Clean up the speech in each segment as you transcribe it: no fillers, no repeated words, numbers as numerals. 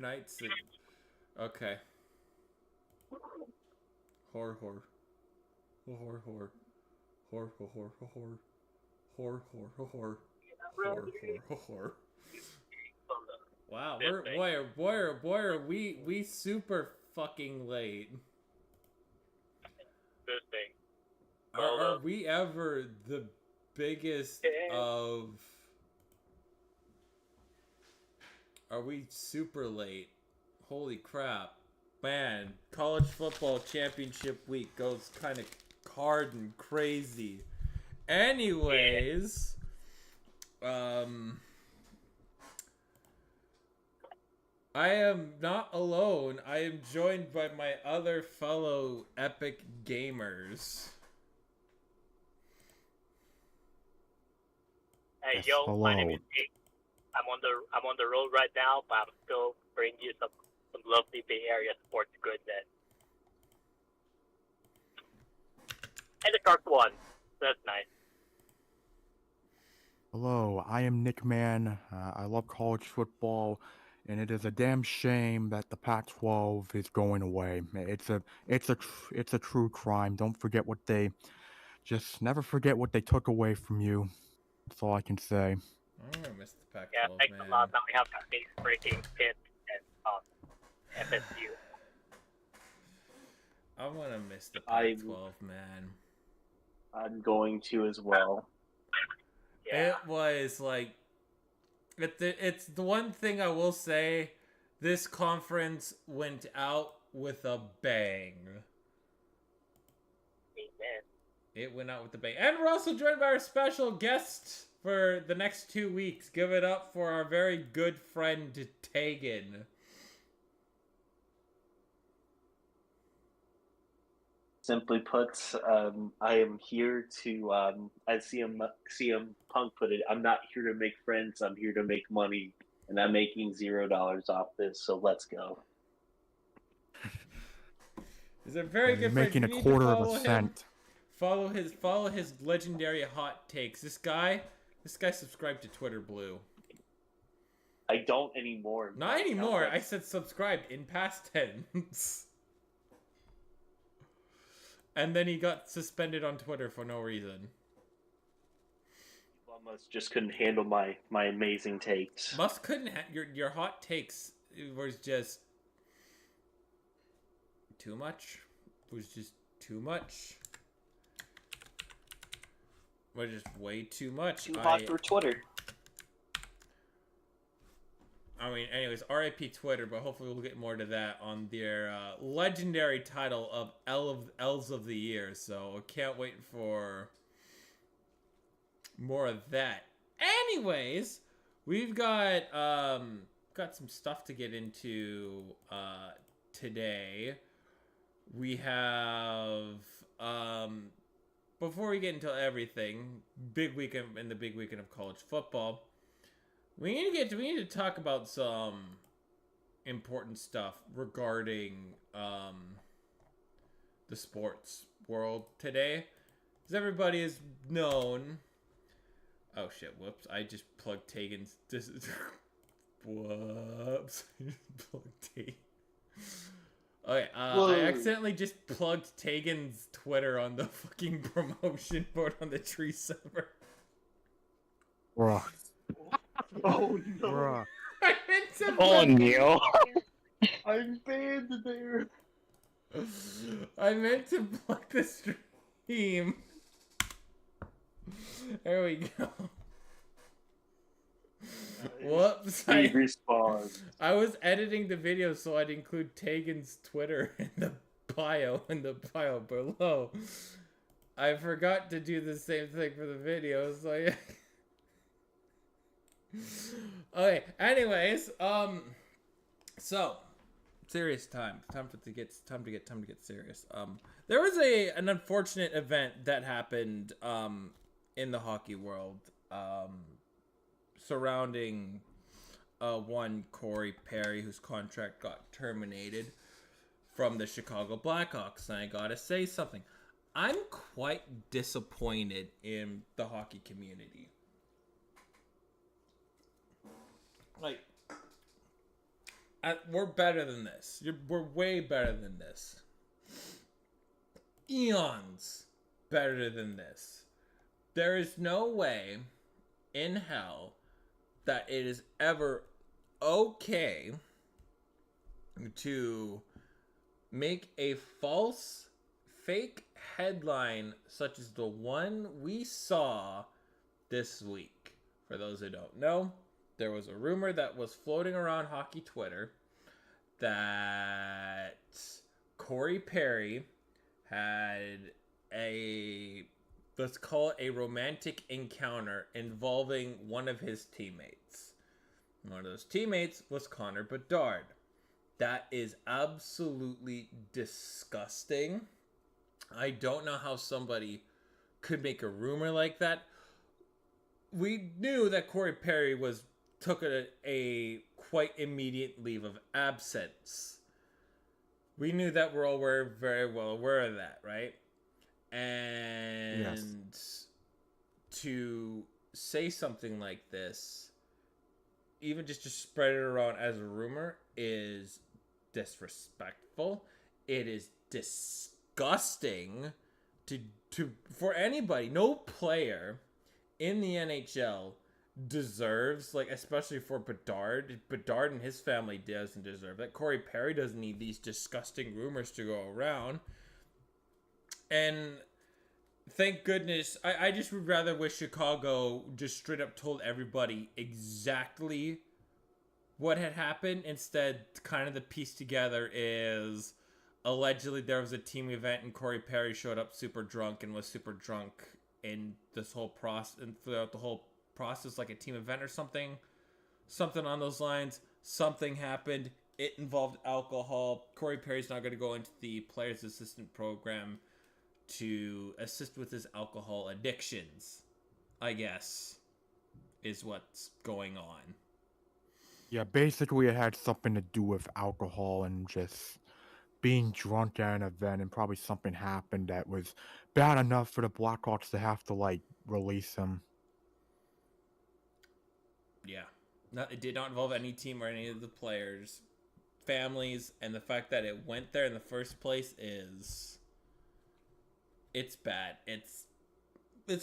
nights. Okay. Whore. Whore. Wow, boy, are we super fucking late. Good thing. Are we ever the biggest of... Are we super late? Holy crap. Man, college football championship week goes kind of hard and crazy. Anyways, I am not alone. I am joined by my other fellow epic gamers. Hey, Yes, yo, hello. my name is Jake. I'm on the road right now, but I'm still bringing you some lovely Bay Area sports goodness. And the Shark won. That's nice. Hello, I am Nick Mann. I love college football, and it is a damn shame that the Pac-12 is going away. It's a true crime. Don't forget what they, just never forget what they took away from you. That's all I can say. I'm gonna miss the Pac-12, Yeah, thanks man. a lot. Now we have the face breaking Pitt and FSU. I'm gonna miss the Pac-12, man. I'm going to as well. Yeah. It was like, it's the one thing I will say. This conference went out with a bang. Amen. It went out with a bang. And we're also joined by our special guest for the next 2 weeks. Give it up for our very good friend, Tegan. Simply put, I am here to, as CM Punk put it, I'm not here to make friends, I'm here to make money, and I'm making $0 off this, so let's go. He's a very good friend. Making You a need to quarter of follow a him. cent. Follow his legendary hot takes. This guy subscribed to Twitter Blue. I don't anymore. Not anymore. I said subscribed in past tense. And then he got suspended on Twitter for no reason. Almost just couldn't handle my amazing takes. Musk couldn't your hot takes. It was just too much. It was just too much. It was just way too much. Too hot for Twitter. I mean, anyways, RIP Twitter, but hopefully we'll get more to that on their legendary title of L's of the Year. So I can't wait for more of that. Anyways, we've got some stuff to get into today. We have before we get into everything, big weekend in the big weekend of college football. We need to talk about some important stuff regarding the sports world today. As everybody has known. Oh shit, whoops. I just plugged Tegan's whoops. I just plugged Tegan. Okay, I accidentally just plugged Tegan's Twitter on the fucking promotion board on the tree server. Bruh. Oh no! Bruh. I meant to Oh, Neil. I'm banned there. I meant to plug the stream. There we go. Whoops. I was editing the video so I'd include Tegan's Twitter in the bio below. I forgot to do the same thing for the video, so yeah. Okay, anyways, so serious time to get serious. There was an unfortunate event that happened in the hockey world surrounding one Corey Perry, whose contract got terminated from the Chicago Blackhawks. And I gotta say something, I'm quite disappointed in the hockey community. Like, We're better than this. We're way better than this. Eons better than this. There is no way in hell that it is ever okay to make a false, fake headline such as the one we saw this week. For those who don't know, there was a rumor that was floating around hockey Twitter that Corey Perry had let's call it a romantic encounter involving one of his teammates. One of those teammates was Connor Bedard. That is absolutely disgusting. I don't know how somebody could make a rumor like that. We knew that Corey Perry took a quite immediate leave of absence. We knew that. We're all very well aware of that, right? And yes. To say something like this, even just to spread it around as a rumor, is disrespectful. It is disgusting to for anybody. No player in the NHL deserves, like, especially for Bedard and his family doesn't deserve that. Corey Perry doesn't need these disgusting rumors to go around. And thank goodness, I just would rather wish Chicago just straight up told everybody exactly what had happened. Instead, kind of the piece together is allegedly there was a team event and Corey Perry showed up super drunk and was super drunk in this whole process and throughout the whole process, like a team event or something on those lines. Something happened. It involved alcohol. Corey Perry's not going to go into the players assistant program to assist with his alcohol addictions, I guess, is what's going on. Yeah, basically it had something to do with alcohol and just being drunk at an event, and probably something happened that was bad enough for the Blackhawks to have to, like, release him. Yeah. It did not involve any team or any of the players, families, and the fact that it went there in the first place it's bad. It's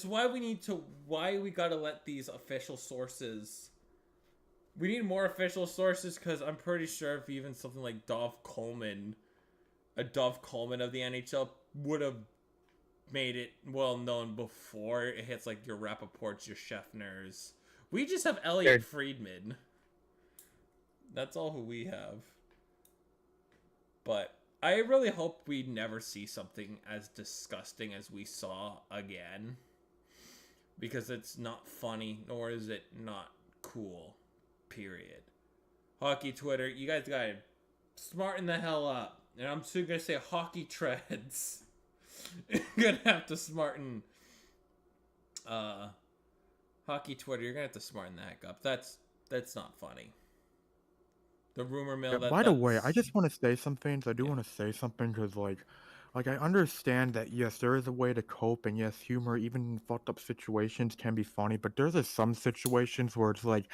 why we gotta let these official sources. We need more official sources, because I'm pretty sure if even something like Dov Coleman of the NHL would have made it well known before it hits like your Rappaports, your Scheffners. We just have Elliot Friedman. That's all who we have. But I really hope we never see something as disgusting as we saw again. Because it's not funny, nor is it not cool. Period. Hockey Twitter, you guys gotta smarten the hell up. And I'm soon gonna say hockey treads. You're gonna have to smarten. Hockey Twitter, you're gonna have to smarten the heck up. That's not funny. The rumor mill. Yeah, by the way, I just want to say some things. I do want to say something because, like I understand that, yes, there is a way to cope, and yes, humor, even in fucked up situations, can be funny. But there's some situations where it's like,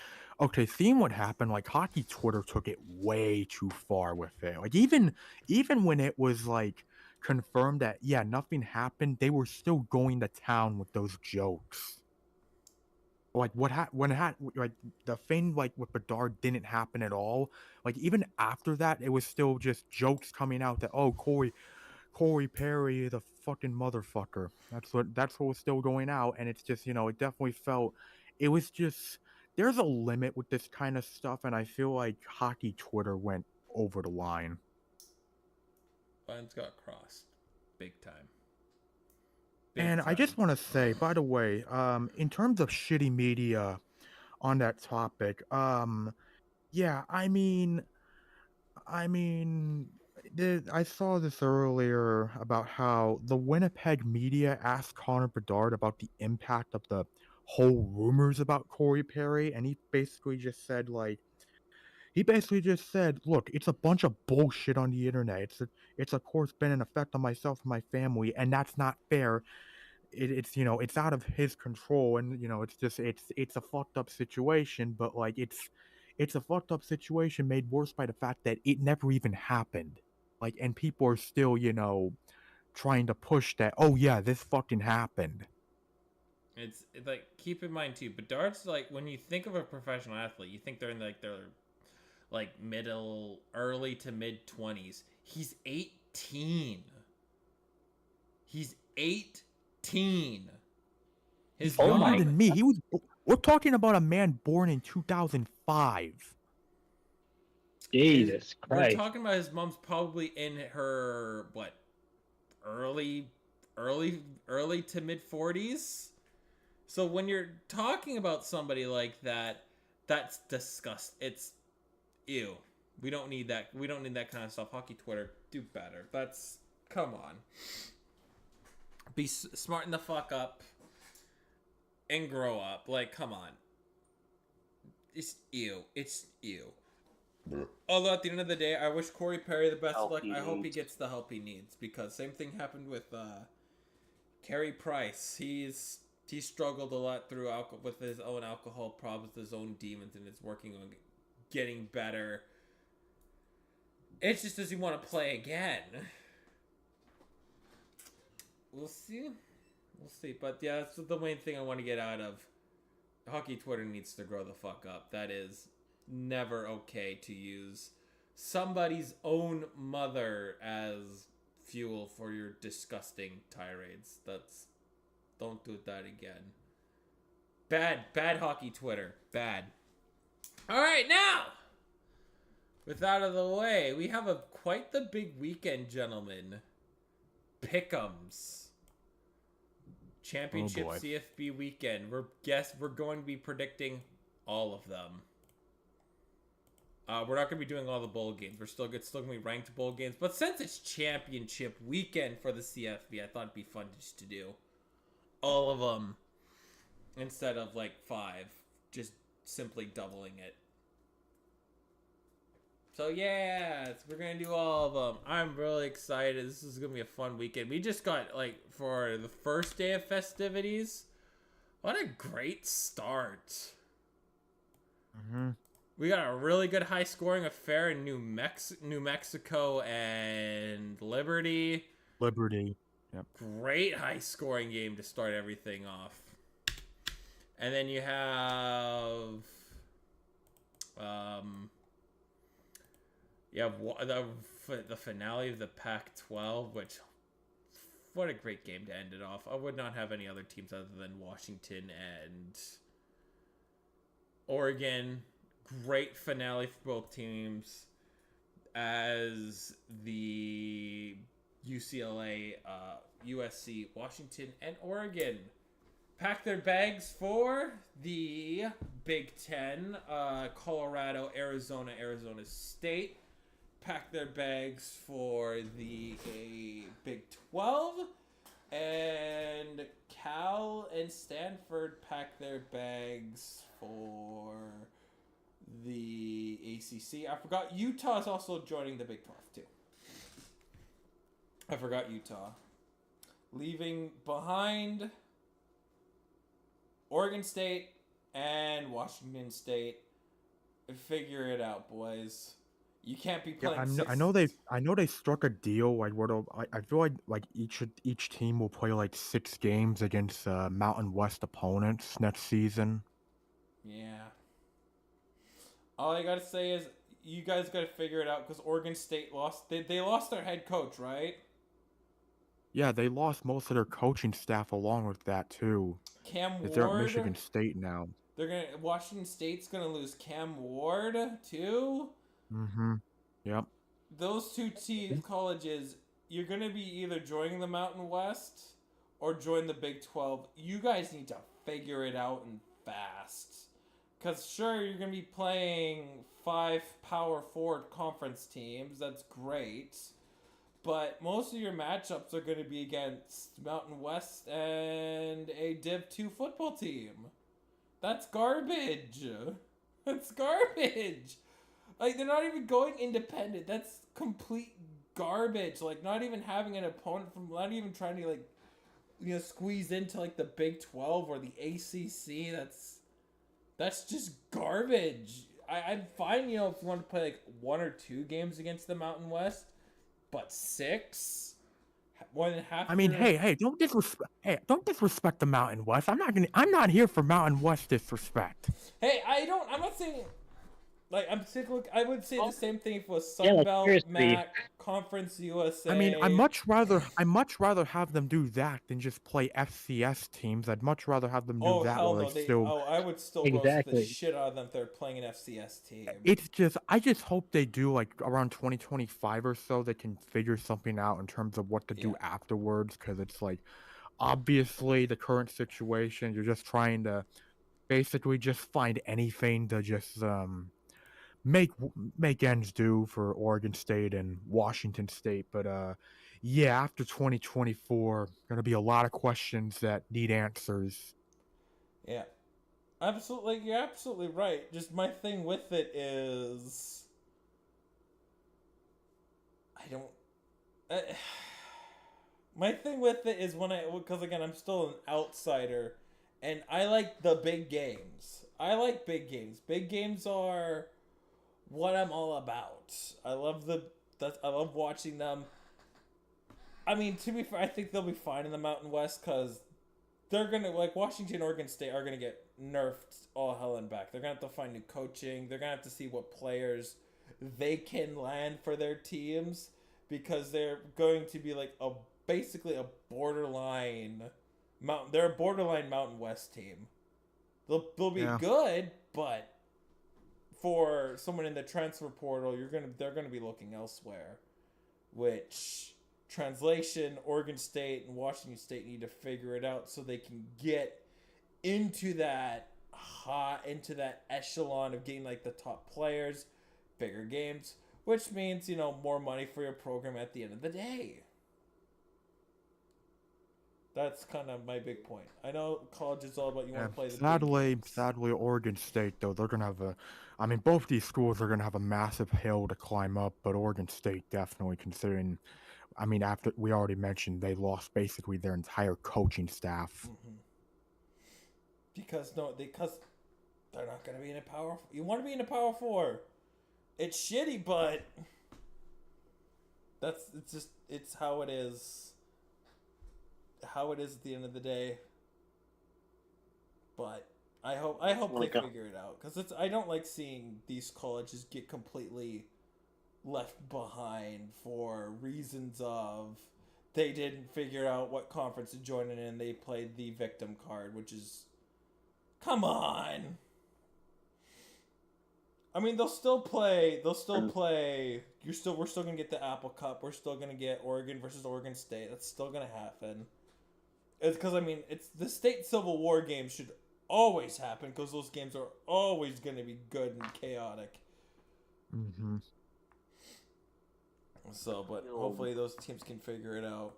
okay, seeing what happened, like hockey Twitter took it way too far with it. Like even when it was like confirmed that, yeah, nothing happened, they were still going to town with those jokes. Like like the thing like with Bedard didn't happen at all. Like even after that, it was still just jokes coming out that, oh, Corey Perry is a fucking motherfucker. That's what was still going out, and it's just, it definitely felt, it was just, there's a limit with this kind of stuff, and I feel like hockey Twitter went over the line. Lines got crossed, big time. And I just want to say, by the way, in terms of shitty media on that topic, yeah, I saw this earlier about how the Winnipeg media asked Connor Bedard about the impact of the whole rumors about Corey Perry, and he basically just said, look, it's a bunch of bullshit on the internet. It's of course been an effect on myself and my family, and that's not fair. It's out of his control, and it's just it's a fucked up situation, but like it's a fucked up situation made worse by the fact that it never even happened. Like, and people are still, trying to push that. Oh yeah, this fucking happened. It's like, keep in mind too, Bedard's like, when you think of a professional athlete, you think they're in like their middle, early to mid 20s. He's 18. He's 18. He's younger than me. We're talking about a man born in 2005. Jesus We're Christ. talking about his mom's probably in her early to mid 40s. So when you're talking about somebody like that, that's disgust. It's ew. We don't need that. We don't need that kind of stuff. Hockey Twitter, do better. That's, come on. Be smarten the fuck up and grow up. Like, come on. It's ew. It's ew. Although at the end of the day, I wish Corey Perry the best of luck. I hope he gets the help he needs, because same thing happened with Carey Price. He struggled a lot through with his own alcohol problems, his own demons, and is working on getting better. It's just, does he want to play again? We'll see. But yeah, that's the main thing I want to get out of. Hockey Twitter needs to grow the fuck up. That is never okay to use somebody's own mother as fuel for your disgusting tirades. Don't do that again. Bad hockey Twitter. Bad. All right, now, with that out of the way, we have quite the big weekend, gentlemen. Pick'ems. Championship CFB weekend. We're going to be predicting all of them. We're not going to be doing all the bowl games. We're still going to be ranked bowl games. But since it's championship weekend for the CFB, I thought it'd be fun just to do all of them instead of 5. Just simply doubling it. So yeah, we're going to do all of them. I'm really excited. This is going to be a fun weekend. We just got, for the first day of festivities, what a great start. Mm-hmm. We got a really good high-scoring affair in New Mexico and Liberty. Yep. Great high-scoring game to start everything off. And then you have... the finale of the Pac-12, which... What a great game to end it off. I would not have any other teams other than Washington and Oregon. Great finale for both teams, as the UCLA, USC, Washington, and Oregon pack their bags for the Big Ten. Colorado, Arizona State pack their bags for the Big 12. And Cal and Stanford pack their bags for the ACC. I forgot Utah is also joining the Big 12 too. I forgot Utah. Leaving behind Oregon State and Washington State. Figure it out, boys. You can't be playing. Yeah, I know they struck a deal. I feel like each team will play 6 games against Mountain West opponents next season. Yeah. All I gotta say is, you guys gotta figure it out, because Oregon State lost. They lost their head coach, right? Yeah, they lost most of their coaching staff along with that too. Cam Ward. They're at Michigan State now. Washington State's gonna lose Cam Ward too. Mm-hmm. Yep. Those two colleges, you're gonna be either joining the Mountain West or join the Big 12. You guys need to figure it out and fast. Because sure, you're going to be playing 5 Power 4 conference teams. That's great. But most of your matchups are going to be against Mountain West and a Div 2 football team. That's garbage. That's garbage. They're not even going independent. That's complete garbage. Not even having an opponent from... Not even trying to, squeeze into, the Big 12 or the ACC. That's just garbage. I'm fine, you know, if you want to play like 1 or 2 games against the Mountain West, but 6, more than half. I mean, hey, don't disrespect the Mountain West. I'm not here for Mountain West disrespect. Hey, I'm not saying. Like I'm sick. Look, I would say the same thing if it was Yeah, Sunbelt, seriously. MAC, Conference USA. I mean, I much rather have them do that than just play FCS teams. I'd much rather have them do Oh that hell while no! they still. I would still roast the Exactly. shit out of them if they're playing an FCS team. I just hope they do like around 2025 or so. They can figure something out in terms of what to do afterwards, because it's like, obviously the current situation. You're just trying to basically just find anything to just make ends do for Oregon State and Washington State. But yeah, after 2024, gonna be a lot of questions that need answers. Yeah, absolutely. You're absolutely right. Just my thing with it is, I don't. My thing with it is because again, I'm still an outsider, and I like the big games. I like big games. Big games are what I'm all about. I love watching them. I mean, to be fair, I think they'll be fine in the Mountain West because they're gonna like Washington, Oregon State are gonna get nerfed all hell and back. They're gonna have to find new coaching. They're gonna have to see what players they can land for their teams because they're going to be like basically a borderline mountain. They're a borderline Mountain West team. They'll be good, but for someone in the transfer portal, they're gonna be looking elsewhere. Which translation, Oregon State and Washington State need to figure it out so they can get into that echelon of getting like the top players, bigger games, which means, you know, more money for your program at the end of the day. That's kind of my big point. I know college is all about you want to play the big games. Sadly, Oregon State though they're gonna have I mean, both these schools are gonna have a massive hill to climb up, but Oregon State definitely, considering, I mean, after we already mentioned they lost basically their entire coaching staff. Mm-hmm. Because they're not gonna be in a power. You want to be in a Power 4. It's shitty, but it's how it is. How it is at the end of the day. But I hope they figure it out because I don't like seeing these colleges get completely left behind for reasons of they didn't figure out what conference to join in and they played the victim card, which is, come on. I mean, they'll still play. We're still gonna get the Apple Cup. We're still gonna get Oregon versus Oregon State. That's still gonna happen. It's because, I mean, it's the state Civil War games should always happen because those games are always going to be good and chaotic. Mm-hmm. So, but hopefully those teams can figure it out.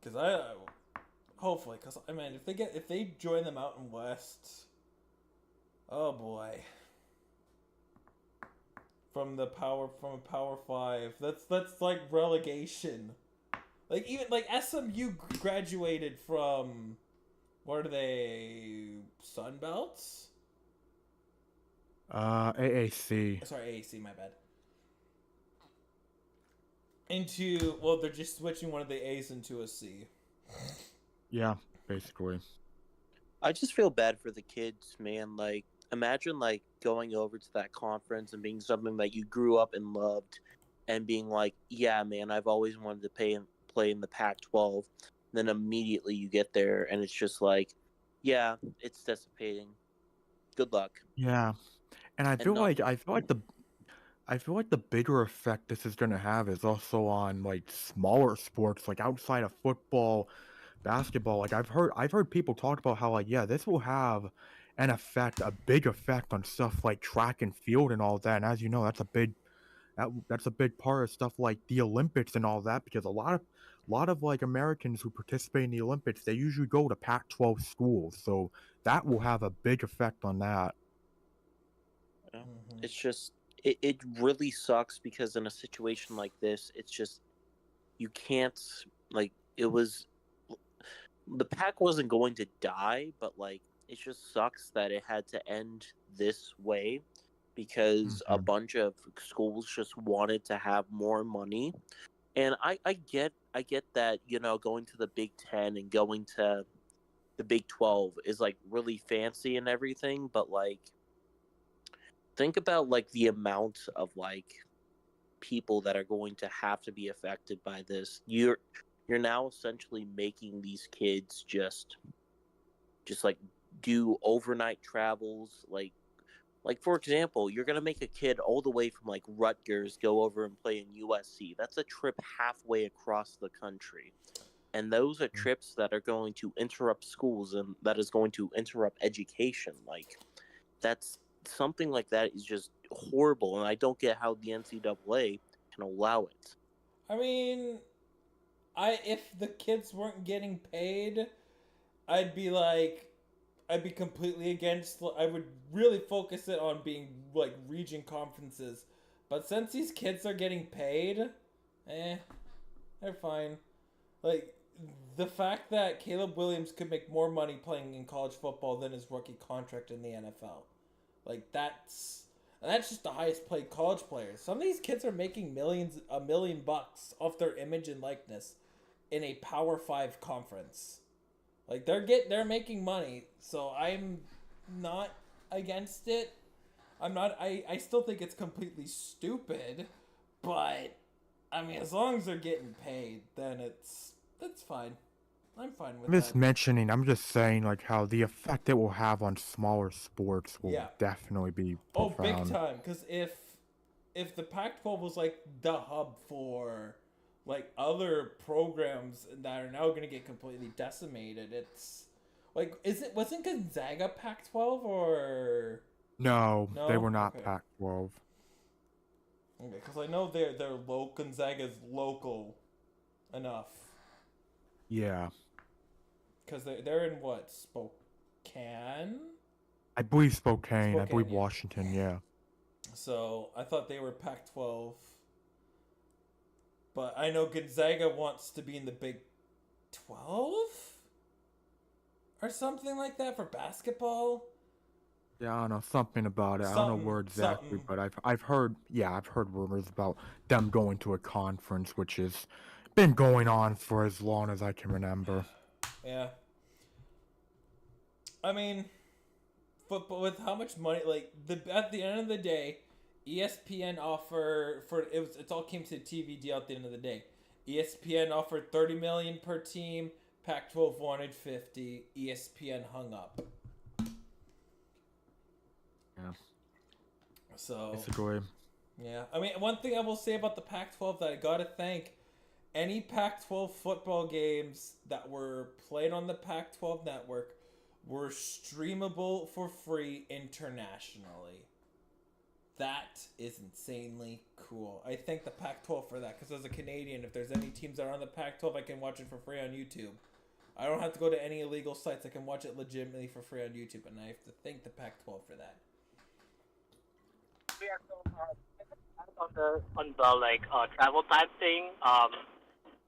Because I mean, if they join the Mountain West, oh boy, from a Power 5, that's like relegation. Like, even, like, SMU graduated from, what are they, Sunbelts? AAC. Sorry, AAC, my bad. They're just switching one of the A's into a C. Yeah, basically. I just feel bad for the kids, man. Like, imagine, like, going over to that conference and being something that you grew up and loved and being like, yeah, man, I've always wanted to play in the Pac-12, then immediately you get there and it's just like, yeah, it's dissipating. Good luck. Yeah, and I feel like the bigger effect this is gonna have is also on like smaller sports, like outside of football, basketball. Like I've heard people talk about how, like, yeah, this will have a big effect on stuff like track and field and all that. And as you know, that's a big part of stuff like the Olympics and all that, because a lot of like Americans who participate in the Olympics, they usually go to Pac-12 schools, so that will have a big effect on that. Yeah. Mm-hmm. It's just it really sucks because in a situation like this, it's just you can't, like, the Pac wasn't going to die, but like it just sucks that it had to end this way. because a Mhm. bunch of schools just wanted to have more money. And I get that, going to the Big Ten and going to the Big 12 is like really fancy and everything, but like think about like the amount of like people that are going to have to be affected by this. You're now essentially making these kids just like do overnight travels, like for example, you're gonna make a kid all the way from like Rutgers go over and play in USC. That's a trip halfway across the country. And those are trips that are going to interrupt schools and that is going to interrupt education. Like that's something like that is just horrible, and I don't get how the NCAA can allow it. I mean, if the kids weren't getting paid, I'd be like, I'd be completely against. I would really focus it on being like region conferences, but since these kids are getting paid, they're fine. Like the fact that Caleb Williams could make more money playing in college football than his rookie contract in the NFL, like that's just the highest paid college players. Some of these kids are making $1 million off their image and likeness in a Power 5 conference. Like they're making money, so I'm not against it. I still think it's completely stupid, but I mean as long as they're getting paid, then that's fine. I'm fine with I'm just that. mentioning, I'm just saying, like, how the effect it will have on smaller sports will Yeah. definitely be Oh, big profound. time. Because if the Pac-12 was like the hub for like other programs that are now going to get completely decimated, it's like wasn't Gonzaga Pac-12 or No, they no? were not Okay. Pac-12. Okay, because I know they're Gonzaga's local enough. Yeah. Because they're in what, Spokane? I believe Spokane, I believe Yeah. Washington, yeah. So I thought they were Pac-12, but I know Gonzaga wants to be in the Big 12 or something like that for basketball. Yeah, I don't know, something about it. I don't know where exactly, Something. but I've heard rumors about them going to a conference, which has been going on for as long as I can remember. Yeah. I mean, but with how much money, like at the end of the day, ESPN offer for it all came to a TV deal at the end of the day. ESPN offered 30 million per team. Pac-12 wanted 50. ESPN hung up. Yeah. So Basically. yeah, I mean, one thing I will say about the Pac-12 that I gotta thank any Pac-12 football games that were played on the Pac-12 network were streamable for free internationally. That is insanely cool. I thank the Pac-12 for that because as a Canadian, if there's any teams that are on the Pac-12, I can watch it for free on YouTube. I don't have to go to any illegal sites. I can watch it legitimately for free on YouTube, and I have to thank the Pac-12 for that. Yeah, so on the like travel time thing,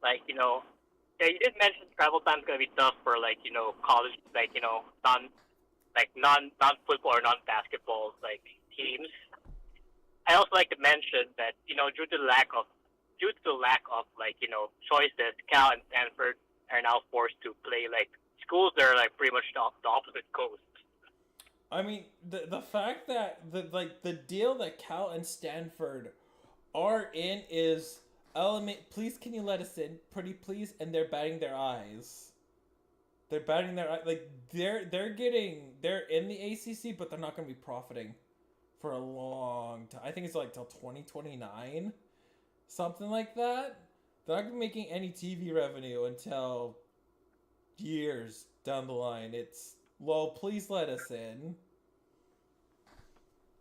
like yeah, you did mention travel time's gonna be tough for like college, like non football or non basketball like teams. I also like to mention that due to the lack of like choices, Cal and Stanford are now forced to play like schools that are like pretty much the opposite coast. I mean, the fact that the deal that Cal and Stanford are in is element. Please, can you let us in, pretty please? And they're batting their eyes. They're batting their eye. Like they're in the ACC, but they're not going to be profiting for a long time. I think it's like till 2029, something like that. They're not going to be making any TV revenue until years down the line. It's please let us in.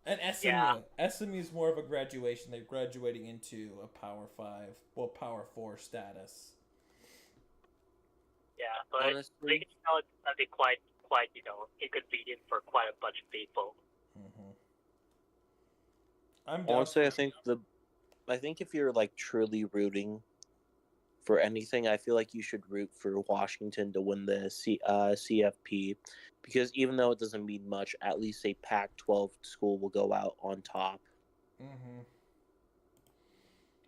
And SMU. Yeah. SMU is more of a graduation. They're graduating into a Power 5, Power 4 status. Yeah, but Honestly, it's gonna be quite inconvenient for quite a bunch of people. Mm-hmm. I'm down honestly, for I think if you're like truly rooting for anything, I feel like you should root for Washington to win the CFP, because even though it doesn't mean much, at least a Pac-12 school will go out on top. Mm-hmm.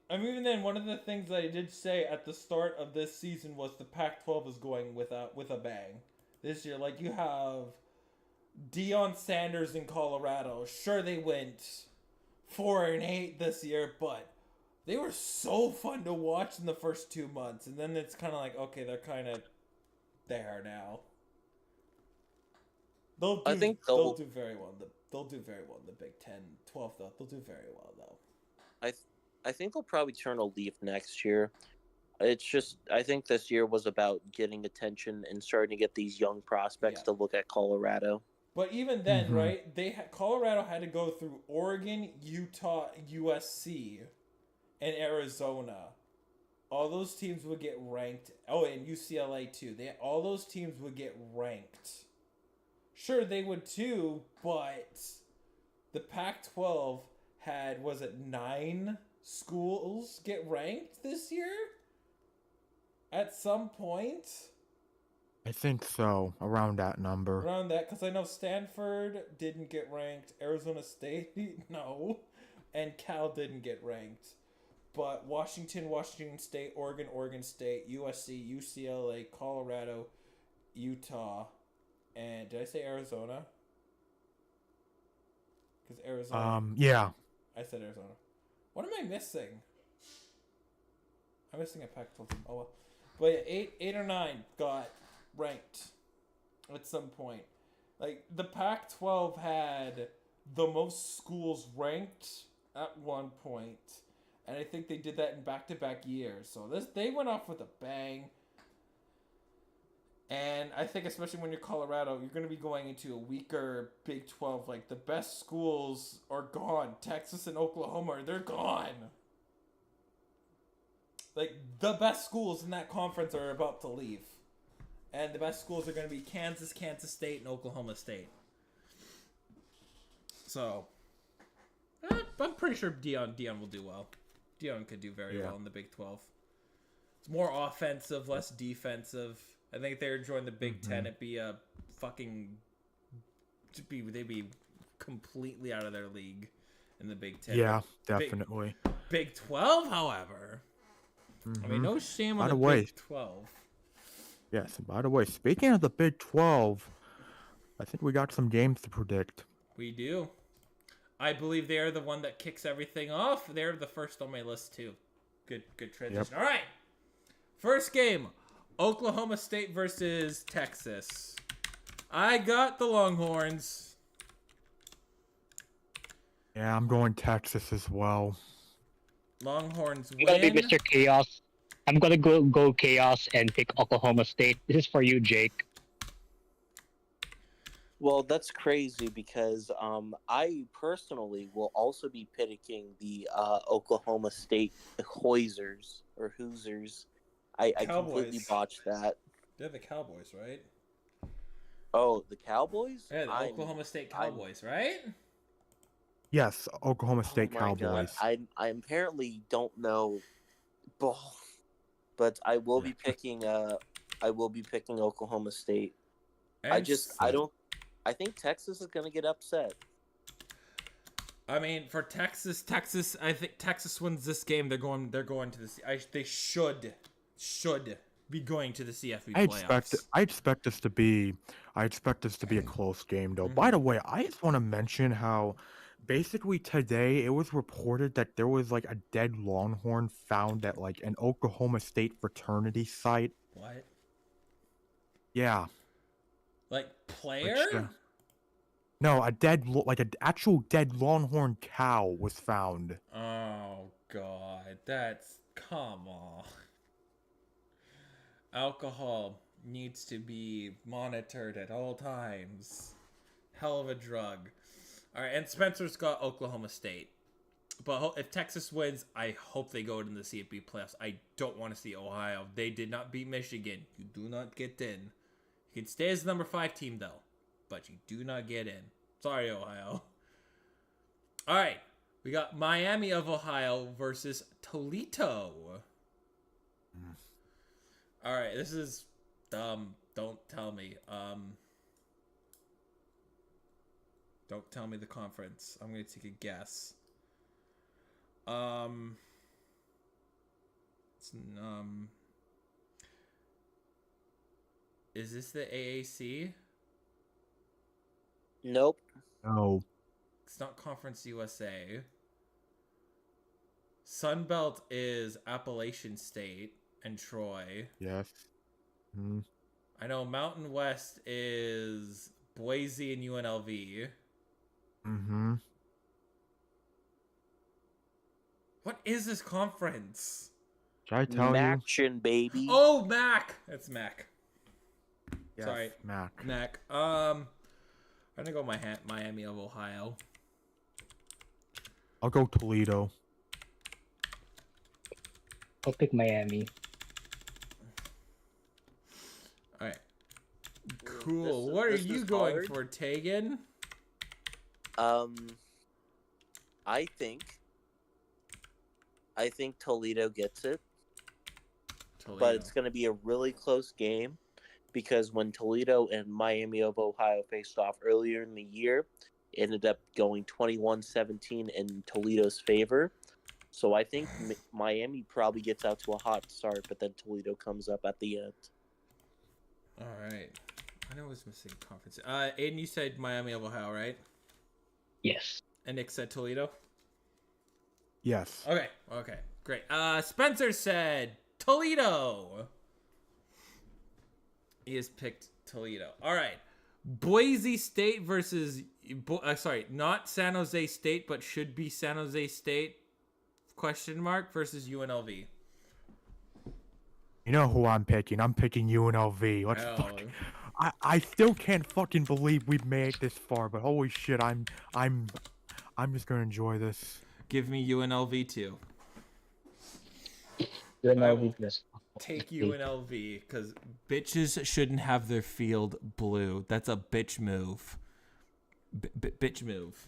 I mean, even then, one of the things I did say at the start of this season was the Pac-12 is going with a bang this year. Like, you have Deion Sanders in Colorado. Sure, they went 4-8 this year, but they were so fun to watch in the first 2 months, and then it's kind of like, okay, they're kind of there now. They'll do very well. They'll do very well in the Big 10, 12 though. They'll do very well though. I think they'll probably turn a leaf next year. It's just, I think this year was about getting attention and starting to get these young prospects to look at Colorado. But even then, right? Colorado had to go through Oregon, Utah, USC, and Arizona. All those teams would get ranked. Oh, and UCLA too. All those teams would get ranked. Sure, they would too, but the Pac-12 had, was it 9 schools get ranked this year? At some point? I think so, around that number. Around that, because I know Stanford didn't get ranked, Arizona State, no, and Cal didn't get ranked. But Washington State, Oregon State, USC, UCLA, Colorado, Utah, and did I say Arizona? Because Arizona. Yeah. I said Arizona. What am I missing? I'm missing a Pac-12 team. Oh well. But yeah, 8 or 9 got ranked at some point. Like, the Pac-12 had the most schools ranked at one point, and I think they did that in back-to-back years. So they went off with a bang. And I think especially when you're Colorado, you're going to be going into a weaker Big 12. Like, the best schools are gone. Texas and Oklahoma, they're gone. Like, the best schools in that conference are about to leave. And the best schools are going to be Kansas, Kansas State, and Oklahoma State. So, I'm pretty sure Deion will do well. Deion could do very well in the Big 12. It's more offensive, less defensive. I think if they were to join the Big 10, it'd be a fucking... They'd be completely out of their league in the Big 10. Yeah, definitely. Big 12, however... I mean, no shame on the Big 12. Yes, by the way, speaking of the Big 12, I think we got some games to predict. We do. I believe they are the one that kicks everything off. They're the first on my list, too. Good transition. Yep. All right. First game, Oklahoma State versus Texas. I got the Longhorns. Yeah, I'm going Texas as well. Longhorns win. I'm gonna be Mr. Chaos. I'm gonna go Chaos and pick Oklahoma State. This is for you, Jake. Well, that's crazy because I personally will also be picking the Oklahoma State Hoisers or Hoosers. I completely botched that. They're the Cowboys, right? Oh, the Cowboys? Yeah, the Oklahoma State Cowboys, right? Yes, Oklahoma State Cowboys. God. I apparently don't know ball, but I will be picking Oklahoma State. I think Texas is going to get upset. I mean, for Texas, I think Texas wins this game. They're going to the. They should be going to the CFB playoffs. I expect this to be a close game, though. By the way, I just want to mention how basically today it was reported that there was like a dead Longhorn found at like an Oklahoma State fraternity site. What? Yeah. Like player? No, an actual dead Longhorn cow was found. Oh God, come on. Alcohol needs to be monitored at all times. Hell of a drug. All right, and Spencer's got Oklahoma State. But if Texas wins, I hope they go into the CFB playoffs. I don't want to see Ohio. They did not beat Michigan. You do not get in. You can stay as the number 5 team, though. But you do not get in. Sorry, Ohio. All right. We got Miami of Ohio versus Toledo. All right, this is dumb. Don't tell me. Don't tell me the conference. I'm gonna take a guess. It's, is this the AAC? Nope. No. It's not Conference USA. Sunbelt is Appalachian State and Troy. Yes. Mm. I know Mountain West is Boise and UNLV. Mm-hmm. What is this conference? Should I tell you? Maction, baby. Oh, MAC. That's MAC. Yes, Sorry, Mac. MAC. I'm gonna go Miami of Ohio. I'll go Toledo. I'll pick Miami. All right. Cool. What are this you is going hard. for, Tegan? I think Toledo gets it, Toledo. but it's going to be a really close game because when Toledo and Miami of Ohio faced off earlier in the year, it ended up going 21-17 in Toledo's favor. So I think Miami probably gets out to a hot start, but then Toledo comes up at the end. All right. I know I was missing conference. Aiden, you said Miami of Ohio, right? Yes. And Nick said Toledo? Yes. Okay, great. Spencer said Toledo. He has picked Toledo. All right. Boise State versus, not San Jose State, but should be San Jose State, ? Versus UNLV. You know who I'm picking? I'm picking UNLV. Let's Hell. fuck. I still can't fucking believe we've made it this far, but holy shit, I'm just gonna enjoy this. Give me UNLV too. UNLV plus. Take UNLV because bitches shouldn't have their field blue. That's a bitch move. Bitch move.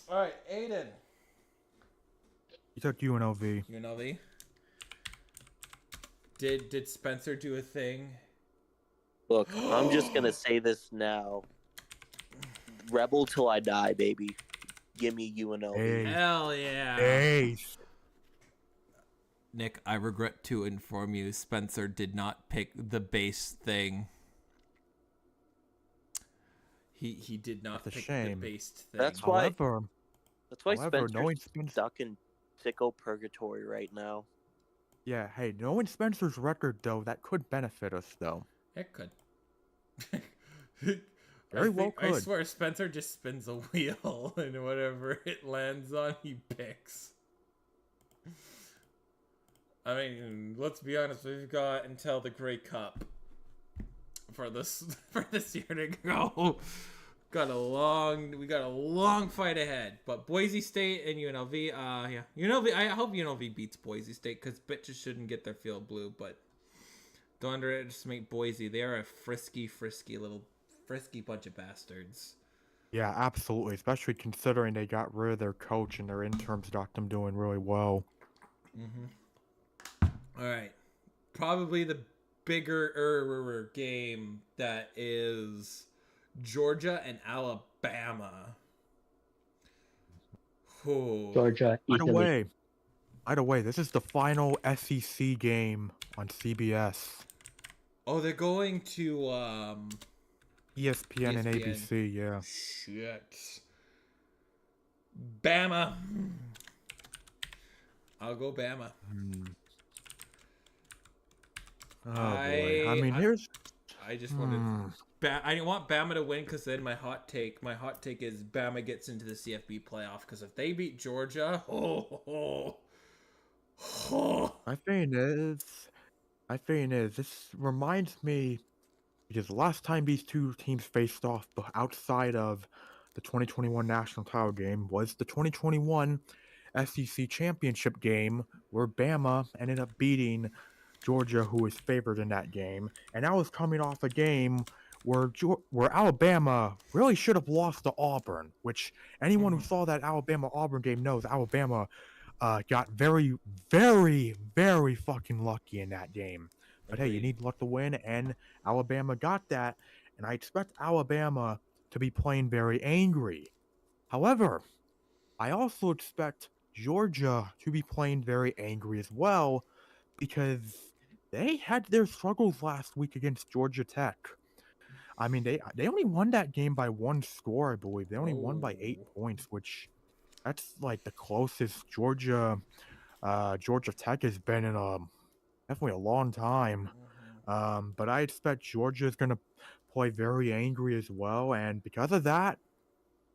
All right, Aiden. You took UNLV. UNLV. Did Spencer do a thing? Look, I'm just going to say this now. Rebel till I die, baby. Give me UNLV. Hey. Hell yeah. Hey. Nick, I regret to inform you, Spencer did not pick the base thing. He did not That's a pick shame. the based thing. That's why However, knowing Spencer's stuck in sicko purgatory right now. Yeah, hey, knowing Spencer's record, though, that could benefit us, though. It could. Very well I could. swear Spencer just spins a wheel and whatever it lands on, he picks. I mean, let's be honest, we've got until the Grey Cup for this year to go. We got a long fight ahead. But Boise State and UNLV, yeah. UNLV, I hope UNLV beats Boise State because bitches shouldn't get their field blue, but don't underestimate Boise. They are a frisky bunch of bastards. Yeah, absolutely. Especially considering they got rid of their coach and their interns got them doing really well. Mm-hmm. All right. Probably the bigger game that is Georgia and Alabama. Ooh. Georgia, easily. Either way, this is the final SEC game on CBS. Oh, they're going to ESPN and ABC, yeah. Shit. Bama. I'll go Bama. Oh boy. I mean, I just wanted. I didn't want Bama to win because then my hot take is Bama gets into the CFB playoff because if they beat Georgia, My thing is, this reminds me, because the last time these two teams faced off outside of the 2021 national title game was the 2021 SEC championship game where Bama ended up beating Georgia, who was favored in that game, and that was coming off a game where Alabama really should have lost to Auburn, which anyone who saw that Alabama-Auburn game knows Alabama got very, very, very fucking lucky in that game. But hey, you Agreed. need luck to win, and Alabama got that, and I expect Alabama to be playing very angry. However, I also expect Georgia to be playing very angry as well, because they had their struggles last week against Georgia Tech. I mean, they only won that game by one score, I believe. They only won by 8 Oh. points, which that's like the closest Georgia Tech has been in definitely a long time. But I expect Georgia is gonna play very angry as well, and because of that,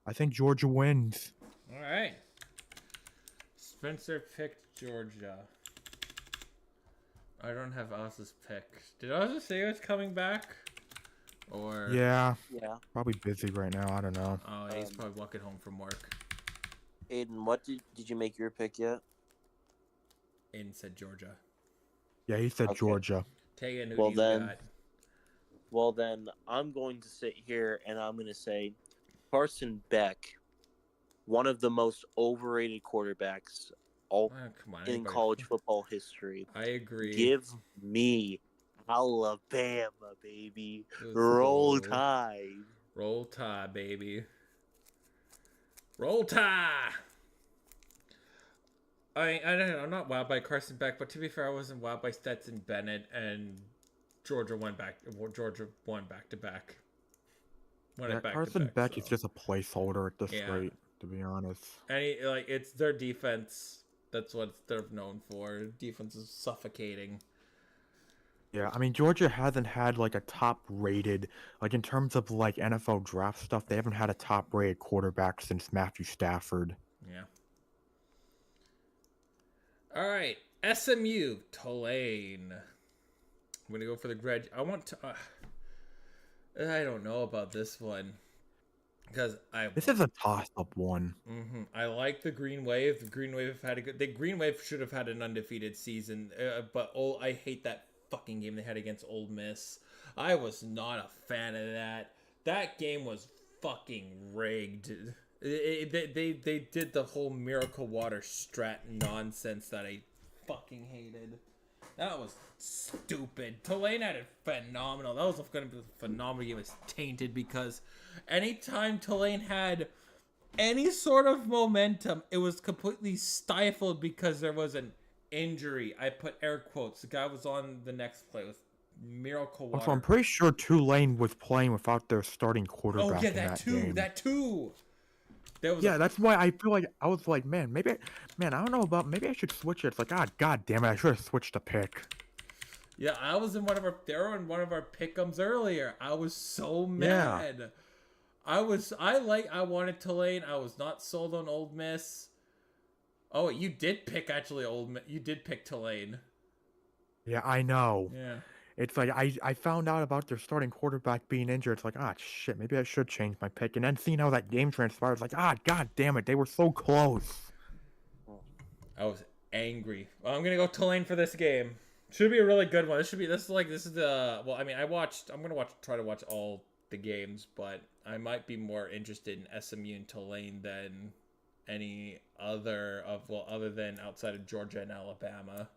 I think Georgia wins. All right. Spencer picked Georgia. I don't have Oz's pick. Did Oz say he was coming back? Or Yeah, Yeah. probably busy right now. I don't know. oh, he's probably walking home from work. Aiden, what did you make your pick yet? Aiden said Georgia. Yeah, he said Okay. Georgia. Tegan, who Well, do you then- got? Well, then I'm going to sit here and I'm going to say Carson Beck, one of the most overrated quarterbacks Oh, come on, in anybody- college football history. I agree. Give me Alabama, baby. Let's Roll go. Tide. Roll Tide, baby. Roll Tide. I don't know, I'm not wowed by Carson Beck, but to be fair, I wasn't wowed by Stetson Bennett, and Georgia won back to back. Won Yeah, it back Carson to back, Beck so. is just a placeholder at this Yeah. rate, to be honest. And it's their defense. That's what they're known for. Defense is suffocating. Yeah, I mean Georgia hasn't had like a top-rated, like in terms of like NFL draft stuff, they haven't had a top-rated quarterback since Matthew Stafford. Yeah. All right, SMU Tulane. I'm gonna go for the grad. I want to. I don't know about this one because This is a toss-up one. I like the Green Wave. The Green Wave had a good. The Green Wave should have had an undefeated season, but I hate that fucking game they had against Ole Miss. I was not a fan of that. That game was fucking rigged. They did the whole Miracle Water strat nonsense that I fucking hated. That was stupid. Tulane had it phenomenal. That was going to be a phenomenal game. It was tainted because anytime Tulane had any sort of momentum, it was completely stifled because there was an injury. I put air quotes. The guy was on the next play with Miracle Water. Also, I'm pretty sure Tulane was playing without their starting quarterback. Oh yeah, in that game. too. There was Yeah, that's why I feel like I was like, man, I don't know about, maybe I should switch it. It's like, god damn it, I should have switched the pick. Yeah, I was in they were in one of our pick'ems earlier. I was so mad. I wanted Tulane. I was not sold on Ole Miss. Oh, you did pick actually you did pick Tulane. Yeah, I know. Yeah. It's like I found out about their starting quarterback being injured. It's like, shit, maybe I should change my pick. And then seeing how that game transpired, it's like, god damn it, they were so close. I was angry. Well, I'm gonna go Tulane for this game. Should be a really good one. This is the well. I mean, I'm gonna try to watch all the games, but I might be more interested in SMU and Tulane than any other other than outside of Georgia and Alabama.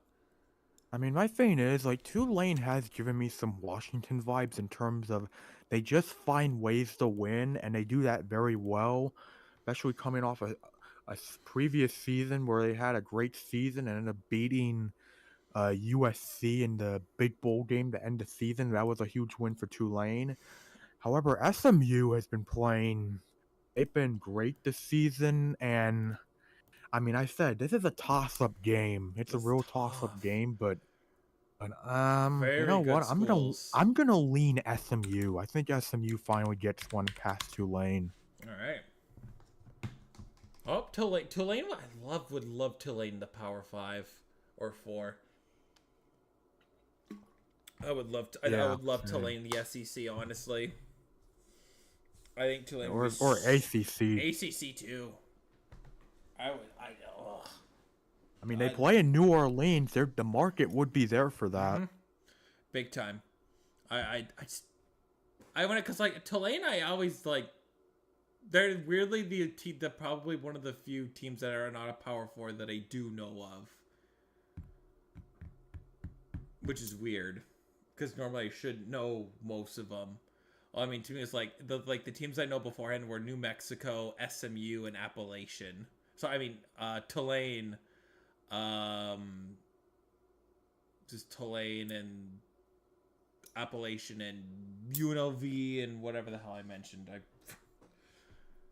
I mean, my thing is, like, Tulane has given me some Washington vibes in terms of they just find ways to win, and they do that very well, especially coming off a previous season where they had a great season and ended up beating USC in the big bowl game to end the season. That was a huge win for Tulane. However, SMU has been playing, they've been great this season, and I mean, I said this is a toss-up game. It's a real toss-up game, but you know good what? schools. I'm gonna lean SMU. I think SMU finally gets one past Tulane. All right. Oh, Tulane. Would love Tulane in the Power 5 or 4. I would love I would love Tulane in the SEC. Honestly, I think Tulane or ACC. ACC too. I mean, they play in New Orleans. The market would be there for that. Big time. I want it because like Tulane, I always like They're weirdly the probably one of the few teams that are not a Power 4 that I do know of. Which is weird. Because normally I should know most of them. Well, I mean, to me, it's like the teams I know beforehand were New Mexico, SMU, and Appalachian. So, I mean, Tulane, just Tulane and Appalachian and UNLV and whatever the hell I mentioned.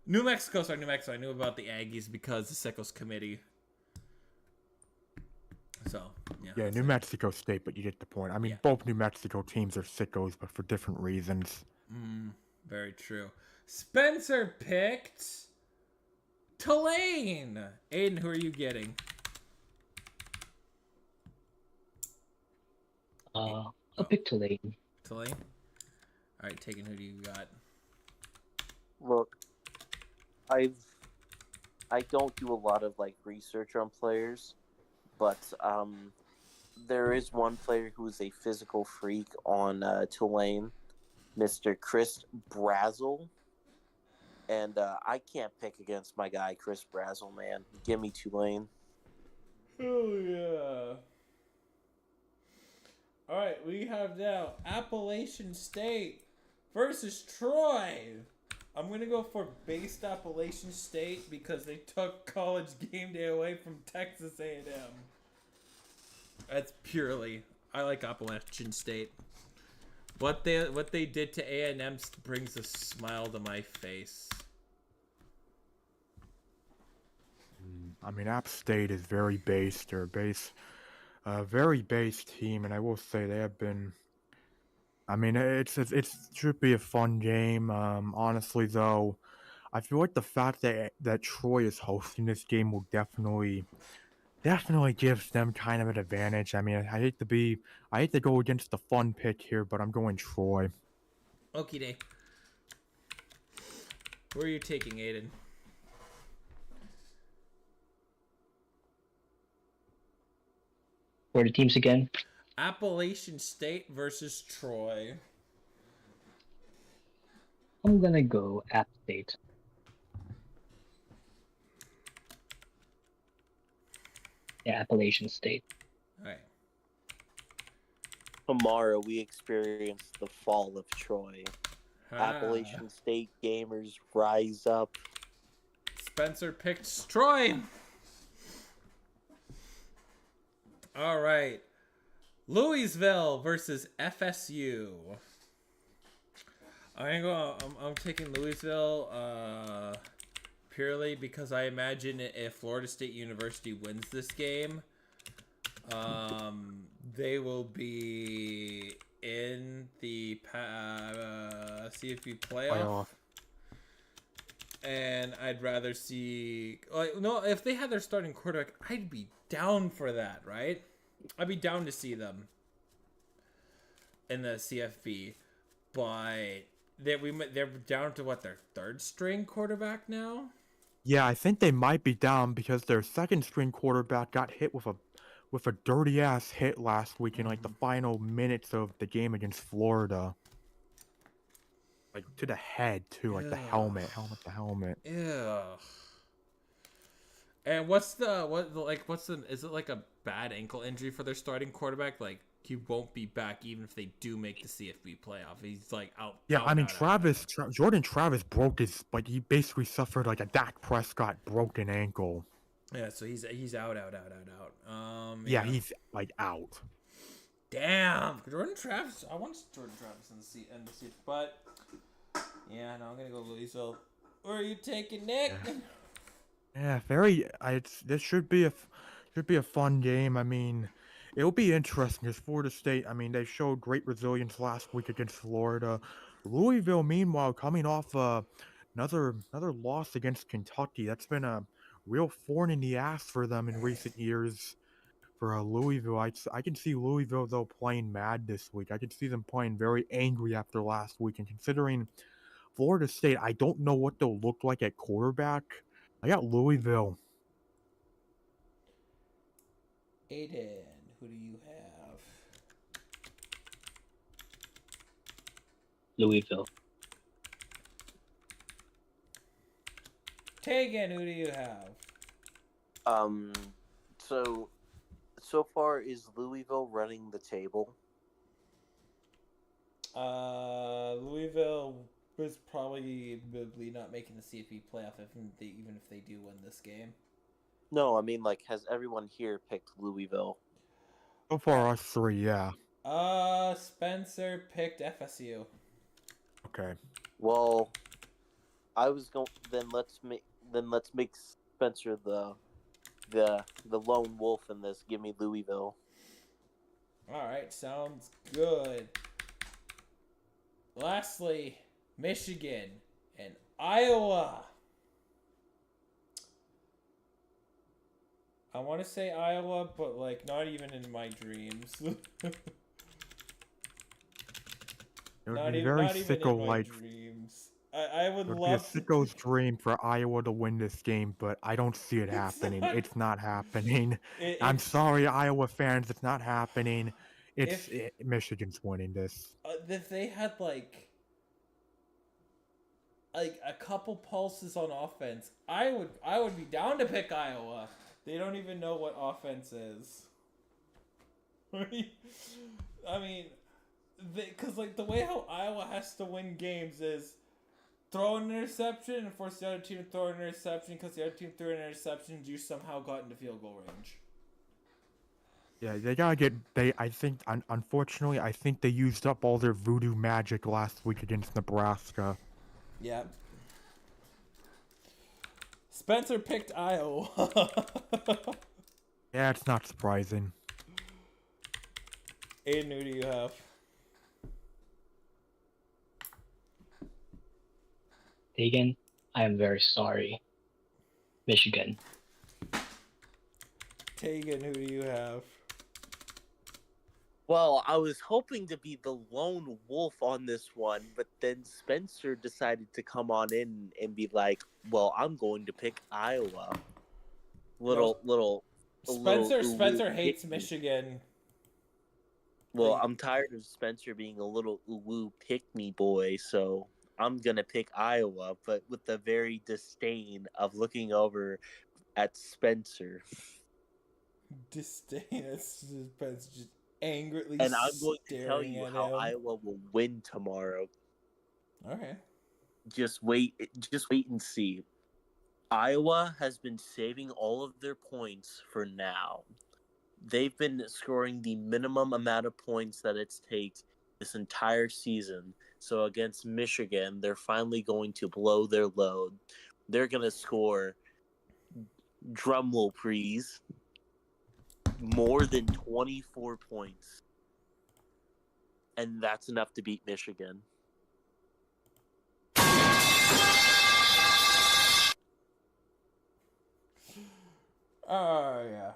New Mexico. I knew about the Aggies because the Sickles Committee. So, yeah. Yeah, New Mexico State, but you get the point. I mean, both New Mexico teams are sickos, but for different reasons. Very true. Spencer picked Tulane. Aiden, who are you getting? I'll pick Tulane. Tulane? All right, Tegan, who do you got? Look, I don't do a lot of like research on players, but there is one player who is a physical freak on Tulane, Mr. Chris Brazzell. And I can't pick against my guy, Chris Brazzell, man. Give me Tulane. Oh, yeah. All right, we have now Appalachian State versus Troy. I'm going to go for based Appalachian State because they took college game day away from Texas A&M. That's purely. I like Appalachian State. What they did to A&M brings a smile to my face. I mean, App State is very based. They're a very based team, and I will say they have been. I mean, it should be a fun game. Honestly, though, I feel like the fact that Troy is hosting this game will definitely gives them kind of an advantage. I mean, I hate to go against the fun pick here, but I'm going Troy. Okie day. Where are you taking, Aiden? What are the teams again? Appalachian State versus Troy. I'm gonna go App State. Yeah, Appalachian State. All right. Tomorrow we experience the fall of Troy. Appalachian State gamers rise up. Spencer picked Troy. All right. Louisville versus FSU. I'm taking Louisville purely because I imagine if Florida State University wins this game, they will be in the CFB playoff. And I'd rather see if they had their starting quarterback, I'd be down for that, right? I'd be down to see them in the CFB, but they're down to their third string quarterback now. Yeah, I think they might be down because their second string quarterback got hit with a dirty ass hit last week in like the final minutes of the game against Florida. Like to the head too, like the helmet to helmet. Yeah. And is it like a bad ankle injury for their starting quarterback? Like he won't be back even if they do make the CFB playoff. He's like out. Yeah, out, I mean out. Jordan Travis broke he basically suffered like a Dak Prescott broken ankle. Yeah, so he's out. Yeah, he's like out. Damn, Jordan Travis. I want Jordan Travis in the seat, but yeah, no, I'm gonna go Louisville. Where are you taking, Nick? Yeah, this should be a fun game. I mean, it'll be interesting because Florida State. I mean, they showed great resilience last week against Florida. Louisville, meanwhile, coming off another loss against Kentucky. That's been a real thorn in the ass for them in recent years. For Louisville, I can see Louisville though playing mad this week. I can see them playing very angry after last week, and considering Florida State, I don't know what they'll look like at quarterback. I got Louisville. Aiden, who do you have? Louisville. Tegan, who do you have? So far is Louisville running the table? Louisville was probably not making the CFB playoff even if they do win this game. No, I mean, like, has everyone here picked Louisville? So far, us three, yeah. Spencer picked FSU. Okay. Well, I was going. Then let's make Spencer the lone wolf in this. Give me Louisville. All right, sounds good. Lastly, Michigan and Iowa. I want to say Iowa, but like not even in my dreams. It would not be even, very not even in my sicko-like. dreams. I would It would love be a sicko's dream for Iowa to win this game, but I don't see it happening. not- It's not happening. I'm It's sorry, Iowa fans. It's not happening. if Michigan's winning this. if they had like a couple pulses on offense, I would be down to pick Iowa. They don't even know what offense is. I mean, because like the way how Iowa has to win games is throw an interception and force the other team to throw an interception because the other team threw an interception and you somehow got into field goal range. Yeah, they gotta get. I think. Unfortunately, I think they used up all their voodoo magic last week against Nebraska. Yeah. Spencer picked Iowa. Yeah, it's not surprising. Aiden, who do you have? Tegan, I am very sorry. Michigan. Tegan, who do you have? Well, I was hoping to be the lone wolf on this one, but then Spencer decided to come on in and be like, "Well, I'm going to pick Iowa." Spencer hates pick me. Michigan. Well, I'm tired of Spencer being a little woo pick me boy, so I'm gonna pick Iowa, but with the very disdain of looking over at Spencer. Disdain. Spencer just angrily And I'm going to tell staring you at how him. Iowa will win tomorrow. Okay. Just wait and see. Iowa has been saving all of their points for now. They've been scoring the minimum amount of points that it takes this entire season. So against Michigan, they're finally going to blow their load. They're going to score, drumroll please, more than 24 points. And that's enough to beat Michigan. Oh yeah,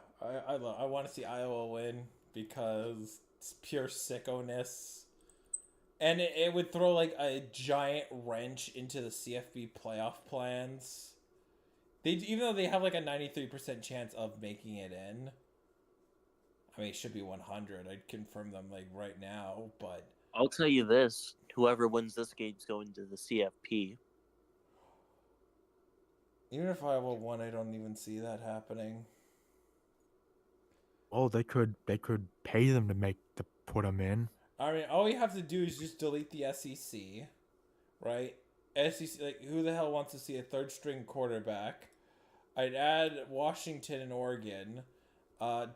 I want to see Iowa win because it's pure sicko-ness. And it would throw like a giant wrench into the CFB playoff plans. Even though they have like a 93% chance of making it in. I mean, it should be 100. I'd confirm them like right now, but I'll tell you this: whoever wins this game's going to the CFP. even if Iowa won, I don't even see that happening. Oh, they could pay them to put them in. I mean, all you have to do is just delete the SEC, right? SEC, like, who the hell wants to see a third string quarterback? I'd add Washington and Oregon.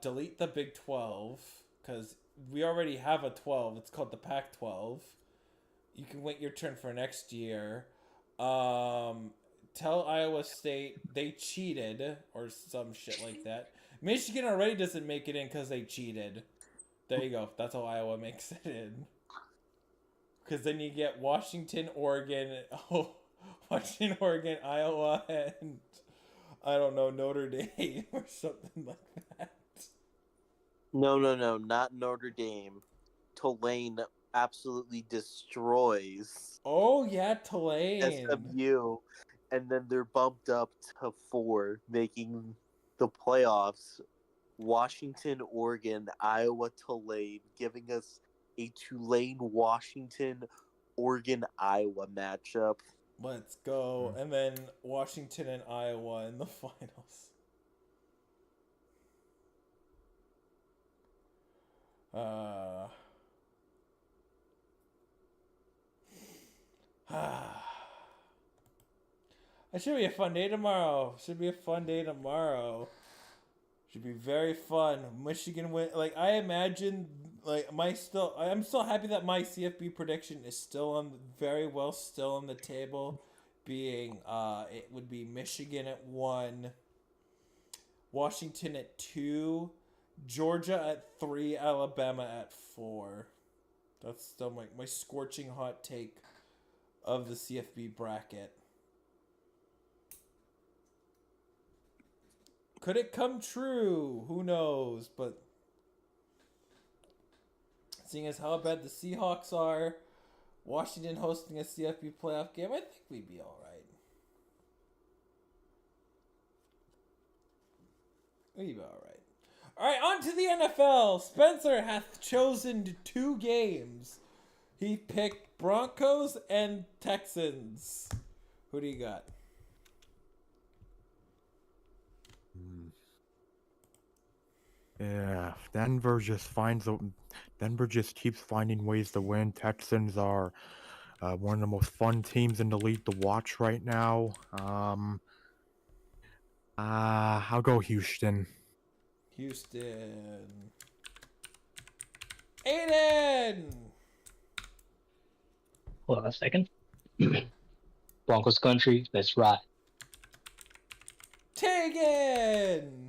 Delete the Big 12, because we already have a 12. It's called the Pac-12. You can wait your turn for next year. Tell Iowa State they cheated, or some shit like that. Michigan already doesn't make it in because they cheated. There you go. That's how Iowa makes it in. Because then you get Washington, Oregon, Iowa, and I don't know, Notre Dame or something like that. No, not Notre Dame. Tulane absolutely destroys Oh yeah, Tulane. SMU, and then they're bumped up to 4, making the playoffs. Washington, Oregon, Iowa, Tulane, giving us a Tulane, Washington, Oregon, Iowa matchup. Let's go. And then Washington and Iowa in the finals. It should be a fun day tomorrow. Should be very fun. Michigan win. Like I imagine, like I'm still happy that my CFB prediction is still still on the table. Being it would be Michigan at 1, Washington at 2, Georgia at 3, Alabama at 4. That's still my scorching hot take of the CFB bracket. Could it come true? Who knows? But seeing as how bad the Seahawks are, Washington hosting a CFB playoff game, I think we'd be all right. We'd be all right. All right, on to the NFL. Spencer hath chosen 2 games. He picked Broncos and Texans. Who do you got? Yeah, Denver just keeps finding ways to win. Texans are one of the most fun teams in the league to watch right now. I'll go Houston. Aiden! Hold on a second. Broncos country, let's ride. Tegan!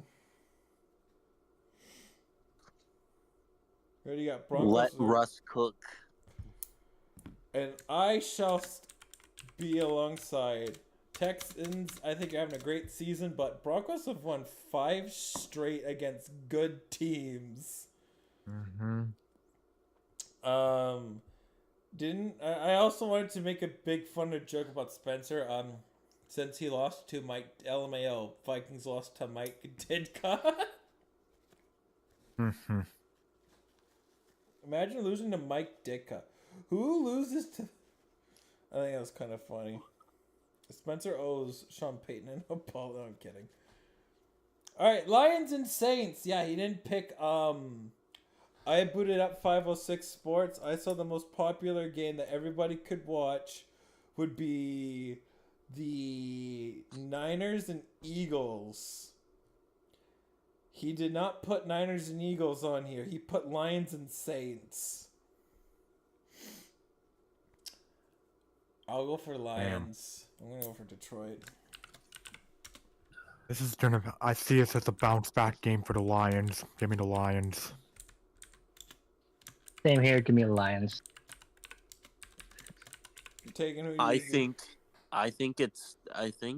Who do you got? Broncos? Let Russ cook. And I shall be alongside Texans. I think are having a great season, but Broncos have won 5 straight against good teams. I also wanted to make a big fun joke about Spencer. Since he lost to Mike LMAO, Vikings lost to Mike Ditka. Imagine losing to Mike Ditka. Who loses to... I think that was kind of funny. Spencer owes Sean Payton an apology. No, I'm kidding. Alright, Lions and Saints. Yeah, he didn't pick... I booted up 506 Sports. I saw the most popular game that everybody could watch would be the Niners and Eagles. He did not put Niners and Eagles on here. He put Lions and Saints. I'll go for Lions. I'm going to go for Detroit. I see this as a bounce back game for the Lions. Give me the Lions. Same here, give me the Lions. I think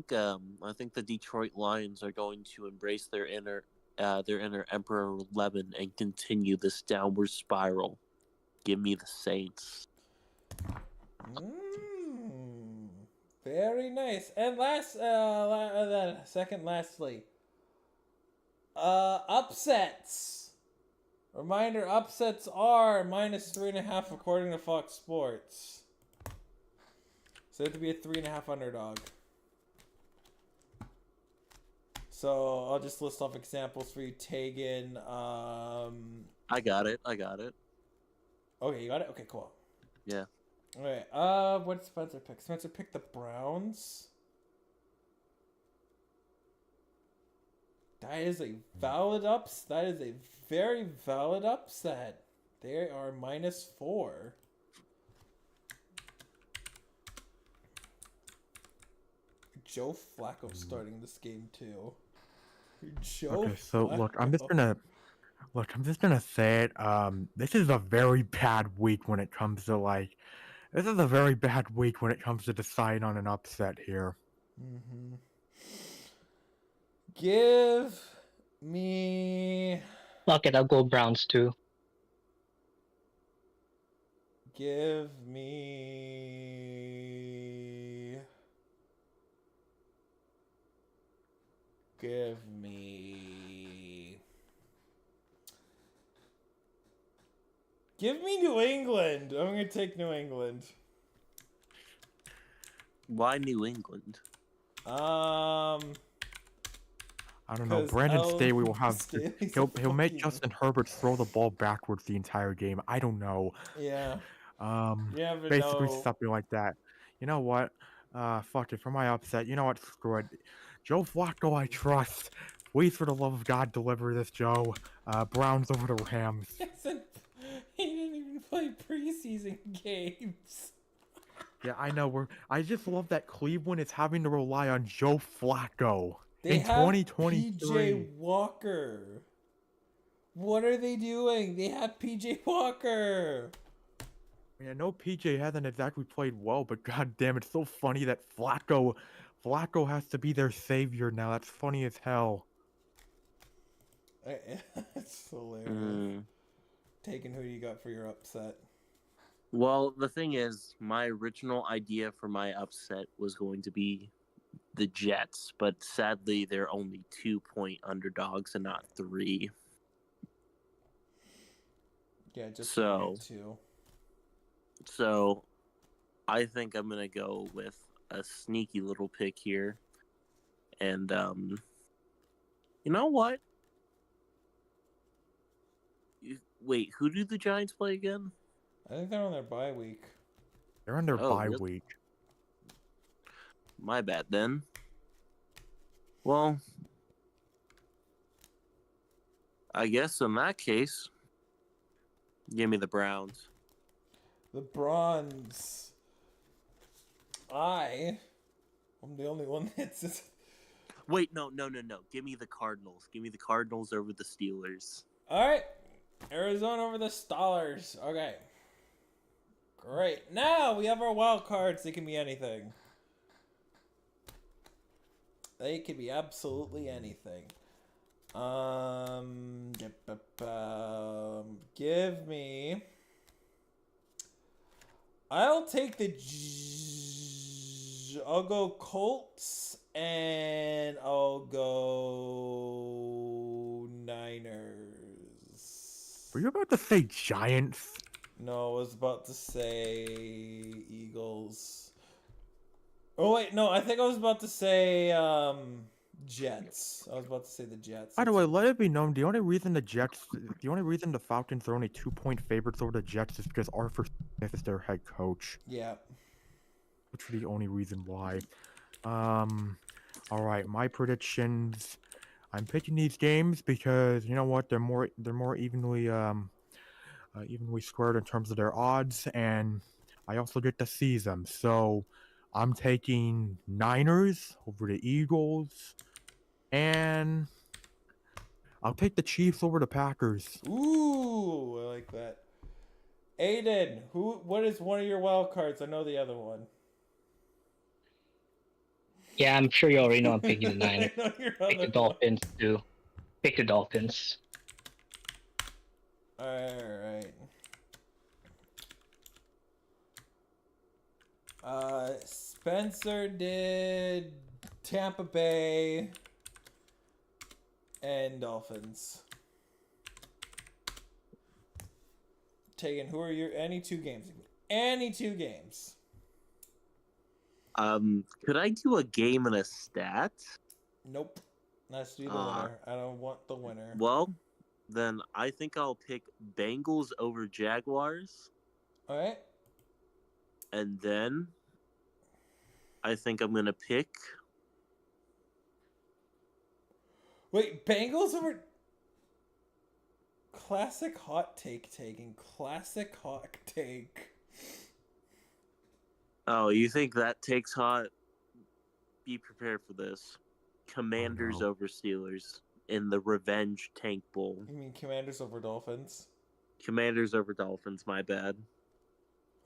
the Detroit Lions are going to embrace their inner Emperor Levin and continue this downward spiral. Give me the Saints. Very nice. And lastly, upsets. Reminder: upsets are -3.5 according to Fox Sports. So it have to be a 3.5 underdog. So I'll just list off examples for you. Tegan. I got it. Okay, you got it? Okay, cool. Yeah. Alright, what did Spencer pick? Spencer picked the Browns. That is a valid upset. That is a very valid upset. They are -4. Joe Flacco starting this game too. Okay, so look, I'm just gonna say it. This is a very bad week when it comes to decide on an upset here. Give me. Fuck it, I'll go Browns too. Give me. Give me New England. I'm gonna take New England. Why New England? I don't know. 'Cause Brandon L. Staley will have. Staley's He'll make fucking- Justin Herbert throw the ball backwards the entire game. I don't know. Yeah. You never Basically know. something like that. You know what? Fuck it. For my upset, you know what? Screw it. Joe Flacco, I trust. Please, for the love of God, deliver this, Joe. Browns over the Rams. He didn't even play preseason games. Yeah, I know. I just love that Cleveland is having to rely on Joe Flacco They in have 2023. PJ Walker. What are they doing? They have PJ Walker. I mean, I know PJ hasn't exactly played well, but god damn, it's so funny that Flacco has to be their savior now. That's funny as hell. It's hilarious. Mm. Taking who you got for your upset? Well, the thing is, my original idea for my upset was going to be the Jets, but sadly, they're only 2-point underdogs and not 3. Yeah, just So- 2. So, I think I'm gonna go with a sneaky little pick here, and you know what? Wait, who do the Giants play again? I think they're on their bye week. They're on their Oh, bye really? week. My bad then. Well, I guess in that case, give me the Browns. The Bronze. I'm the only one that's just... Wait, no. Give me the Cardinals. Give me the Cardinals over the Steelers. Alright. Arizona over the Stallers. Okay. Great. Now we have our wild cards. They can be anything. They can be absolutely anything. Give me... I'll take I'll go Colts and I'll go Niners. Were you about to say Giants? No, I was about to say Eagles. Oh wait, no, I think I was about to say Jets. I was about to say the Jets. By the way, let it be known, the only reason the Falcons are only 2-point favorites over the Jets is because Arthur Smith is their head coach. Yeah. Which is the only reason why. Alright, my predictions. I'm picking these games because you know what, they're more evenly squared in terms of their odds, and I also get to see them. So I'm taking Niners over the Eagles, and I'll take the Chiefs over the Packers. Ooh, I like that. Aiden, what is one of your wild cards? I know the other one. Yeah, I'm sure you already know I'm picking the Niners. I know your Pick the other Dolphins too. Pick the Dolphins. one. Alright. Spencer did Tampa Bay and Dolphins. Taking who are your any two games? Any two games. Could I do a game and a stat? Nope. Let's do the winner. I don't want the winner. Well, then I think I'll pick Bengals over Jaguars, Alright. and then I think I'm gonna pick. Wait, Bengals over... Classic hot take taking. Classic hot take. Oh, you think that takes hot? Be prepared for this. Commanders no. over Steelers in the Revenge Tank Bowl. You mean Commanders over Dolphins? Commanders over Dolphins, my bad.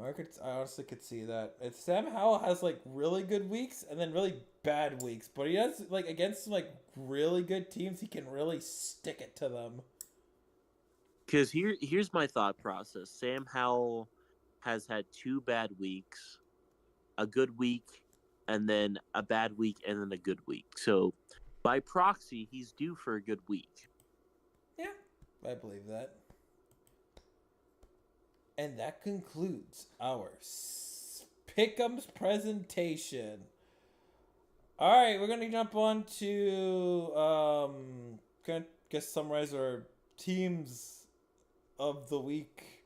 I honestly could see that. Sam Howell has like really good weeks and then really bad weeks, but he has like against like really good teams, he can really stick it to them. Because here's my thought process. Sam Howell has had 2 bad weeks, a good week, and then a bad week, and then a good week. So, by proxy, he's due for a good week. Yeah, I believe that. And that concludes our Pick'em's presentation. All right, we're gonna jump on to gonna just summarize our teams of the week.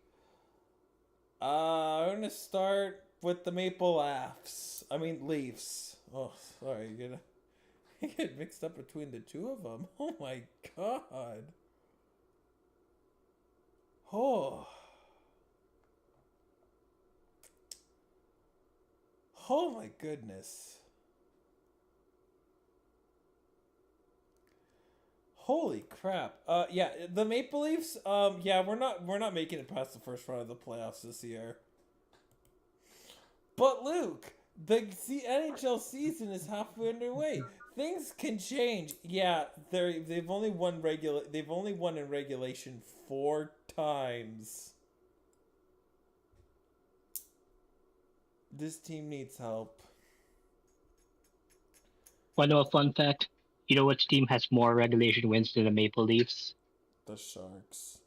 We're gonna start with the Maple Leafs. Oh, sorry, I get mixed up between the two of them. Oh my god. Oh. Oh my goodness. Holy crap. Yeah, the Maple Leafs, yeah, we're not making it past the first round of the playoffs this year. But Luke, the NHL season is halfway underway. Things can change. Yeah, they've only won in regulation 4 times. This team needs help. Want to know a fun fact? You know which team has more regulation wins than the Maple Leafs? The Sharks.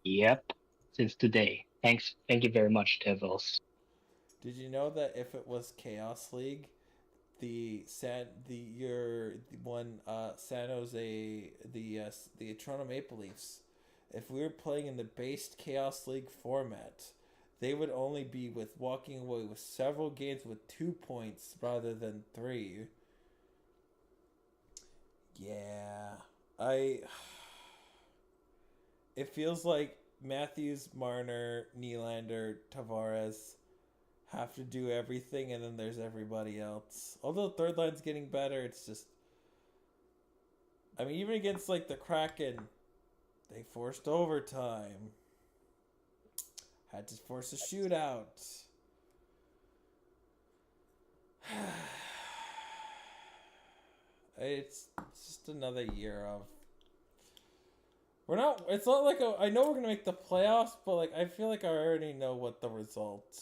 Yep. Since today. Thank you very much, Devils. Did you know that if it was Chaos League, the San Jose, the Toronto Maple Leafs, if we were playing in the based Chaos League format, they would only be walking away with several games with 2 points rather than 3. Yeah, it feels like Matthews, Marner, Nylander, Tavares have to do everything, and then there's everybody else. Although third line's getting better, it's just, I mean, even against like the Kraken, they forced overtime. Had to force a shootout. It's just another year of. It's not like I know we're gonna make the playoffs, but like I feel like I already know what the result,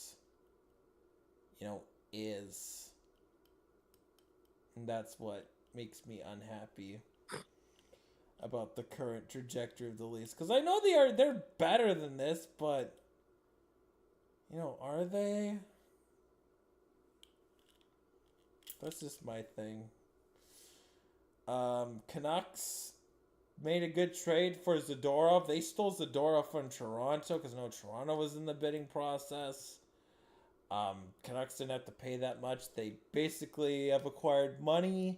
is. And that's what makes me unhappy about the current trajectory of the Leafs. Because I know they're better than this, but are they? That's just my thing. Canucks made a good trade for Zadorov. They stole Zadorov from Toronto because Toronto was in the bidding process. Canucks didn't have to pay that much. They basically have acquired money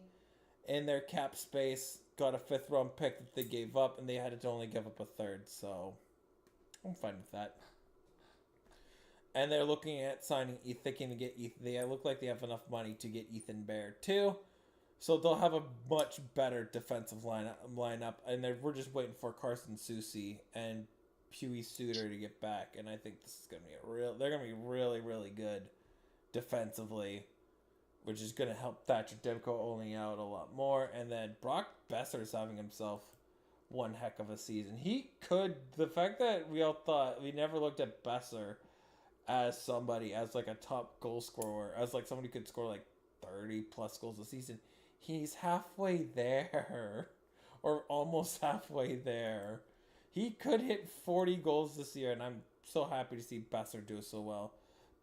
in their cap space, got a 5th round pick that they gave up, and they had to only give up a 3rd. So I'm fine with that. And they're looking at thinking to get Ethan. They look like they have enough money to get Ethan Bear too. So they'll have a much better defensive lineup, and we're just waiting for Carson Soucy and Huey Suter to get back, and I think this is gonna be they're gonna be really, really good defensively, which is gonna help Thatcher Demko only out a lot more. And then Brock Besser's having himself one heck of a season. The fact that we all thought we never looked at Besser as like a top goal scorer, as like somebody who could score like 30 plus goals a season. He's halfway there, or almost halfway there. He could hit 40 goals this year, and I'm so happy to see Besser do so well.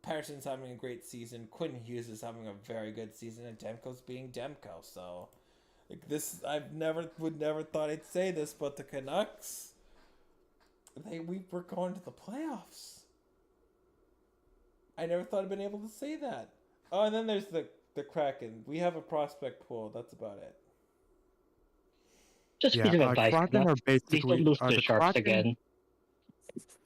Patterson's having a great season. Quentin Hughes is having a very good season, and Demko's being Demko. So, would never thought I'd say this, but the Canucks, we were going to the playoffs. I never thought I'd been able to say that. Oh, and then there's the Kraken. We have a prospect pool. That's about it. Just piece of advice. Kraken are Please basically don't lose to the Sharks Kraken, again.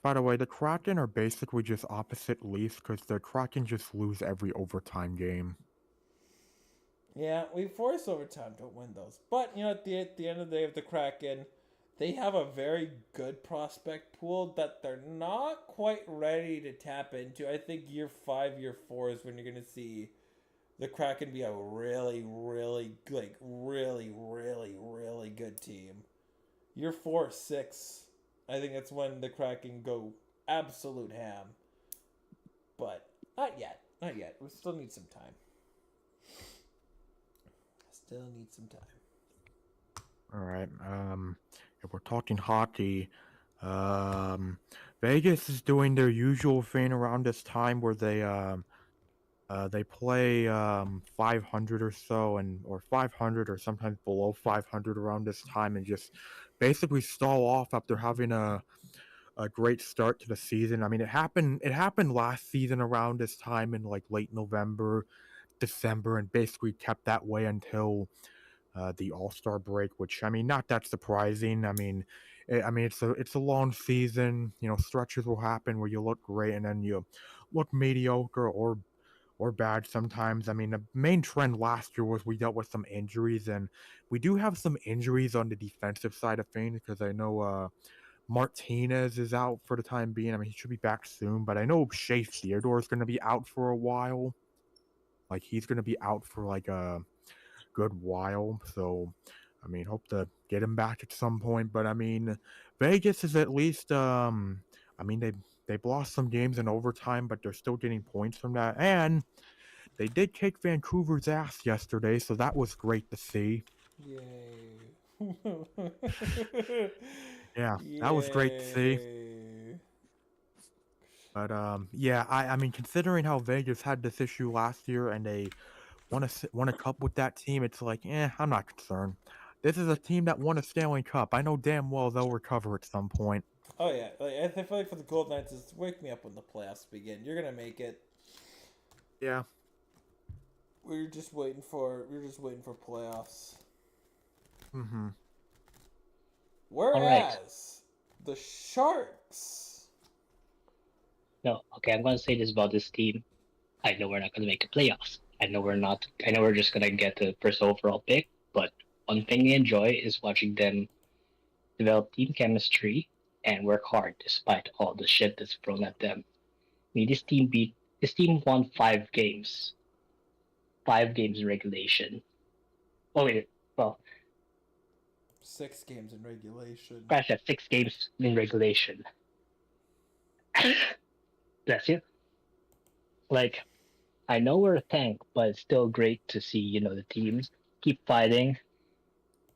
By the way, the Kraken are basically just opposite Leafs because the Kraken just lose every overtime game. Yeah, we force overtime, don't win those. But at the end of the day of the Kraken, they have a very good prospect pool that they're not quite ready to tap into. I think year 5, year 4 is when you're going to see the Kraken be a really, really, really, really, really good team. Year 4, 6, I think that's when the Kraken go absolute ham. But not yet. Not yet. We still need some time. All right. If we're talking hockey, Vegas is doing their usual thing around this time where they They play 500 or so, or 500 or sometimes below 500 around this time, and just basically stall off after having a great start to the season. I mean, it happened last season around this time in like late November, December, and basically kept that way until the All-Star break. Which, I mean, not that surprising. I mean, it's a long season. You know, stretches will happen where you look great and then you look mediocre or bad sometimes. I mean, the main trend last year was we dealt with some injuries, and we do have some injuries on the defensive side of things because I know Martinez is out for the time being. I mean, he should be back soon, but I know Shea Theodore is going to be out for a while. Like, he's going to be out for like a good while. So, I mean, hope to get him back at some point. But I mean, Vegas is at least I mean, they've lost some games in overtime, but they're still getting points from that. And they did kick Vancouver's ass yesterday, so that was great to see. Yay. Yeah, that was great to see. Yay. But yeah, I mean, considering how Vegas had this issue last year and they won a cup with that team, it's like, I'm not concerned. This is a team that won a Stanley Cup. I know damn well they'll recover at some point. Oh yeah, like, I feel like for the Golden Knights, it's wake me up when the playoffs begin. You're gonna make it. Yeah. We're just waiting for playoffs. Mm-hmm. Whereas the Sharks. No, okay, I'm gonna say this about this team. I know we're not gonna make the playoffs. I know we're just gonna get the first overall pick, but one thing I enjoy is watching them develop team chemistry and work hard despite all the shit that's thrown at them. I mean, this team won 5 games. 5 games in regulation. Oh wait, well, 6 games in regulation. crash at 6 games in regulation. Bless you. Like, I know we're a tank, but it's still great to see, the teams keep fighting.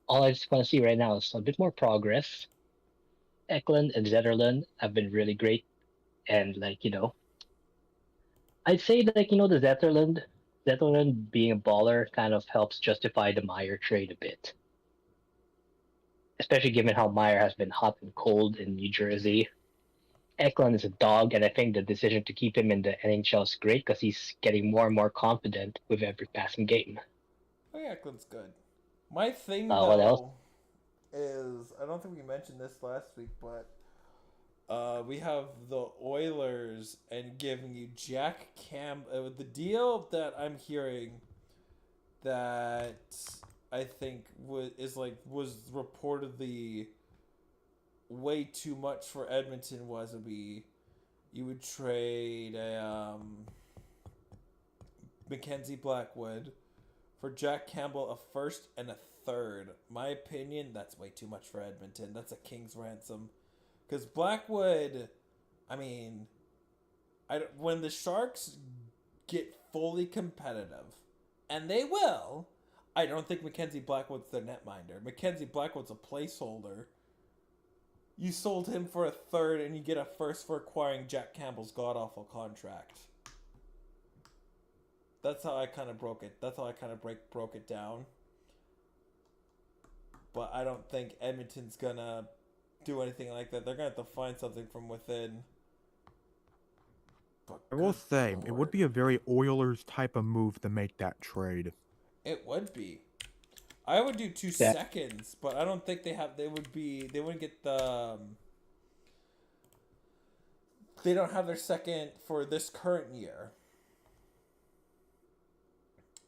All I just want to see right now is a bit more progress. Eklund and Zetterlund have been really great, and I'd say the Zetterlund being a baller kind of helps justify the Meyer trade a bit, especially given how Meyer has been hot and cold in New Jersey. Eklund is a dog, and I think the decision to keep him in the NHL is great because he's getting more and more confident with every passing game. Oh yeah, Eklund's good. My thing What else? though is I don't think we mentioned this last week, but we have the Oilers and giving you Jack Campbell. The deal that I'm hearing that I think was reportedly way too much for Edmonton you would trade a Mackenzie Blackwood for Jack Campbell, a first and a third. My opinion, that's way too much for Edmonton. That's a king's ransom. Because Blackwood, I mean, when the Sharks get fully competitive, and they will, I don't think Mackenzie Blackwood's their netminder. Mackenzie Blackwood's a placeholder. You sold him for a third, and you get a first for acquiring Jack Campbell's god-awful contract. That's how I kind of broke it. That's how I kind of broke it down. But I don't think Edmonton's gonna do anything like that. They're gonna have to find something from within. But I will say, it would be a very Oilers type of move to make that trade. It would be. I would do 2 seconds, but I don't think they wouldn't get the. They don't have their second for this current year.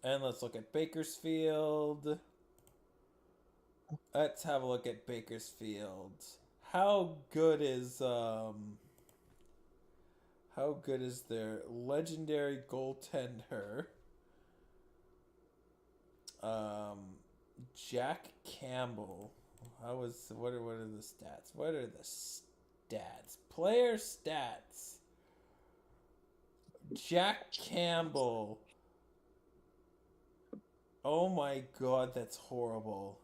And let's look at Bakersfield. Let's have a look at Bakersfield. How good is their legendary goaltender? Jack Campbell. What are the stats? What are the stats? Player stats. Jack Campbell. Oh my god, that's horrible.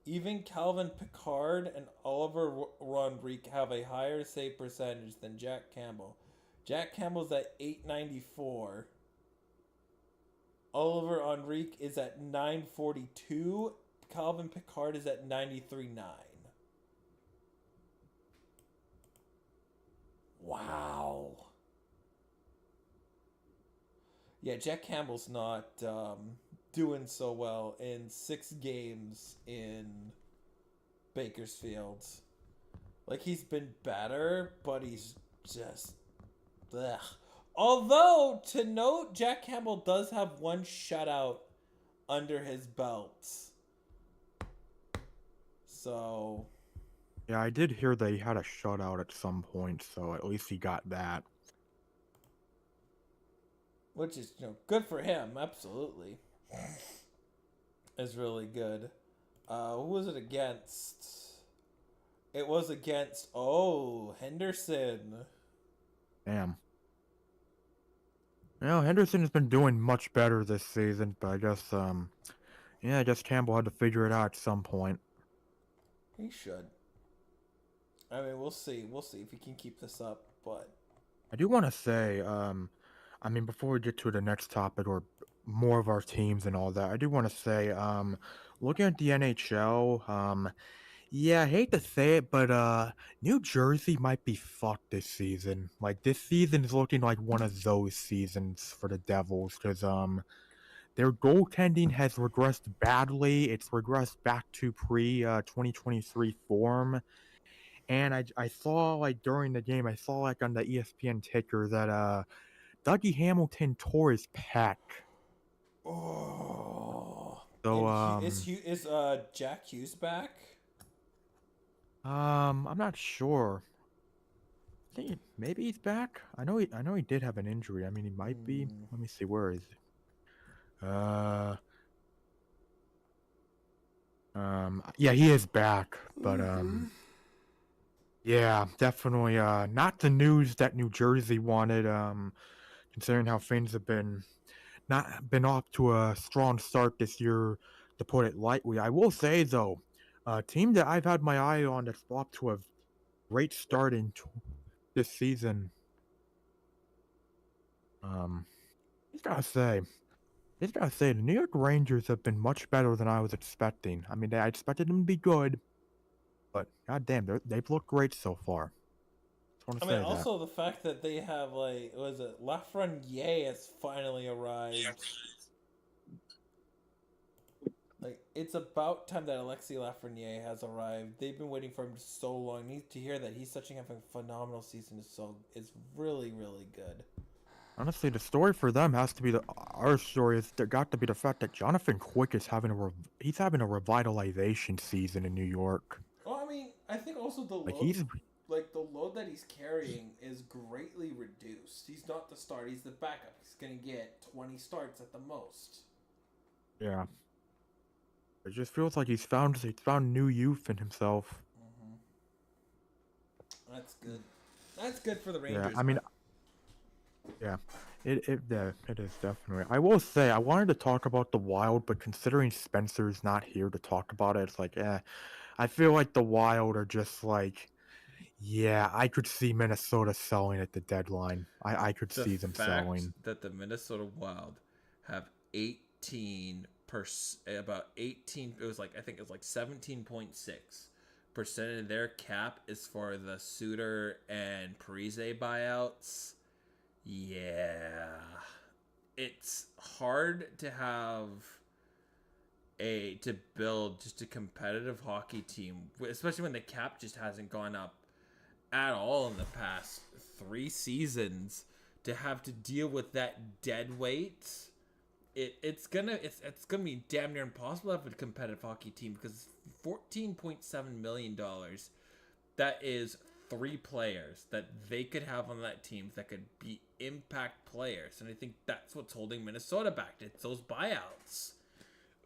Even Calvin Pickard and Oliver Rodrigue have a higher save percentage than Jack Campbell. Jack Campbell's at 894. Oliver Enrique is at 942. Calvin Pickard is at 93.9. Wow. Yeah, Jack Campbell's not doing so well in 6 games in Bakersfield. Like, he's been better, but he's just... Ugh. Although, to note, Jack Campbell does have 1 shutout under his belt. So... Yeah, I did hear that he had a shutout at some point, so at least he got that. Which is, good for him, absolutely. Is really good. Who was it against? It was against, Henderson. Damn. Henderson has been doing much better this season, but I guess Campbell had to figure it out at some point. He should. I mean, we'll see. We'll see if he can keep this up, but... I do want to say, before we get to the next topic or more of our teams and all that, I do want to say, looking at the NHL, yeah, I hate to say it, but New Jersey might be fucked this season. Like, this season is looking like one of those seasons for the Devils, because their goaltending has regressed badly. It's regressed back to pre-2023 form. And I saw, like, during the game, I saw, like, on the ESPN ticker that Dougie Hamilton tore his pec. Oh. So, And is Jack Hughes back? I'm not sure. I think maybe he's back. I know he did have an injury. I mean, he might be. Let me see. Where is he? Yeah, he is back, but yeah, definitely not the news that New Jersey wanted. Considering how things have not been off to a strong start this year, to put it lightly. I will say though, a team that I've had my eye on that's off to a great start in this season. Just gotta say, the New York Rangers have been much better than I was expecting. I mean, I expected them to be good, but goddamn, they've looked great so far. I mean, also the fact that they have, like, was it Lafreniere has finally arrived. Like, it's about time that Alexis Lafreniere has arrived. They've been waiting for him so long. To hear that he's having a phenomenal season is really, really good. Honestly, the story for them has to be our story is got to be the fact that Jonathan Quick is having he's having a revitalization season in New York. Well, I mean, I think also the load that he's carrying is greatly reduced. He's not the start; he's the backup. He's gonna get 20 starts at the most. Yeah, it just feels like he's found new youth in himself. Mm-hmm. That's good. That's good for the Rangers. Yeah, I mean. Yeah, it is definitely. I will say I wanted to talk about the Wild, but considering Spencer's not here to talk about it, it's like, I feel like the Wild are just like, yeah, I could see Minnesota selling at the deadline. I could see them selling. That the Minnesota Wild have 18%, about 18. It was like, I think it was like 17.6% of their cap is for the Suter and Parise buyouts. Yeah, it's hard to build just a competitive hockey team, especially when the cap just hasn't gone up at all in the past 3 seasons. To have to deal with that dead weight, it's gonna be damn near impossible to have a competitive hockey team, because $14.7 million, that is 3 players that they could have on that team that could be impact players, and I think that's what's holding Minnesota back. It's those buyouts.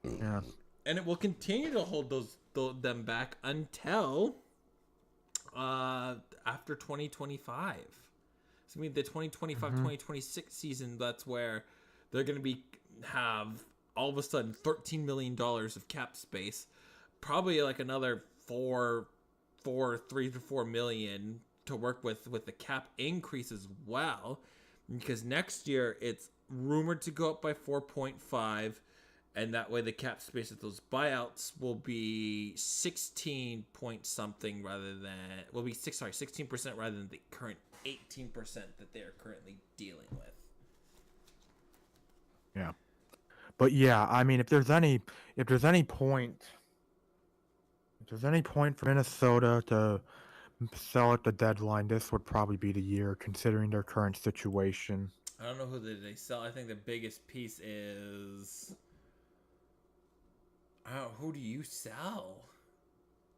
Yeah, and it will continue to hold them back until after 2025. So I mean, the 2025-2026 season, that's where they're going to have all of a sudden $13 million of cap space, probably like another 3 to 4 million to work with the cap increase as well, because next year it's rumored to go up by 4.5, and that way the cap space of those buyouts will be 16 point something rather than 16% rather than the current 18% that they are currently dealing with. Yeah. But yeah, I mean, if there's any point for Minnesota to sell at the deadline, this would probably be the year, considering their current situation. I don't know who they sell. I think the biggest piece is, who do you sell?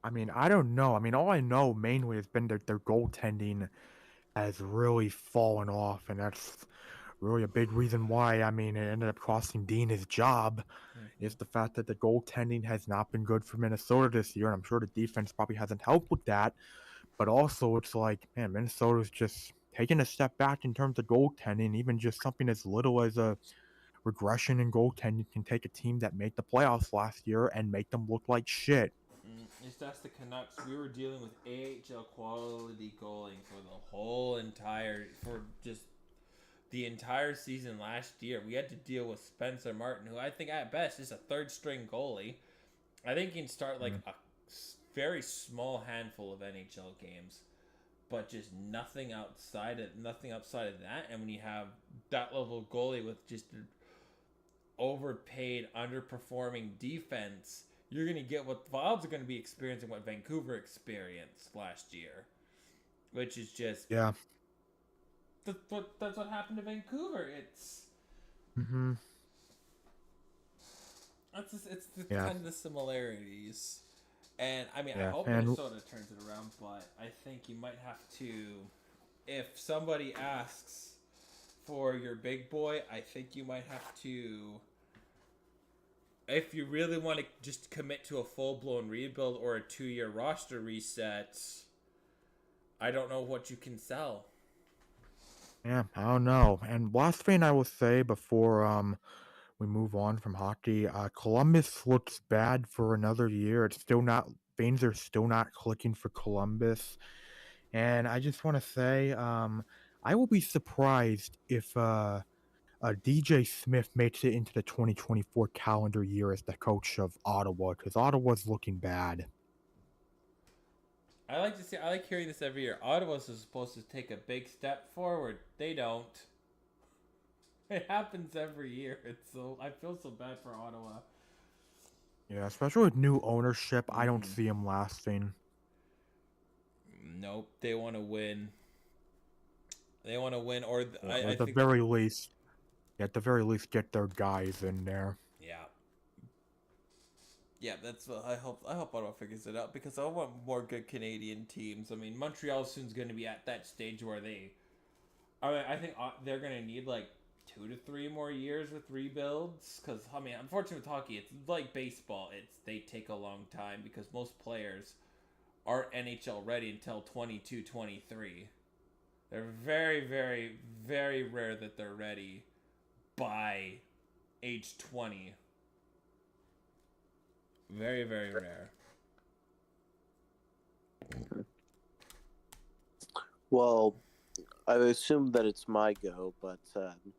I mean, I don't know. I mean, all I know mainly has been that their goaltending has really fallen off, and that's really a big reason why, I mean, it ended up costing Dean his job, is the fact that the goaltending has not been good for Minnesota this year, and I'm sure the defense probably hasn't helped with that, but also it's like, man, Minnesota's just taking a step back in terms of goaltending. Even just something as little as a regression in goaltending can take a team that made the playoffs last year and make them look like shit. That's the Canucks. We were dealing with AHL quality goaling for the entire season last year. We had to deal with Spencer Martin, who I think at best is a third string goalie. I think he can start like a very small handful of NHL games, but just nothing outside of that. And when you have that level of goalie with just an overpaid, underperforming defense, you're going to get what the Wilds are going to be experiencing, what Vancouver experienced last year, which is just that's what happened to Vancouver. It's kind of the similarities. And I mean, I hope Minnesota turns it around, but I think you might have to, if somebody asks for your big boy, I think you might have to, if you really want to just commit to a full-blown rebuild or a 2-year roster reset, I don't know what you can sell. Yeah, I don't know. And last thing I will say before we move on from hockey, Columbus looks bad for another year. Things are still not clicking for Columbus. And I just want to say, I will be surprised if DJ Smith makes it into the 2024 calendar year as the coach of Ottawa, because Ottawa's looking bad. I like hearing this every year. Ottawa's supposed to take a big step forward. They don't. It happens every year. I feel so bad for Ottawa. Yeah, especially with new ownership, I don't see them lasting. Nope, they want to win. Or at the very least, get their guys in there. Yeah, that's what I hope Ottawa figures it out, because I want more good Canadian teams. I mean, Montreal soon's going to be at that stage where I think they're going to need like 2 to 3 more years with rebuilds, because I mean, unfortunately with hockey, it's like baseball. They take a long time because most players aren't NHL ready until 22, 23. They're very, very, very rare that they're ready by age 20. Very, very rare. Well, I assume that it's my go, but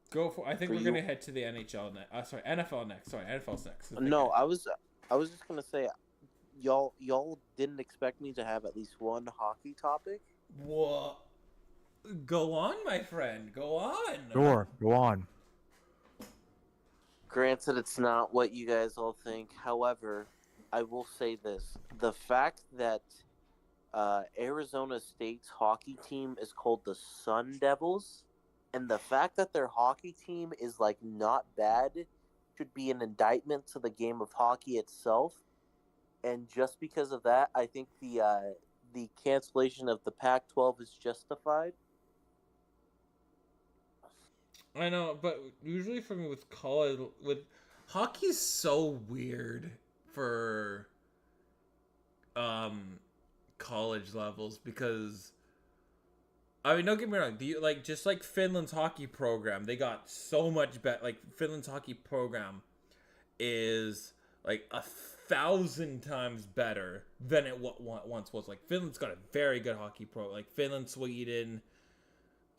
go for. I think we're gonna head to the NHL next. NFL next. NFL's next. No, I was just gonna say, y'all didn't expect me to have at least one hockey topic. What? Go on, my friend. Go on. Sure, go on. Granted, it's not what you guys all think. However, I will say this: the fact that Arizona State's hockey team is called the Sun Devils, and the fact that their hockey team is like not bad, should be an indictment to the game of hockey itself. And just because of that, I think the cancellation of the Pac-12 is justified. I know, but usually for me with college, with hockey's so weird for college levels, because I mean, don't get me wrong, just like Finland's hockey program, they got so much better. Like Finland's hockey program is like 1,000 times better than it once was. Like Finland's got a very good hockey pro. Like Finland, Sweden,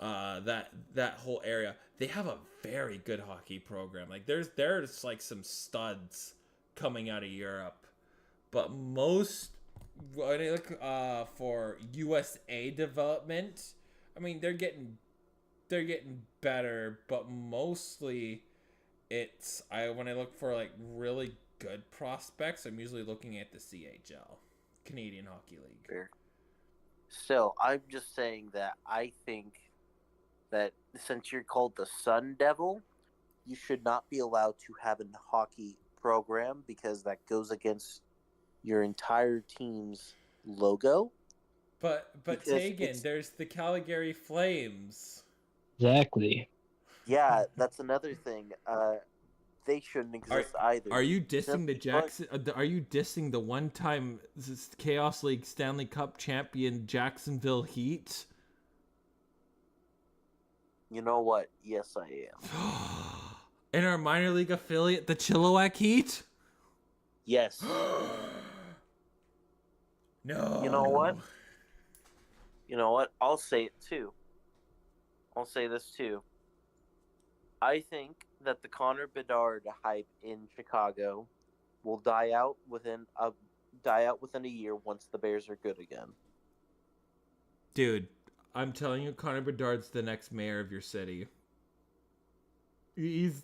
that whole area. They have a very good hockey program. Like there's like some studs coming out of Europe, but most when I look for USA development, I mean they're getting better, but mostly it's when I look for like really good prospects, I'm usually looking at the CHL, Canadian Hockey League. Fair. Still, I'm just saying that I think that since you're called the Sun Devil, you should not be allowed to have a hockey program because that goes against your entire team's logo. But Because Tegan, there's the Calgary Flames. Exactly. Yeah, that's another thing. They shouldn't exist either. Are you dissing the Jackson? Are you dissing the one-time Chaos League Stanley Cup champion Jacksonville Heat? You know what? Yes, I am. And our minor league affiliate, the Chilliwack Heat? Yes. No. You know what? You know what? I'll say it too. I'll say this too. I think that the Connor Bedard hype in Chicago will die out within a year once the Bears are good again. Dude, I'm telling you, Connor Bedard's the next mayor of your city. He's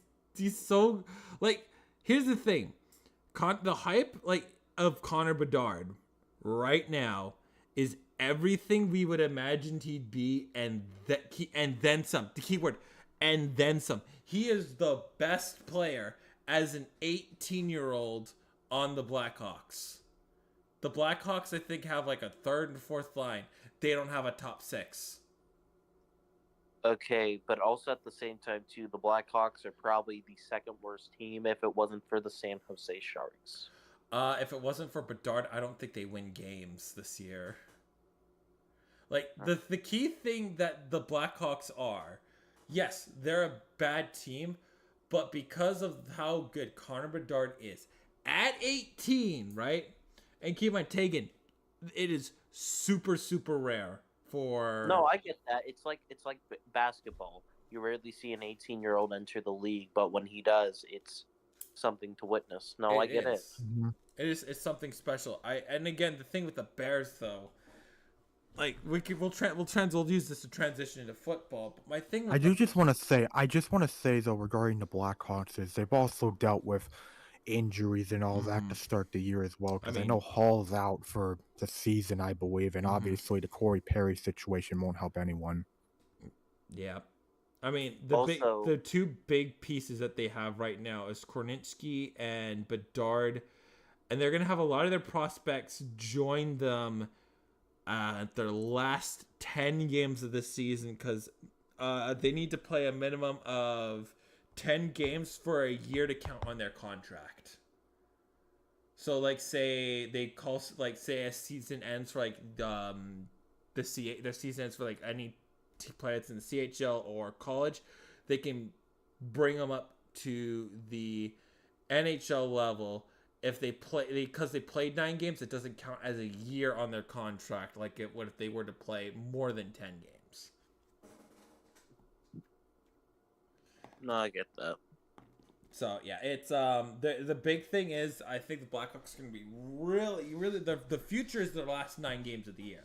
so like. Here's the thing, the hype of Connor Bedard right now is everything we would imagined he'd be, and then some. The keyword, and then some. He is the best player as an 18-year-old on the Blackhawks. The Blackhawks, I think, have like a third and fourth line. They don't have a top six. Okay, but also at the same time, too, the Blackhawks are probably the second worst team if it wasn't for the San Jose Sharks. If it wasn't for Bedard, I don't think they win games this year. Like, the key thing that the Blackhawks are, yes, they're a bad team, but because of how good Connor Bedard is, at 18, right? And keep in mind, Tegan, it is super, super rare for... No, I get that. It's like basketball. You rarely see an 18-year-old enter the league, but when he does, it's something to witness. No, I get it. Mm-hmm. It's something special. And again, the thing with the Bears, though, like we'll use this to transition into football. But my thing with I just want to say though regarding the Blackhawks is they've also dealt with injuries and all that to start the year as well. Because I know Hall's out for the season, I believe, and obviously the Corey Perry situation won't help anyone. Yeah, I mean the two big pieces that they have right now is Korninski and Bedard, and they're gonna have a lot of their prospects join them at their last 10 games of the season because they need to play a minimum of 10 games for a year to count on their contract. So like say a season ends for like their season ends for like any player that's in the CHL or college, they can bring them up to the NHL level. If they play, because they played 9 games, it doesn't count as a year on their contract like it would if they were to play more than 10 games. No, I get that. So yeah, it's the big thing is I think the Blackhawks are going to be really the future is the last 9 games of the year.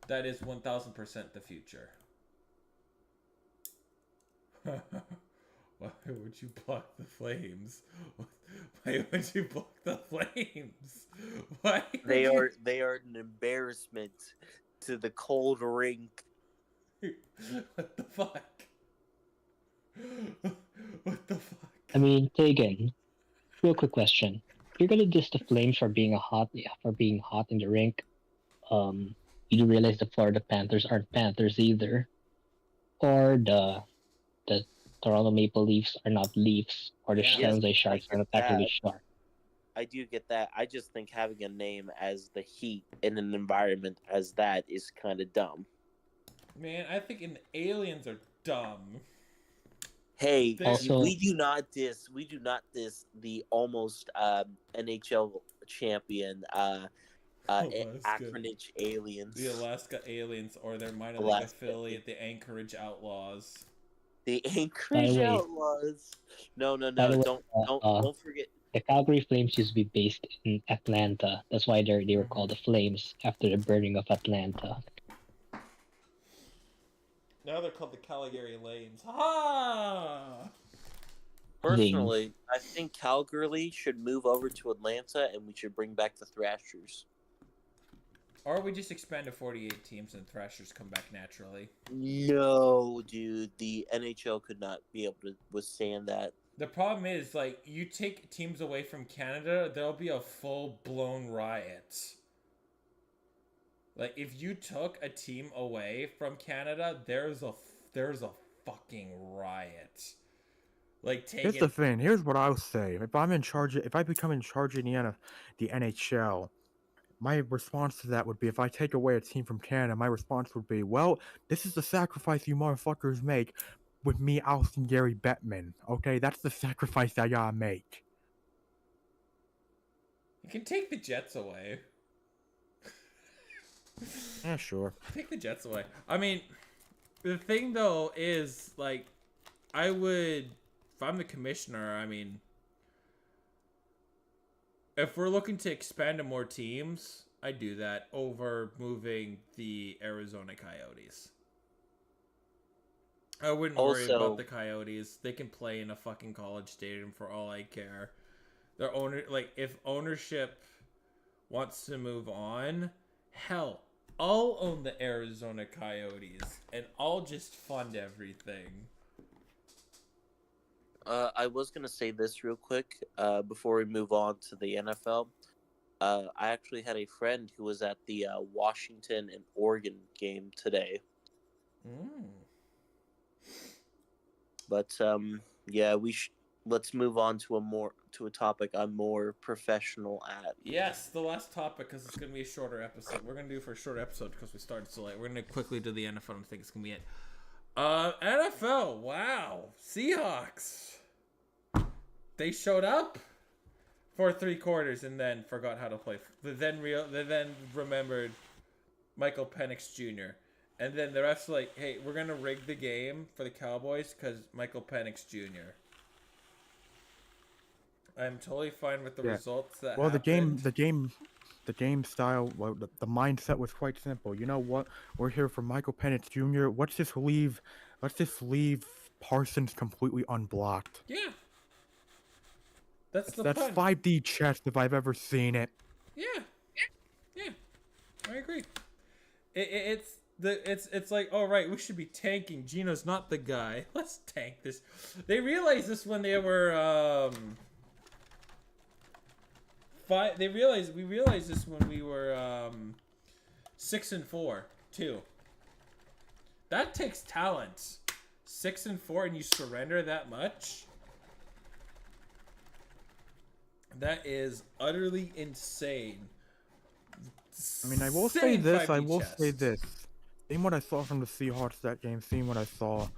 That is 1000% the future. Why would you block the Flames? Why would you block the Flames? Why? They are an embarrassment to the cold rink. What the fuck? What the fuck? I mean, Tegan, real quick question. You're gonna diss the Flames for being hot in the rink. You do realize the Florida Panthers aren't Panthers either, or the Toronto Maple Leafs are not Leafs, or the San Jose Sharks are not actually Sharks. I do get that. I just think having a name as the Heat in an environment as that is kind of dumb. Man, I think the aliens are dumb. Hey, Also, we do not diss the almost NHL champion Alaska. Acronage Aliens. The Alaska Aliens, or their minor league affiliate, the Anchorage Outlaws. The By the Anchorage way- Outlaws. No, By the way, don't forget. the Calgary Flames used to be based in Atlanta. That's why they were called the Flames after the burning of Atlanta. Now they're called the Calgary Lanes. Ha! Personally, I think Calgary should move over to Atlanta, and we should bring back the Thrashers. Or we just expand to 48 teams and Thrashers come back naturally. No, dude, the NHL could not be able to withstand that. The problem is, like, you take teams away from Canada, there'll be a full-blown riot. Like, if you took a team away from Canada, there's a fucking riot. Like, Here's the thing. Here's what I'll say. If I become in charge of the NHL, my response to that would be, if I take away a team from Canada, my response would be, well, this is the sacrifice you motherfuckers make with me ousting Gary Bettman. Okay, that's the sacrifice I gotta make. You can take the Jets away. Yeah, sure. Take the Jets away. I mean, the thing, though, is, like, I would... If I'm the commissioner, I mean... If we're looking to expand to more teams, I'd do that over moving the Arizona Coyotes. I wouldn't worry about the Coyotes. They can play in a fucking college stadium for all I care. Their owner, like, if ownership wants to move on, hell, I'll own the Arizona Coyotes and I'll just fund everything. I was gonna say this real quick before we move on to the NFL. I actually had a friend who was at the Washington and Oregon game today. But yeah, let's move on to a topic I'm more professional at. Yes, the last topic, because it's gonna be a shorter episode. We're gonna do it for a shorter episode because we started so late. We're gonna quickly do the NFL. I think it's gonna be it. NFL. Wow, Seahawks. They showed up for 3 quarters and then forgot how to play. They then remembered Michael Penix Jr. And then the refs were like, hey, we're going to rig the game for the Cowboys because Michael Penix Jr. I'm totally fine with the results that happened. The game style, the mindset was quite simple. You know what? We're here for Michael Penix Jr. Let's just leave Parsons completely unblocked. Yeah. That's 5D chess if I've ever seen it. Yeah. I agree. It's like, all right, we should be tanking. Gino's not the guy. Let's tank this. They realized this when they were we realized this when we were 6-4 too. That takes talent. 6-4 and you surrender that much? That is utterly insane. I mean, I will say this. Seeing what I saw from the Seahawks that game, seeing what I saw,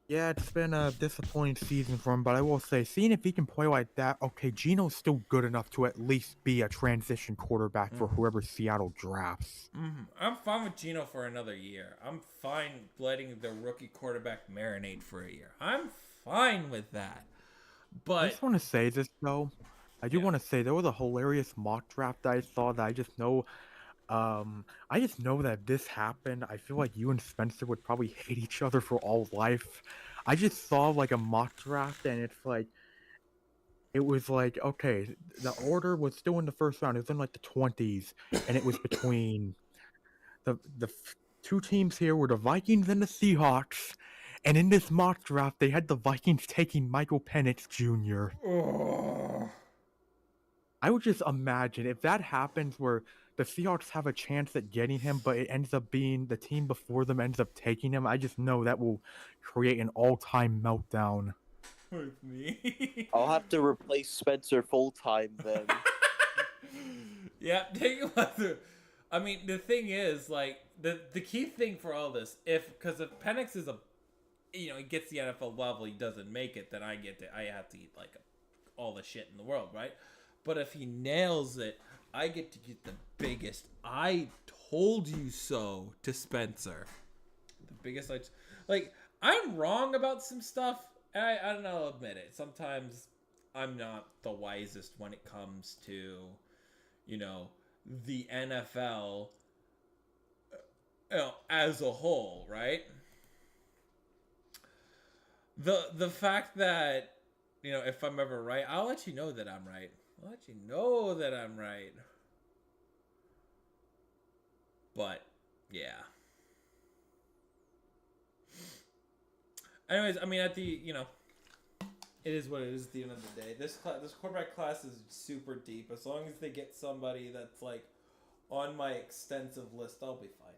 yeah, it's been a disappointing season for him, but I will say, seeing if he can play like that, okay, Gino's still good enough to at least be a transition quarterback for whoever Seattle drafts. I'm fine with Gino for another year. I'm fine letting the rookie quarterback marinate for a year. I'm fine with that. But I just want to say this, though. I do want to say there was a hilarious mock draft I saw that I just know that if this happened, I feel like you and Spencer would probably hate each other for all life. I just saw like a mock draft and it was like, okay, the order was still in the first round. It was in like the 20s, and it was between the 2 teams here were the Vikings and the Seahawks. And in this mock draft, they had the Vikings taking Michael Penix Jr. I would just imagine if that happens where the Seahawks have a chance at getting him, but it ends up being the team before them ends up taking him, I just know that will create an all-time meltdown. With me. I'll have to replace Spencer full-time then. Yeah, I mean, the thing is, like, the key thing for all this, because if Penix is he gets the NFL level, he doesn't make it, then I have to eat, like, all the shit in the world, right? But if he nails it, I get to get the biggest "I told you so" to Spencer. The biggest like I'm wrong about some stuff. And I don't know, I'll admit it. Sometimes I'm not the wisest when it comes to, you know, the NFL, as a whole, right? The fact that, if I'm ever right, I'll let you know that I'm right. I'll let you know that I'm right. But yeah. Anyways, I mean, it is what it is at the end of the day. This quarterback class is super deep. As long as they get somebody that's like on my extensive list, I'll be fine.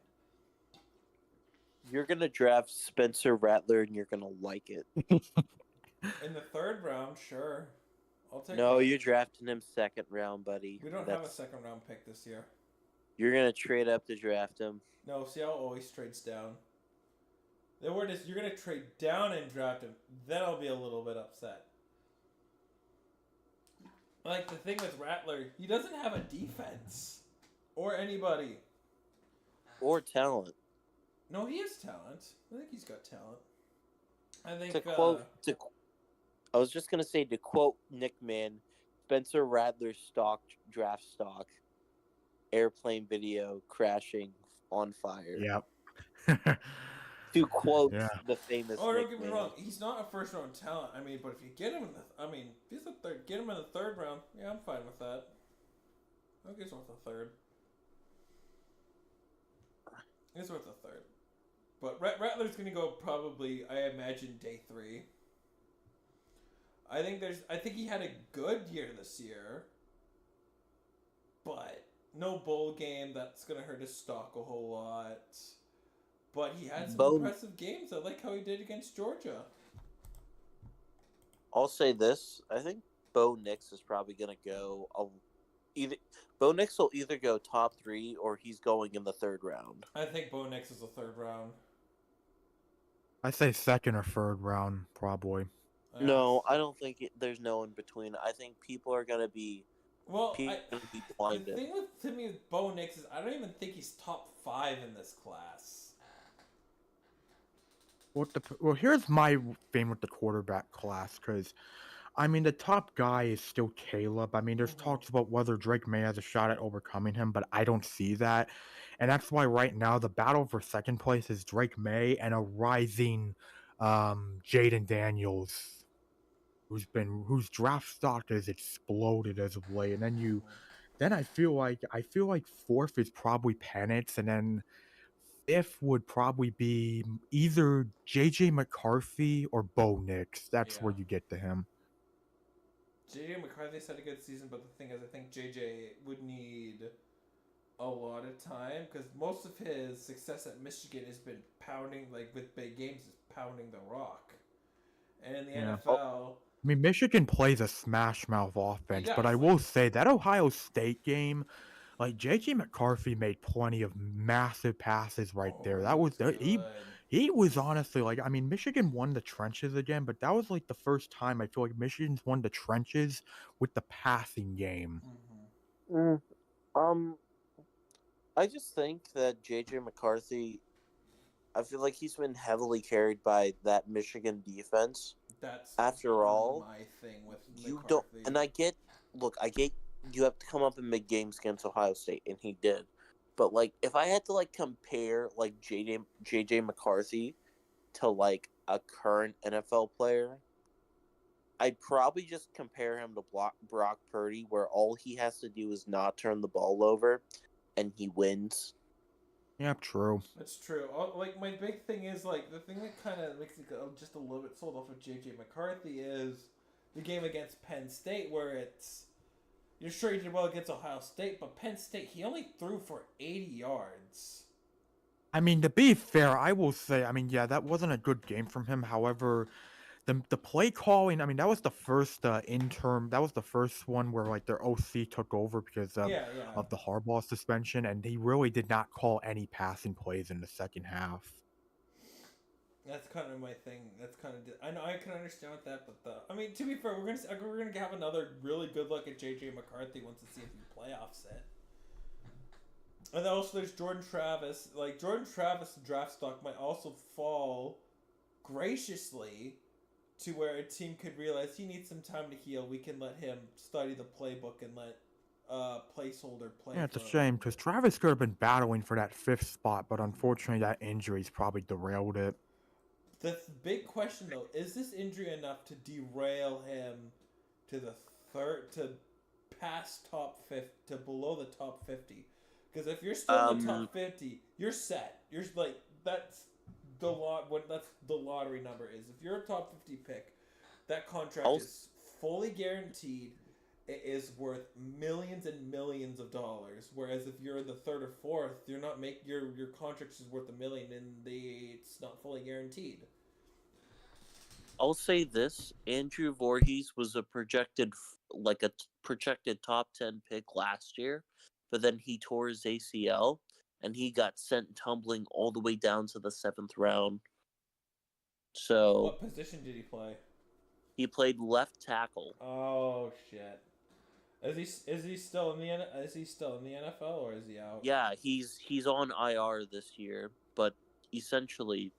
You're gonna draft Spencer Rattler, and you're gonna like it. In the third round, sure. I'll take No, that. you're drafting him second round, buddy. We don't have a second round pick this year. You're gonna trade up to draft him. No, Seattle always trades down. The word is you're gonna trade down and draft him. Then I'll be a little bit upset. Like the thing with Rattler, he doesn't have a defense or anybody or talent. No, he has talent. I think he's got talent. I think I was just gonna say, to quote Nick Mann, Spencer Rattler's draft stock, airplane video crashing on fire. Yep. To quote the famous. Oh, Nick don't get me Mann. wrong. He's not a first round talent. I mean, but if you get him if he's a third, get him in the third round. Yeah, I'm fine with that. I think he's worth a third. He's worth a third. But Rattler's gonna go probably, I imagine, day 3. I think he had a good year this year, but no bowl game. That's gonna hurt his stock a whole lot. But he had some impressive games. I like how he did against Georgia. I'll say this: I think Bo Nix is probably gonna go Bo Nix will either go top 3 or he's going in the third round. I think Bo Nix is the third round. I say second or third round, probably. No, I don't think there's no in between. I think people are gonna be blinded. The thing to me with Bo Nix is I don't even think he's top 5 in this class. Well, here's my thing with the quarterback class, because I mean, the top guy is still Caleb. I mean, there's talks about whether Drake May has a shot at overcoming him, but I don't see that. And that's why right now the battle for second place is Drake May and a rising Jaden Daniels, whose draft stock has exploded as of late. And then I feel like fourth is probably Penix, and then fifth would probably be either JJ McCarthy or Bo Nix. That's where you get to him. JJ McCarthy's had a good season, but the thing is, I think JJ would need a lot of time because most of his success at Michigan has been pounding, like with big games, is pounding the rock. And in the NFL, I mean, Michigan plays a smash mouth offense, but I will say that Ohio State game, like JJ McCarthy made plenty of massive passes right there. That was he was honestly like, I mean, Michigan won the trenches again, but that was like the first time I feel like Michigan's won the trenches with the passing game. I just think that JJ McCarthy, I feel like he's been heavily carried by that Michigan defense. That's after all my thing with you McCarthy. don't, and I get you have to come up in big games against Ohio State, and he did. But like, if I had to like compare like JJ McCarthy to like a current NFL player, I'd probably just compare him to Brock Purdy, where all he has to do is not turn the ball over, and he wins. Yeah, true. That's true. Like, my big thing is, like, the thing that kind of makes me go just a little bit sold off of JJ McCarthy is the game against Penn State, where you're sure he did well against Ohio State, but Penn State, he only threw for 80 yards. I mean, to be fair, I will say, I mean, yeah, that wasn't a good game from him. However, the play calling, I mean, that was the first that was the first one where like their OC took over because of the Harbaugh suspension, and he really did not call any passing plays in the second half. That's kind of my thing. That's kind of I know I can understand with that, but I mean, to be fair, we're gonna have another really good look at JJ McCarthy once the CFB playoffs hit. And then also there's Jordan Travis. Like Jordan Travis draft stock might also fall graciously to where a team could realize he needs some time to heal. We can let him study the playbook and let placeholder play. Yeah, it's a for shame because Travis could have been battling for that 5th spot, but unfortunately that injury's probably derailed it. The big question though, is this injury enough to derail him to the third to past top 50 to below the top 50? Because if you're still in the top 50, you're set. You're like that's the what that's the lottery number is. If you're a top 50 pick, that contract is fully guaranteed. It is worth millions and millions of dollars. Whereas if you're in the third or fourth, you're not your contract is worth $1 million and it's not fully guaranteed. I'll say this: Andrew Voorhees was a projected top 10 pick last year, but then he tore his ACL and he got sent tumbling all the way down to the 7th round. So what position did he play? He played left tackle. Oh shit! Is he still in the NFL or is he out? Yeah, he's on IR this year, but essentially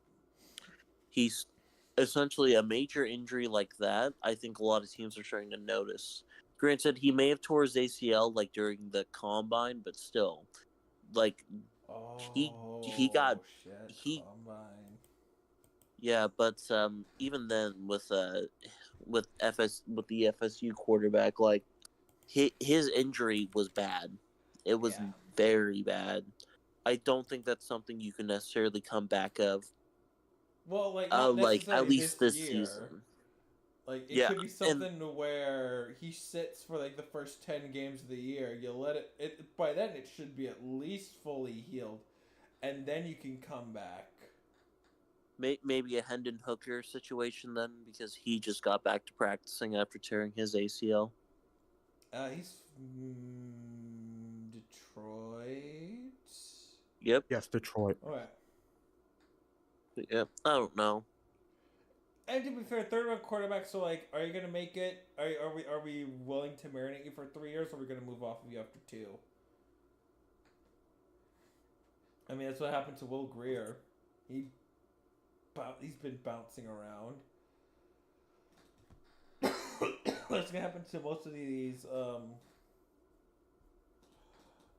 a major injury like that. I think a lot of teams are starting to notice. Granted, he may have tore his ACL like during the combine, but still, like he got combine. Yeah, but even then with the FSU quarterback, like his injury was bad. It was very bad. I don't think that's something you can necessarily come back of. Well, like not necessarily at least this year. season. Like it could be something where he sits for like the first 10 games of the year. You let it by then it should be at least fully healed, and then you can come back. Maybe a Hendon Hooker situation then, because he just got back to practicing after tearing his ACL. He's Detroit. Yep. Yes, Detroit. Okay. Yep. I don't know. And to be fair, third round quarterback. So like, are you gonna make it? Are we willing to marinate you for 3 years, or are we gonna move off of you after 2? I mean, that's what happened to Will Grier. He's been bouncing around. That's gonna happen to most of these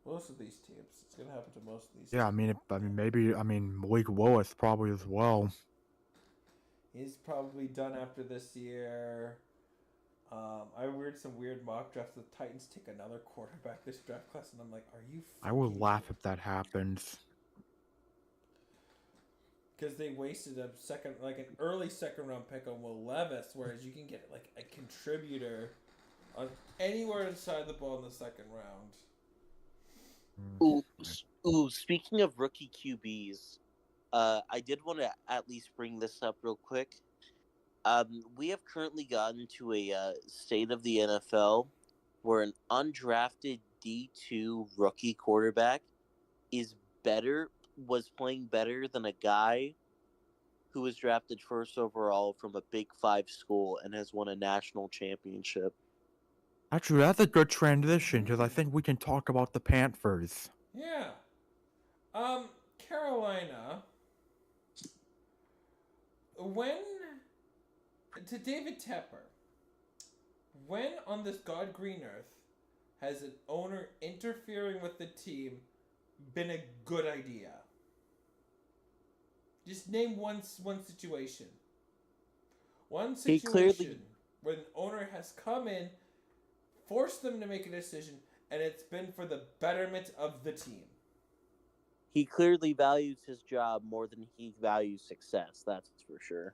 teams. It's gonna happen to most of these. Yeah, teams. Maybe Malik Willis probably as well. He's probably done after this year. I heard some weird mock drafts. The Titans take another quarterback this draft class, and I'm like, are you? I would laugh if that happens. Because they wasted an early second round pick on Will Levis, whereas you can get like a contributor on anywhere inside the ball in the second round. Ooh! Speaking of rookie QBs, I did want to at least bring this up real quick. We have currently gotten to a state of the NFL where an undrafted D2 rookie quarterback was playing better than a guy who was drafted first overall from a Big 5 school and has won a national championship. Actually, that's a good transition because I think we can talk about the Panthers. Yeah. Carolina. To David Tepper, when on this God green earth has an owner interfering with the team been a good idea? Just name one situation. One situation where an owner has come in, forced them to make a decision, and it's been for the betterment of the team. He clearly values his job more than he values success, that's for sure.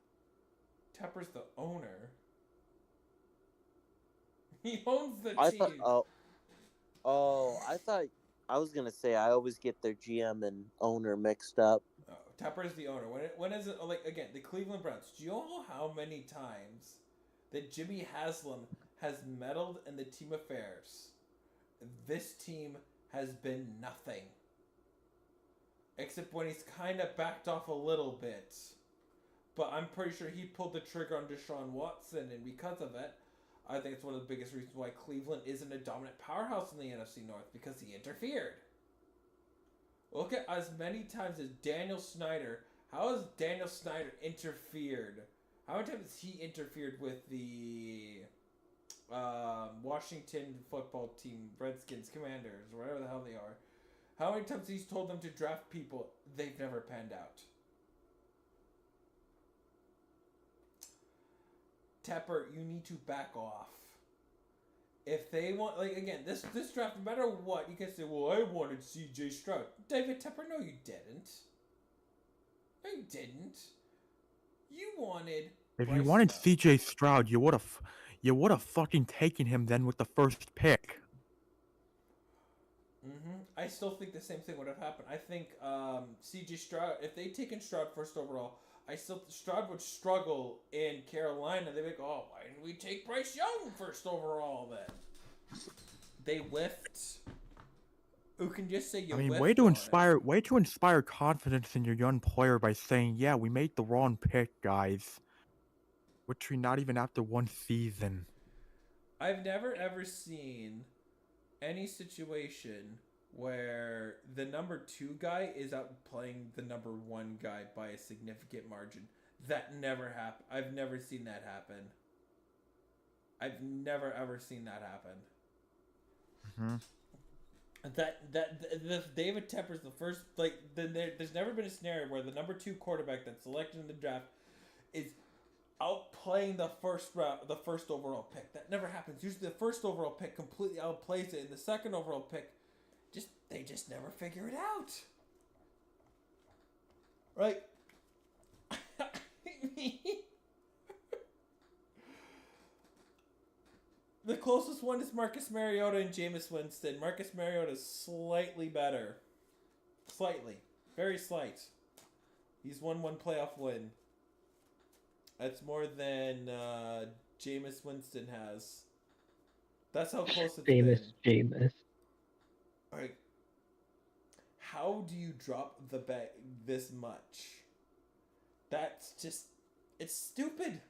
Tepper's the owner. He owns the team. I was going to say I always get their GM and owner mixed up. Oh, Tepper's the owner. When is it, like, again, the Cleveland Browns, do you know how many times that Jimmy Haslam has meddled in the team affairs? This team has been nothing. Except when he's kind of backed off a little bit. but I'm pretty sure he pulled the trigger on Deshaun Watson, and because of it, I think it's one of the biggest reasons why Cleveland isn't a dominant powerhouse in the NFC North, because he interfered. Look at as many times as Daniel Snyder. How has Daniel Snyder interfered? How many times has he interfered with the Washington football team, Redskins, Commanders, whatever the hell they are? How many times he's told them to draft people they've never panned out? Tepper, you need to back off. If they want, like, again, this draft, no matter what, you can say, well, I wanted C.J. Stroud. David Tepper, no, you didn't. No, you didn't. You wanted If Bryce you wanted Young. C.J. Stroud, you would have fucking taken him then with the first pick. I still think the same thing would have happened. I think C.J. Stroud, if they'd taken Stroud first overall, Stroud would struggle in Carolina. They'd be like, oh, why didn't we take Bryce Young first overall then? They whiffed. Who can just say you whiffed? Way to inspire confidence in your young player by saying, yeah, we made the wrong pick, guys. Which we not even after one season. I've never ever seen any situation where the number 2 guy is outplaying the number 1 guy by a significant margin. That never happened. I've never seen that happen. I've never ever seen that happen. That David Tepper's the first, like, there's never been a scenario where the number 2 quarterback that's selected in the draft is outplaying the first overall pick. That never happens. Usually the first overall pick completely outplays it, and the second overall pick they just never figure it out. Right? The closest one is Marcus Mariota and Jameis Winston. Marcus Mariota is slightly better. Slightly. Very slight. He's won 1 playoff win. That's more than Jameis Winston has. That's how close it's been. Jameis. Like, how do you drop the bet this much? That's just, it's stupid.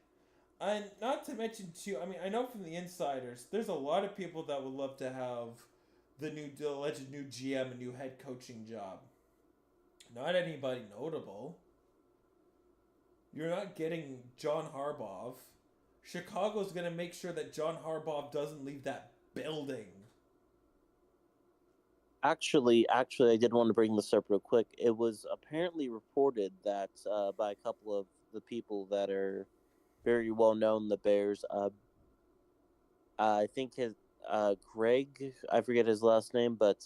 And not to mention too, I mean, I know from the insiders, there's a lot of people that would love to have the alleged new GM, a new head coaching job. Not anybody notable. You're not getting John Harbaugh. Chicago's going to make sure that John Harbaugh doesn't leave that building. Actually, I did want to bring this up real quick. It was apparently reported that by a couple of the people that are very well known, the Bears. I think his Greg, I forget his last name, but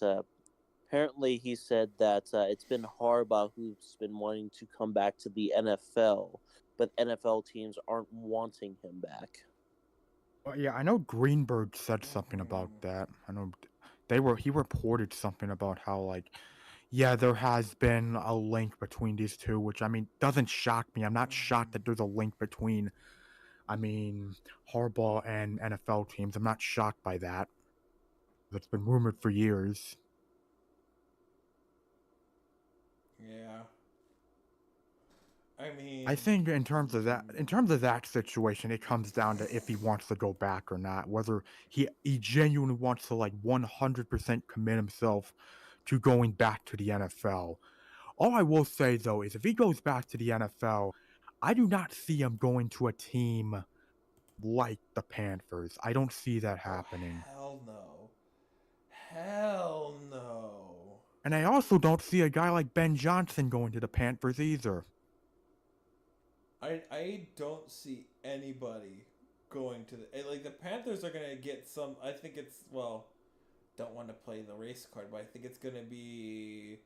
apparently he said that it's been Harbaugh who's been wanting to come back to the NFL, but NFL teams aren't wanting him back. Well, yeah, I know Greenberg said something about that. I know he reported something about how, like, yeah, there has been a link between these two, which, I mean, doesn't shock me. I'm not shocked that there's a link between, Harbaugh and NFL teams. I'm not shocked by that. That's been rumored for years. Yeah. I mean, I think in terms of that situation, it comes down to if he wants to go back or not, whether he genuinely wants to, like, 100% commit himself to going back to the NFL. All I will say, though, is if he goes back to the NFL, I do not see him going to a team like the Panthers. I don't see that happening. Hell no. Hell no. And I also don't see a guy like Ben Johnson going to the Panthers either. I don't see anybody going to the Panthers are gonna get some. I think it's, well, don't want to play the race card, but I think it's gonna be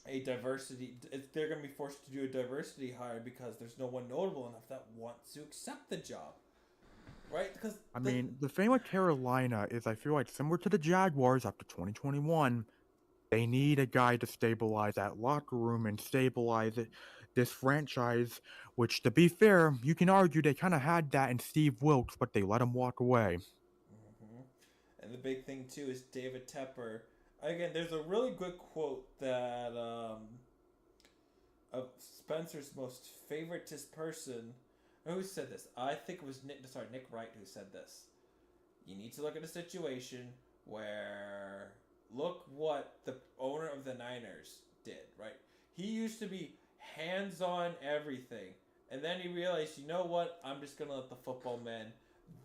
a diversity. They're gonna be forced to do a diversity hire because there's no one notable enough that wants to accept the job, right? Because the thing with Carolina is, I feel like similar to the Jaguars after 2021, they need a guy to stabilize that locker room and stabilize this franchise, which, to be fair, you can argue they kind of had that in Steve Wilkes, but they let him walk away. And the big thing, too, is David Tepper. Again, there's a really good quote that Spencer's most favoritist person. Who said this? I think it was Nick Wright who said this. You need to look at a situation where look what the owner of the Niners did, right? He used to be hands-on everything. And then he realized, you know what? I'm just going to let the football men.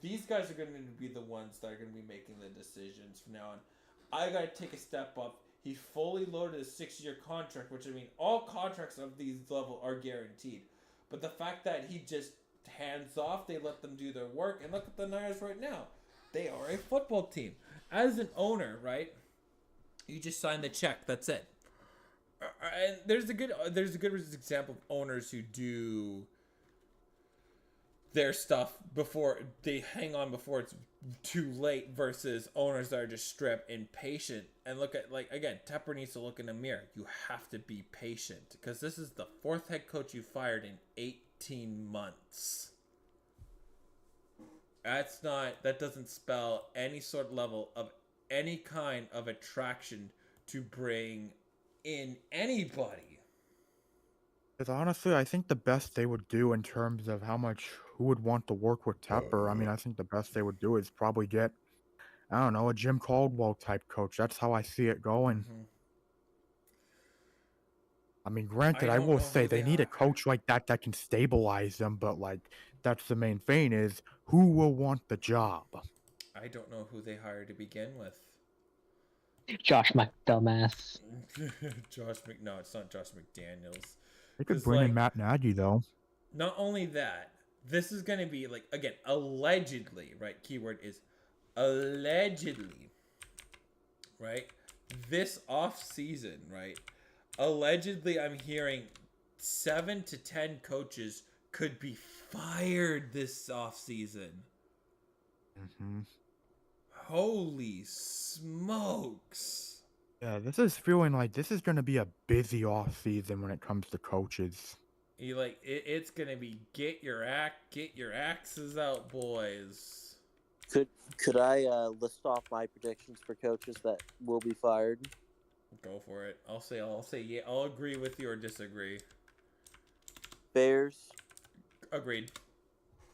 These guys are going to be the ones that are going to be making the decisions from now on. I got to take a step up. He fully loaded a 6-year contract, which I mean, all contracts of these level are guaranteed. But the fact that he just hands off, they let them do their work. And look at the Niners right now. They are a football team. As an owner, right? You just sign the check. That's it. And there's a good example of owners who do their stuff before they hang on before it's too late versus owners that are just strip impatient. And look at, like, again, Tepper needs to look in the mirror. You have to be patient because this is the 4th head coach you fired in 18 months. That doesn't spell any sort of level of any kind of attraction to bring in anybody. Because honestly, I think the best they would do in terms of who would want to work with Tepper, I mean, I think the best they would do is probably get, I don't know, a Jim Caldwell type coach. That's how I see it going. Mm-hmm. I mean, granted, I will say they need a coach like that can stabilize them, but, like, that's the main thing is who will want the job? I don't know who they hired to begin with. Josh McDumbass. No, it's not Josh McDaniels. They could bring in Matt Nagy, though. Not only that, this is going to be, like, again, allegedly, right? Keyword is allegedly, right? This off season, right? Allegedly, I'm hearing 7 to 10 coaches could be fired this off season. Mm-hmm. Holy smokes. Yeah, this is feeling like this is going to be a busy off season when it comes to coaches. It's going to be get your axes out, boys. Could I list off my predictions for coaches that will be fired? Go for it. I'll say yeah. I'll agree with you or disagree. Bears. Agreed.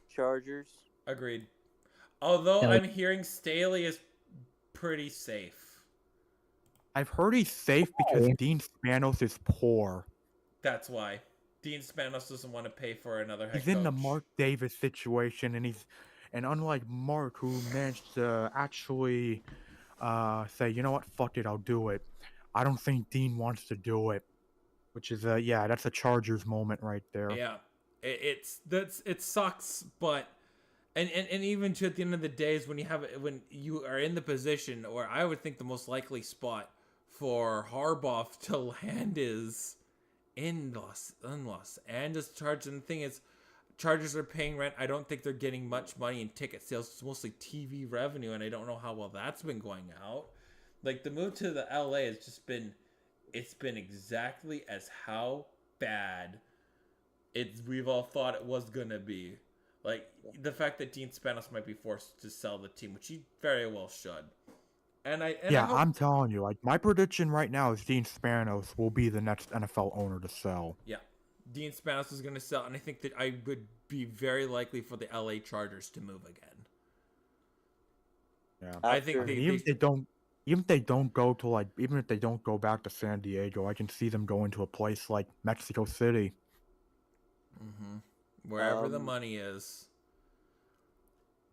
Chargers. Agreed. Although I'm hearing Staley is pretty safe. I've heard he's safe because Dean Spanos is poor. That's why. Dean Spanos doesn't want to pay for another head coach. He's in the Mark Davis situation, and unlike Mark, who managed to actually say, you know what, fuck it, I'll do it. I don't think Dean wants to do it, which is that's a Chargers moment right there. Yeah, it sucks, but and even to at the end of the days when you are in the position, or I would think the most likely spot for Harbaugh to land is in Los Angeles Chargers. And the thing is, Chargers are paying rent. I don't think they're getting much money in ticket sales. It's mostly TV revenue, and I don't know how well that's been going out. Like, the move to the LA has just been, it's been exactly as how bad we've all thought it was gonna be. Like, the fact that Dean Spanos might be forced to sell the team, which he very well should. I'm telling you, like, my prediction right now is Dean Spanos will be the next NFL owner to sell. Yeah, Dean Spanos is gonna sell, and I think that I would be very likely for the LA Chargers to move again. Yeah, I think even if they don't go back to San Diego, I can see them going to a place like Mexico City. Mm-hmm. Wherever the money is.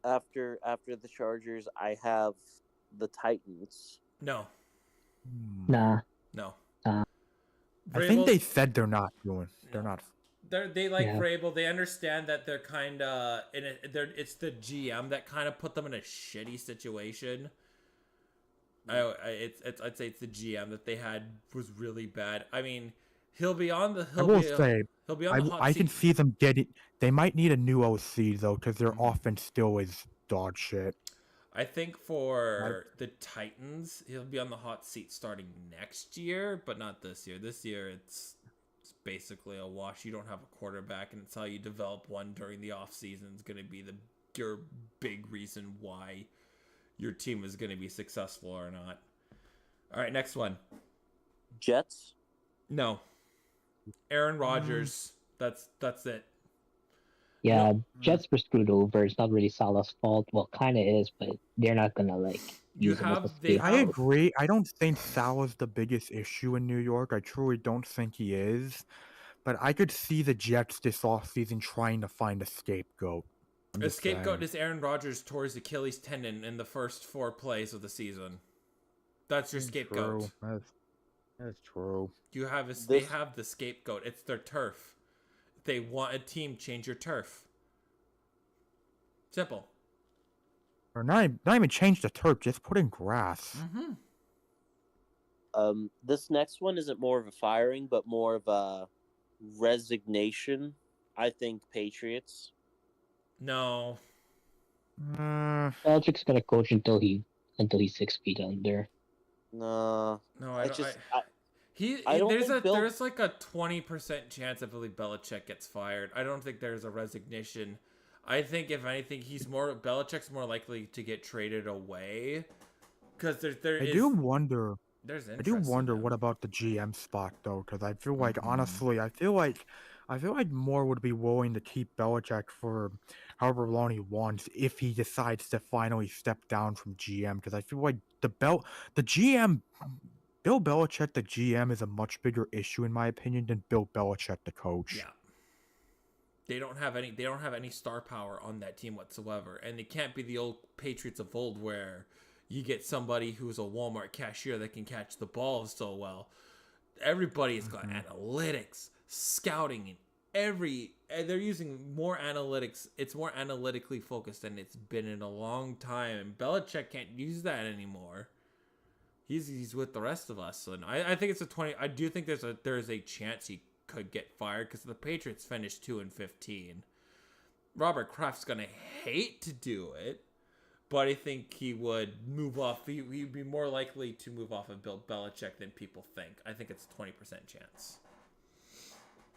After the Chargers, I have the Titans. No. Nah. No. I think they said they're not doing. They're not. They like Vrabel. They understand that they're kind of it's the GM that kind of put them in a shitty situation. I'd say it's the GM that they had was really bad. I mean, he'll be on the hot seat. I can see them getting. They might need a new OC though, because their offense still is dog shit. I think for the Titans, he'll be on the hot seat starting next year, but not this year. This year, it's basically a wash. You don't have a quarterback, and it's how you develop one during the offseason is going to be your big reason why your team is going to be successful or not. All right, next one. Jets? No. Aaron Rodgers. That's it. Yeah, Well, Jets were screwed over. It's not really Salah's fault. Well, kind of is, but they're not gonna you use him as a have they I have scapegoat. agree. I don't think Salah's the biggest issue in New York. I truly don't think he is. But I could see the Jets this offseason trying to find a scapegoat. I'm a just scapegoat saying. is Aaron Rodgers tore his Achilles tendon in the first 4 plays of the season. That's your scapegoat. True. That's true. They have the scapegoat. It's their turf. If they want a team, change your turf. Simple. Or not even change the turf, just put in grass. This next one isn't more of a firing, but more of a resignation. I think Patriots. No. Belichick's gonna coach until he's 6 feet under. No, No, I just there's like a 20% chance I believe Belichick gets fired. I don't think there's a resignation. I think if anything, Belichick's more likely to get traded away because I do wonder in what about the GM spot though, because I feel like honestly, I feel like Moore would be willing to keep Belichick for however long he wants if he decides to finally step down from GM. Because I feel like the GM, Bill Belichick, the GM, is a much bigger issue in my opinion than Bill Belichick, the coach. Yeah. They don't have any star power on that team whatsoever, and it can't be the old Patriots of old where you get somebody who's a Walmart cashier that can catch the ball so well. Everybody's got analytics, scouting, and they're using more analytics. It's more analytically focused than it's been in a long time. And Belichick can't use that anymore. He's with the rest of us, and I think it's a 20. I do think there's a chance he could get fired because the Patriots finished 2-15. Robert Kraft's gonna hate to do it, but I think he would move off. He'd be more likely to move off of Bill Belichick than people think. I think it's a 20% chance.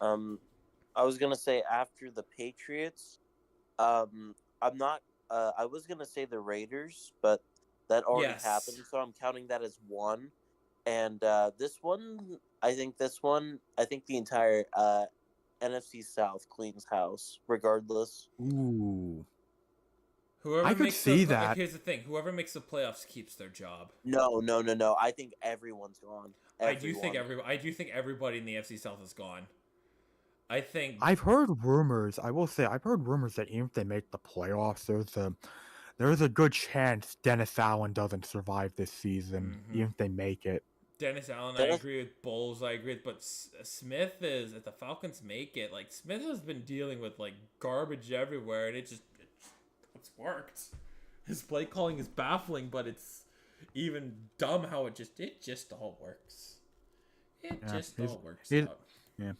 I was gonna say after the Patriots, I'm not. I was gonna say the Raiders, but that already happened, so I'm counting that as one. And this one, I think the entire NFC South cleans house, regardless. Ooh. I could see that. Here's the thing: whoever makes the playoffs keeps their job. No. I think everyone's gone. I do think everybody in the NFC South is gone. I've heard rumors. I will say I've heard rumors that even if they make the playoffs, there's a good chance Dennis Allen doesn't survive this season, even if they make it. Dennis Allen, I agree with. Bulls, I agree with. But Smith is, if the Falcons make it, like Smith has been dealing with like garbage everywhere, and it's worked. His play calling is baffling, but it's even dumb how it just all works. It just all works out. Yeah.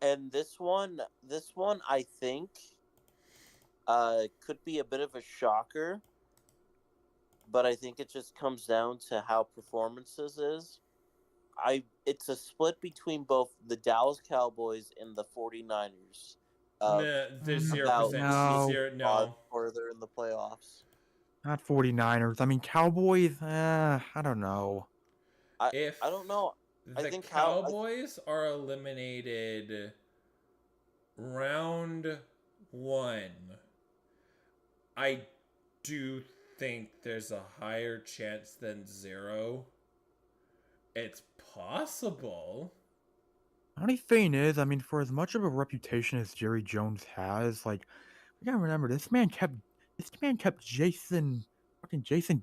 And this one, I think, could be a bit of a shocker. But I think it just comes down to how performances is. It's a split between both the Dallas Cowboys and the 49ers. There's 0%. No. Further in the playoffs. Not 49ers. I mean, Cowboys, I don't know. I don't know. The Cowboys are eliminated round 1. I do think there's a higher chance than 0. It's possible. Only thing is, I mean, for as much of a reputation as Jerry Jones has, like, you gotta remember this man kept Jason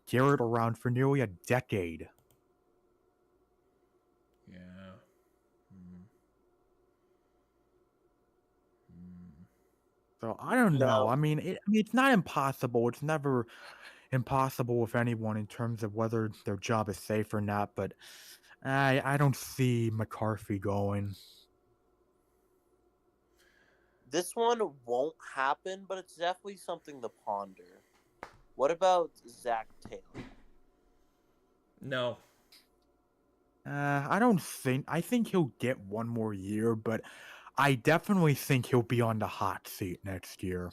Garrett around for nearly a decade. Yeah. So I don't know. I mean, it's not impossible. It's never impossible with anyone in terms of whether their job is safe or not. But I don't see McCarthy going. This one won't happen, but it's definitely something to ponder. What about Zach Taylor? No. I think he'll get one more year, but I definitely think he'll be on the hot seat next year.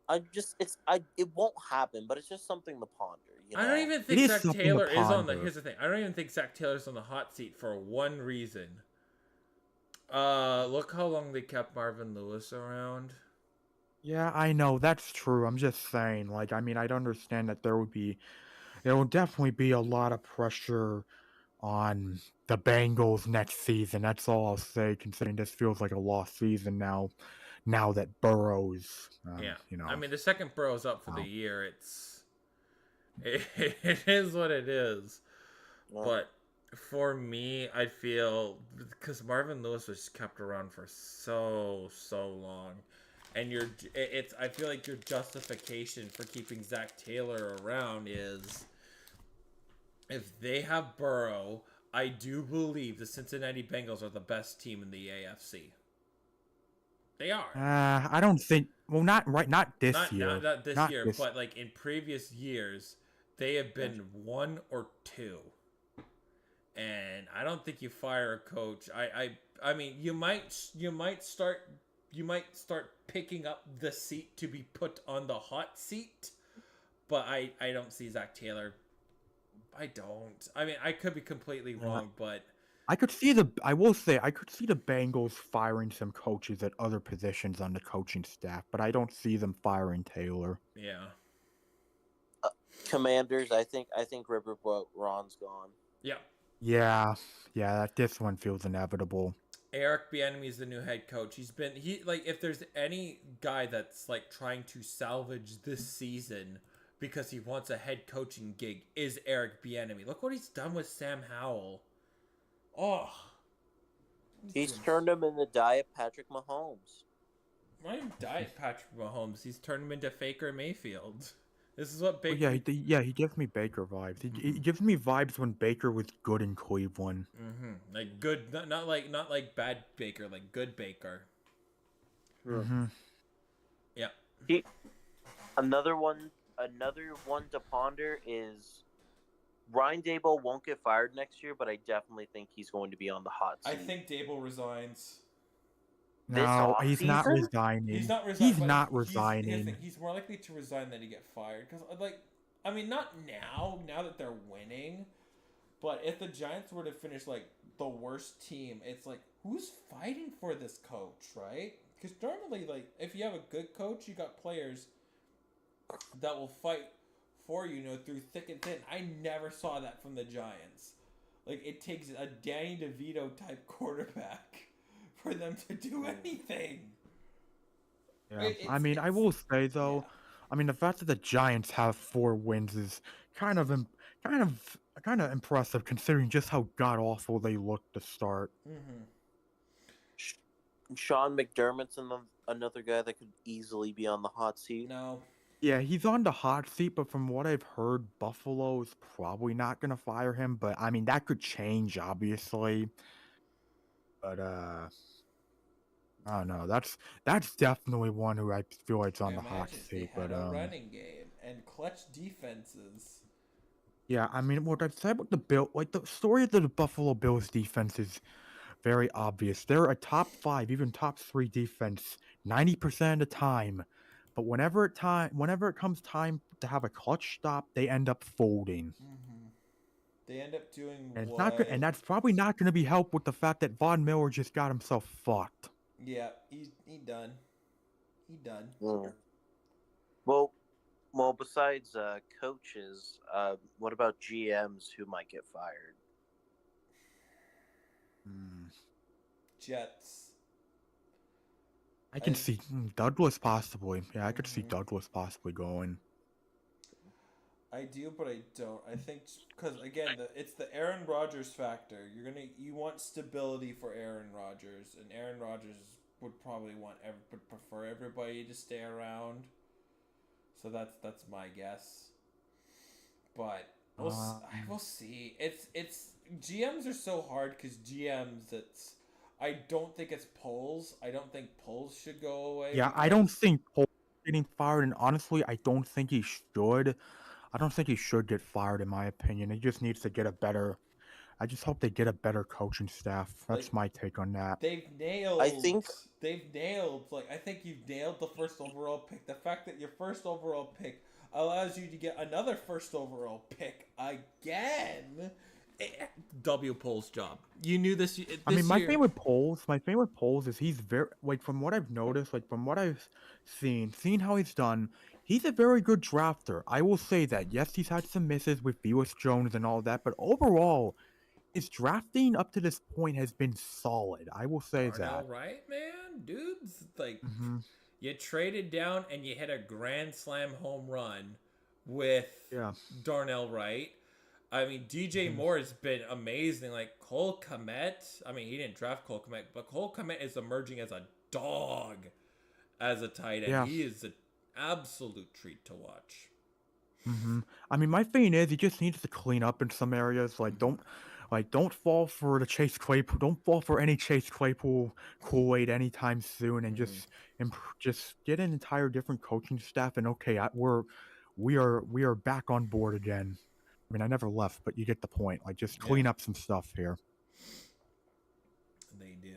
it won't happen, but it's just something to ponder. You know, I don't even It think is Zach something to Taylor is on the. ponder. Here's the thing. I don't even think Zach Taylor's on the hot seat for one reason. Look how long they kept Marvin Lewis around. Yeah, I know, that's true. I'm just saying, like, I mean, I'd understand that there will definitely be a lot of pressure on the Bengals next season. That's all I'll say, considering this feels like a lost season now that Burrow's, Yeah, you know, I mean the second Burrow's up for the out. year. It is what it is. yeah. But for me, I feel because Marvin Lewis was kept around for so long, and I feel like your justification for keeping Zach Taylor around is if they have Burrow. I do believe the Cincinnati Bengals are the best team in the AFC. They are. I don't think. Well, not this Not year. not this Not year, this. but like in previous years, they have been 1 or 2. And I don't think you fire a coach. I mean you might start picking up the seat to be put on the hot seat, but I don't see Zach Taylor. I don't. I mean, I could be completely wrong, but I will say I could see the Bengals firing some coaches at other positions on the coaching staff, but I don't see them firing Taylor. yeah. Commanders, I think Riverboat Ron's gone. Yeah. Yeah, this one feels inevitable. Eric Bieniemy is the new head coach. If there's any guy that's like trying to salvage this season because he wants a head coaching gig is Eric Bieniemy. Look what he's done with Sam Howell. Oh, He's turned him into Diet Patrick Mahomes. Not even Diet Patrick Mahomes. He's turned him into Faker Mayfield. This is what Baker. He gives me Baker vibes. He gives me vibes when Baker was good in Cleveland. Mm-hmm. Like good, not like bad Baker, like good Baker. Mm-hmm. Yeah. Another one to ponder is Ryan Daboll won't get fired next year, but I definitely think he's going to be on the hot seat. I think Daboll resigns. No, he's not resigning. He's not resigning. He's more likely to resign than to get fired. Because, I mean, not now that they're winning, but if the Giants were to finish, like, the worst team, it's like, who's fighting for this coach, right? Because normally, like, if you have a good coach, you got players that will fight for you, through thick and thin. I never saw that from the Giants. Like, it takes a Danny DeVito type quarterback for them to do anything. Yeah, I will say though, yeah. I mean the fact that the Giants have 4 wins is kind of impressive considering just how god awful they looked to start. Mm-hmm. Sean McDermott's another guy that could easily be on the hot seat. No. Yeah, he's on the hot seat, but from what I've heard, Buffalo's probably not gonna fire him. But I mean that could change, obviously. But I don't know. That's definitely one who I feel like's on the hot seat. But a running game and clutch defenses. Yeah, I mean, what I've said with the story of the Buffalo Bills defense is very obvious. They're a top 5, even top 3 defense 90% of the time, but whenever it comes time to have a clutch stop, they end up folding. Mm-hmm. They end up doing and that's probably not going to be helped with the fact that Von Miller just got himself fucked. Yeah, he done. He done. Yeah. Well, besides coaches, what about GMs who might get fired? Jets. I can see Douglas possibly. Yeah, I could see Douglas possibly going. I do, but I don't. I think because again, it's the Aaron Rodgers factor. You want stability for Aaron Rodgers, and Aaron Rodgers would probably would prefer everybody to stay around. So that's my guess. But we'll see. It's GMs are so hard because GMs. I don't think it's polls. I don't think polls should go away. Yeah, I don't think Poles getting fired, and honestly, I don't think he should. I don't think he should get fired, in my opinion. He just needs to get a better I just hope they get a better coaching staff. That's Like, my take on that. they've nailed. I think They've nailed. Like, I think you've nailed the first overall pick. The fact that your first overall pick allows you to get another first overall pick again. W. Pole's job. You knew this. I mean, year. my thing with Poles is he's very, like, from what I've noticed, like, from what I've seen how he's done, he's a very good drafter. I will say that. Yes, he's had some misses with Felix Jones and all that, but overall, his drafting up to this point has been solid. I will say Darnell that. Wright, man, dudes, like, Hmm. you traded down and you hit a grand slam home run with Yeah. Darnell Wright. I mean, DJ Mhm. Moore has been amazing. Like, Cole Kmet, I mean, he didn't draft Cole Kmet, but Cole Kmet is emerging as a dog as a tight end. Yeah. He is an absolute treat to watch. I mean, my thing is, he just needs to clean up in some areas. Don't fall for the Chase Claypool. Don't fall for any Chase Claypool Kool-Aid anytime soon, and just get an entire different coaching staff. And okay, we are back on board again. I mean, I never left, but you get the point. Like, just clean up some stuff here. They do.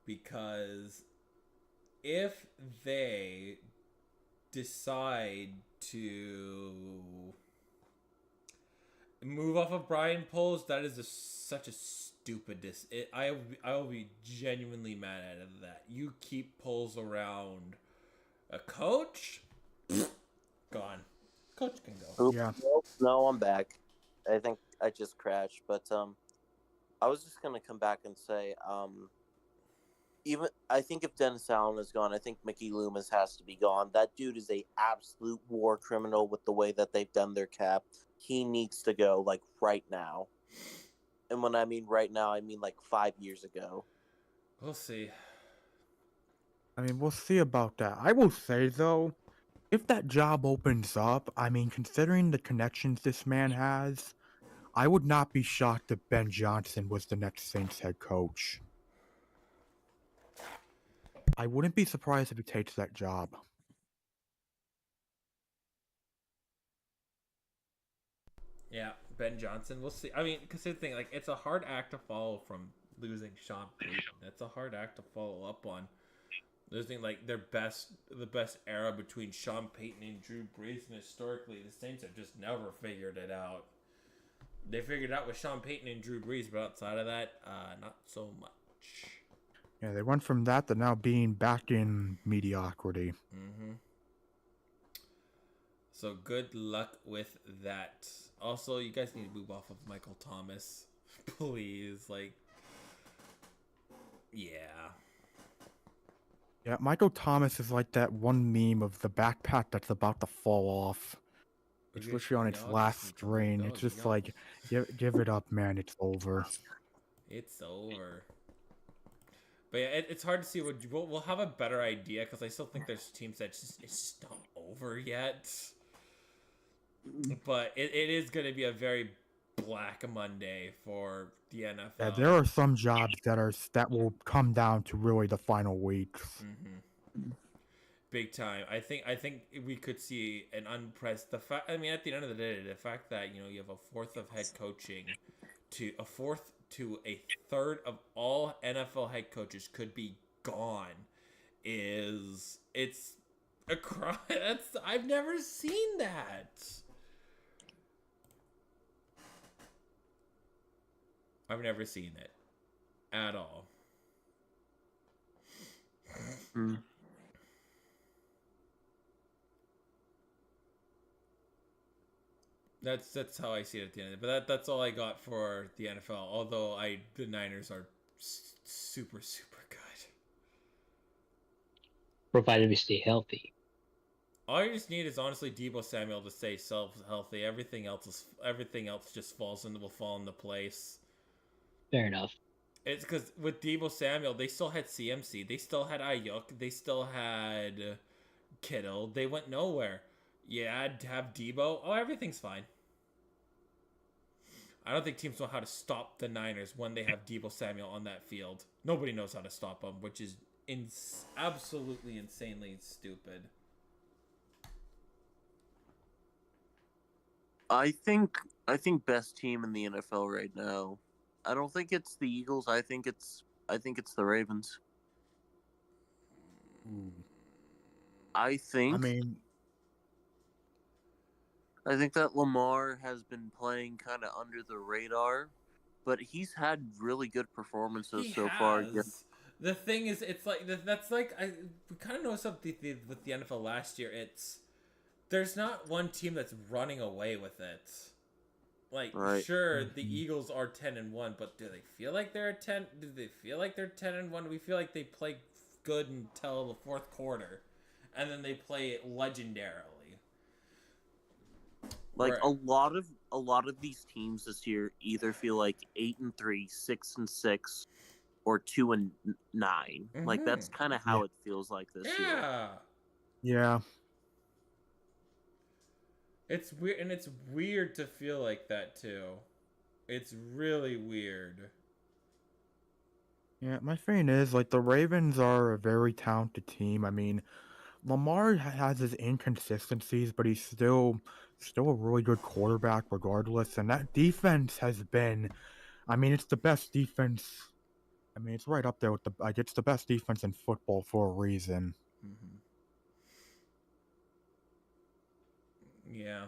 Because if they decide to move off of Brian Poles, that is such a stupid I will be genuinely mad at that. You keep Poles around a coach, gone. Coach can go. Oop, Yeah. no, I'm back. I think I just crashed, but I was just gonna come back and say, even I think if Dennis Allen is gone, I think Mickey Loomis has to be gone. That dude is a absolute war criminal with the way that they've done their cap. He needs to go, like, right now. And when I mean right now, I mean like 5 years ago. We'll see. I mean, we'll see about that. I will say though, if that job opens up, I mean, considering the connections this man has, I would not be shocked if Ben Johnson was the next Saints head coach. I wouldn't be surprised if he takes that job. Yeah, Ben Johnson. We'll see. I mean, because the thing, like, it's a hard act to follow from losing Sean Payton. It's a hard act to follow up on. Losing, like, the best era between Sean Payton and Drew Brees, and historically, the Saints have just never figured it out. They figured it out with Sean Payton and Drew Brees, but outside of that, not so much. Yeah, they went from that to now being back in mediocrity. Mm-hmm. So good luck with that. Also, you guys need to move off of Michael Thomas. Please. Like, yeah. Yeah, Michael Thomas is like that one meme of the backpack that's about to fall off. It's literally on its last string. It's just like, give it up, man. It's over. It's over. But yeah, it's hard to see. We'll have a better idea because I still think there's teams that it's just not over yet. But it is going to be a very Black Monday for the NFL. Yeah, there are some jobs that will come down to really the final weeks. Mm-hmm. Big time. I think we could see an unprecedented. I mean, at the end of the day, the fact that you have a fourth of head coaching to a third of all NFL head coaches could be gone it's a crime. I've never seen that. I've never seen it at all. That's how I see it at the end of it. But that's all I got for the NFL. Although the Niners are super good. Provided we stay healthy. All you just need is honestly Deebo Samuel to stay healthy. Everything else just will fall into place. Fair enough. It's because with Deebo Samuel, they still had CMC, they still had Ayuk, they still had Kittle. They went nowhere. Yeah, to have Deebo. Oh, everything's fine. I don't think teams know how to stop the Niners when they have Deebo Samuel on that field. Nobody knows how to stop them, which is absolutely insanely stupid. I think best team in the NFL right now. I don't think it's the Eagles. I think it's the Ravens. Ooh. I I think mean, that Lamar has been playing kind of under the radar, but he's had really good performances He so far. has. The thing is, it's like that's like we kind of know something with the NFL last year. It's there's not one team that's running away with it. Like, Right. sure, the mhm. Eagles are 10-1, but do they feel like they're 10? Do they feel like they're 10-1? Do we feel like they play good until the fourth quarter, and then they play legendarily. Like Where a lot of these teams this year either feel like 8-3, 6-6, or 2-9. Like that's kind of Yeah, how it feels like this year. yeah, yeah, it's weird, and it's weird to feel like that too. It's really weird. yeah. My thing is, like, the Ravens are a very talented team. I mean, Lamar has his inconsistencies, but he's still a really good quarterback regardless. And that defense has been, I mean, it's the best defense. I mean, it's right up there with the like, it's the best defense in football for a reason. Mm-hmm. Yeah,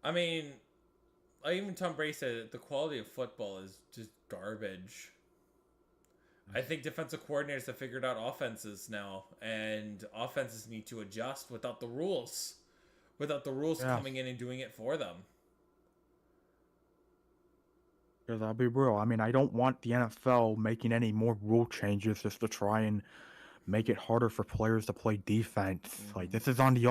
I mean, even Tom Brady said the quality of football is just garbage. I think defensive coordinators have figured out offenses now, and offenses need to adjust without the rules. Without the rules Yeah, coming in and doing it for them. because I'll be real. I mean, I don't want the NFL making any more rule changes just to try and make it harder for players to play defense. Like, Mm-hmm. this is on the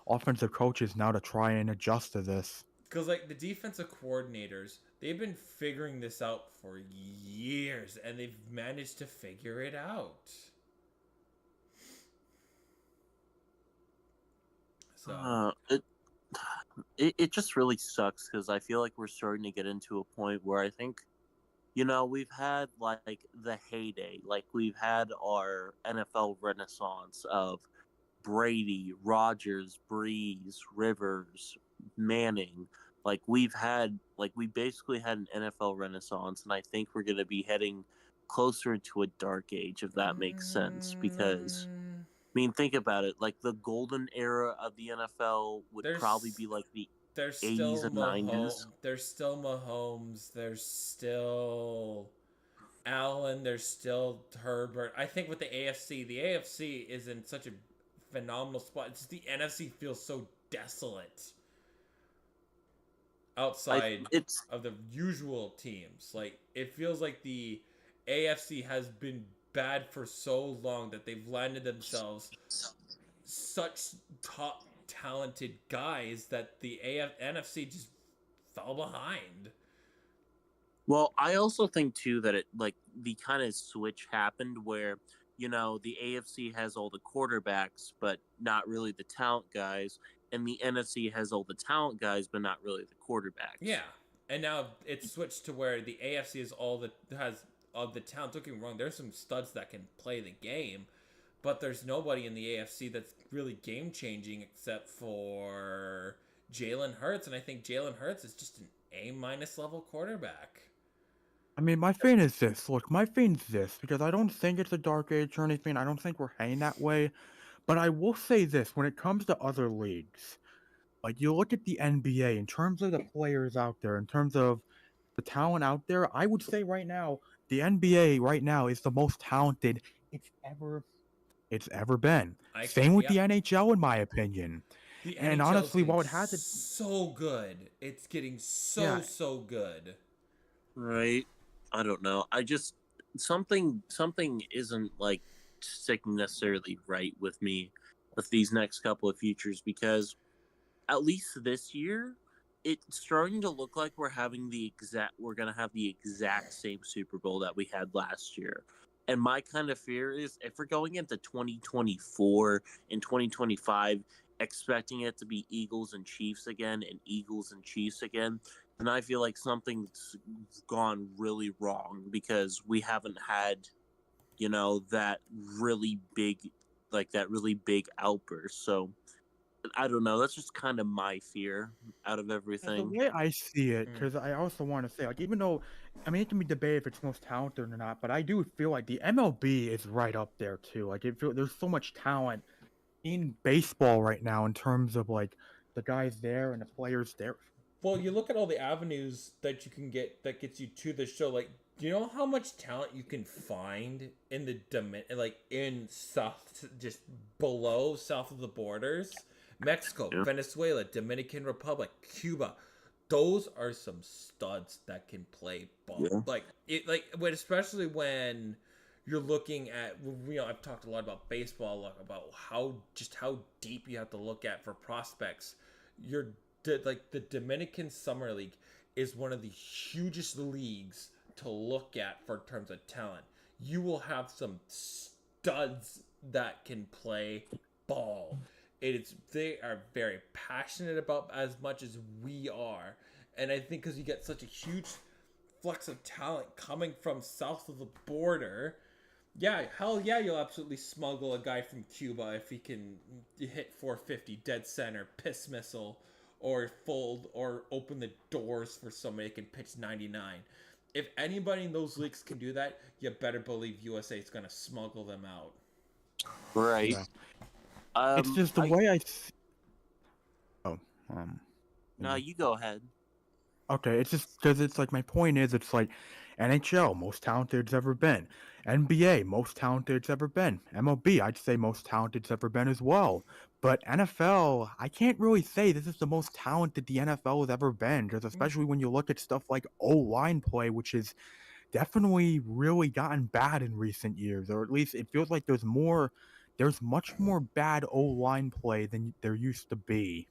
offensive coaches now to try and adjust to this. Because, like, the defensive coordinators, they've been figuring this out for years, and they've managed to figure it out. So, It it just really sucks because I feel like we're starting to get into a point where I think, we've had like the heyday, like we've had our NFL renaissance of Brady, Rogers, Breeze, Rivers, Manning. Like we basically had an NFL renaissance, and I think we're going to be heading closer to a dark age, if that makes sense. Because I mean, think about it. Like the golden era of the NFL would probably there's be like the there's 80s still and 90s. Mahomes, there's still Allen, there's still Herbert. I think with the AFC is in such a phenomenal spot. It's just the NFC feels so desolate I outside it's of the usual teams. Like it feels like the AFC has been bad for so long that they've landed themselves such top talented guys that the NFC just fell behind. Well, I also think too that it like the kind of switch happened where the AFC has all the quarterbacks but not really the talent guys, and the NFC has all the talent guys but not really the quarterbacks. Yeah, and now it's switched to where the AFC is all that has of the talent. Don't get me wrong, there's some studs that can play the game, but there's nobody in the AFC that's really game changing except for Jalen Hurts, and I think Jalen Hurts is just an A- level quarterback. I mean, my thing is this. Look, my thing is this because I don't think it's a dark age or anything. I don't think we're heading that way. But I will say this: when it comes to other leagues, like you look at the NBA in terms of the players out there, in terms of the talent out there, I would say right now the NBA right now is the most talented it's ever been. I can, Same with the yep. NHL, in my opinion. The And NHL is honestly, getting while it has it, so good. It's getting yeah, so good. Right? I don't know. I just something isn't like sticking necessarily right with me with these next couple of futures because at least this year it's starting to look like we're gonna have the exact same Super Bowl that we had last year. And my kind of fear is if we're going into 2024 and 2025 expecting it to be Eagles and Chiefs again and Eagles and Chiefs again, then I feel like something's gone really wrong because we haven't had, that really big outburst. So I don't know. That's just kind of my fear out of The everything. way I see it, Mm. because I also want to say, like, even though, I mean, it can be debated if it's most talented or not, but I do feel like the MLB is right up there too. Like, there's so much talent in baseball right now in terms of like the guys there and the players there. Well, you look at all the avenues that you can get that gets you to the show. Like, do you know how much talent you can find in the like in south, just below south of the borders? Mexico, Yeah. Venezuela, Dominican Republic, Cuba. Those are some studs that can play ball. Yeah. Especially when you're looking at, I've talked a lot about baseball, about how deep you have to look at for prospects. The Dominican Summer League is one of the hugest leagues to look at for terms of talent. You will have some studs that can play ball. They are very passionate about as much as we are, and I think because you get such a huge flux of talent coming from south of the border, yeah, hell yeah, you'll absolutely smuggle a guy from Cuba if he can hit 450 dead center, piss missile, or fold or open the doors for somebody that can pitch 99. If anybody in those leagues can do that, you better believe USA is going to smuggle them out. Right. Yeah. It's just the way I. Oh, No, you go ahead. Okay, it's just because it's like my point is it's like NHL, most talented it's ever been. NBA, most talented it's ever been. MLB, I'd say most talented it's ever been as well. But NFL, I can't really say this is the most talented the NFL has ever been, just especially when you look at stuff like O-line play, which has definitely really gotten bad in recent years, or at least it feels like there's much more bad O-line play than there used to be.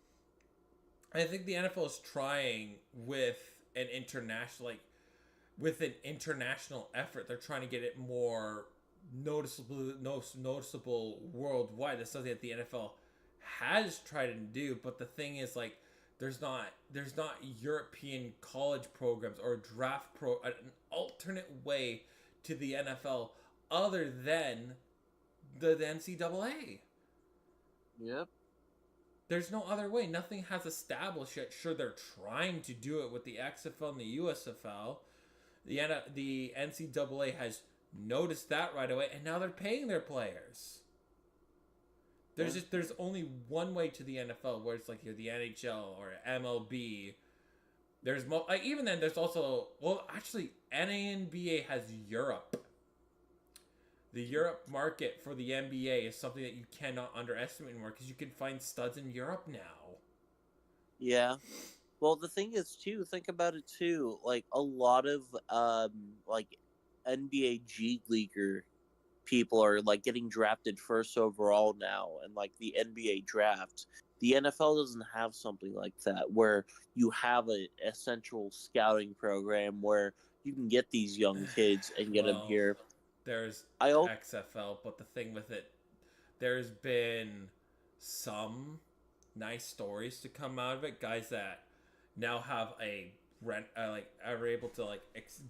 I think the NFL is trying with an international effort. They're trying to get it more noticeable worldwide. That's something that the NFL has tried to do, but the thing is, like, there's not European college programs or an alternate way to the NFL other than the NCAA. Yep. There's no other way. Nothing has established yet. Sure, they're trying to do it with the XFL and the USFL. The NCAA has noticed that right away, and now they're paying their players. There's only one way to the NFL, where it's like you're the NHL or MLB. Even then, there's also, well, actually, NBA has Europe. The Europe market for the NBA is something that you cannot underestimate anymore, because you can find studs in Europe now. Yeah. Well, the thing is, too, think about it, too. Like, a lot of, like, NBA G Leaguer people are, like, getting drafted first overall now, and, like, the NBA draft. The NFL doesn't have something like that, where you have a central scouting program where you can get these young kids and get them here. There's XFL, but the thing with it, there's been some nice stories to come out of it. Guys that now have are able to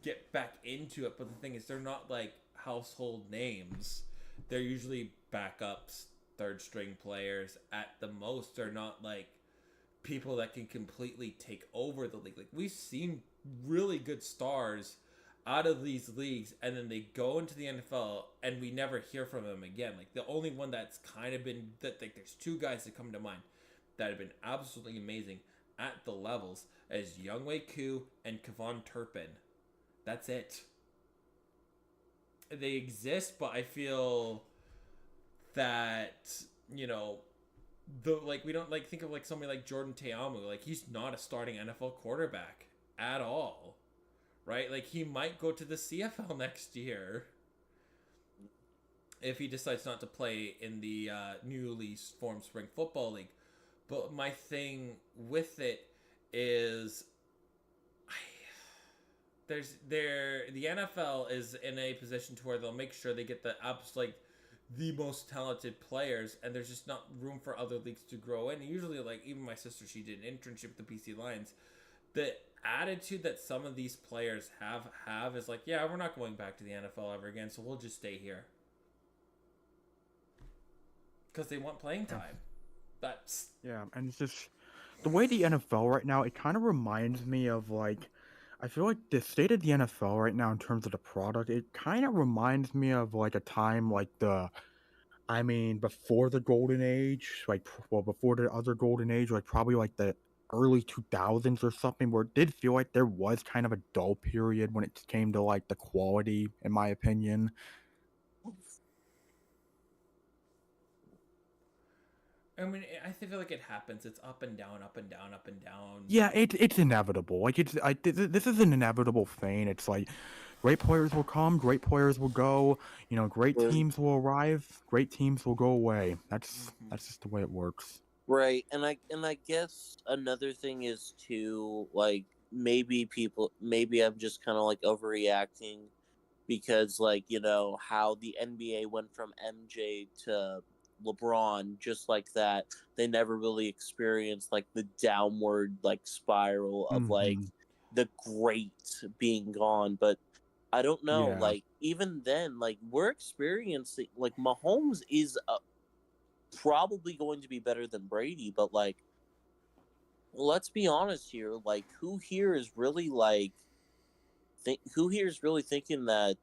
get back into it. But the thing is, they're not like household names. They're usually backups, third string players at the most. They're not like people that can completely take over the league. Like, we've seen really good stars out of these leagues, and then they go into the NFL, and we never hear from them again. Like, the only one that's kind of been there's two guys that come to mind that have been absolutely amazing at the levels as Younghoe Koo and Kevon Turpin. That's it. They exist, but I feel that, we don't think of somebody like Jordan Teamu. Like, he's not a starting NFL quarterback at all. Right? Like, he might go to the CFL next year if he decides not to play in the newly formed Spring Football League. But my thing with it is, the NFL is in a position to where they'll make sure they get the most talented players, and there's just not room for other leagues to grow in. And usually, even my sister, she did an internship with the BC Lions. The attitude that some of these players have is yeah, we're not going back to the NFL ever again, so we'll just stay here. Because they want playing time. That's Yeah, and it's just the way the NFL right now, it kind of reminds me of like, I feel like the state of the NFL right now in terms of the product, it kind of reminds me of like a time like before the golden age, like, well, before the other golden age, like probably like the early 2000s or something, where it did feel like there was kind of a dull period when it came to like the quality, in my opinion. I mean, I feel like it happens. It's up and down, up and down, up and down. Yeah, it's inevitable. Like this is an inevitable thing. It's like great players will come, great players will go. You know, great Right. teams will arrive, great teams will go away. That's Mhm. that's just the way it works. Right, and I guess another thing is to like maybe I'm just kind of like overreacting because like how the NBA went from MJ to LeBron just like that. They never really experienced like the downward like spiral of like Hmm. the great being gone, but I don't know, Yeah. like even then like we're experiencing like Mahomes is probably going to be better than Brady, but like let's be honest here, like who here is really like who here is really thinking that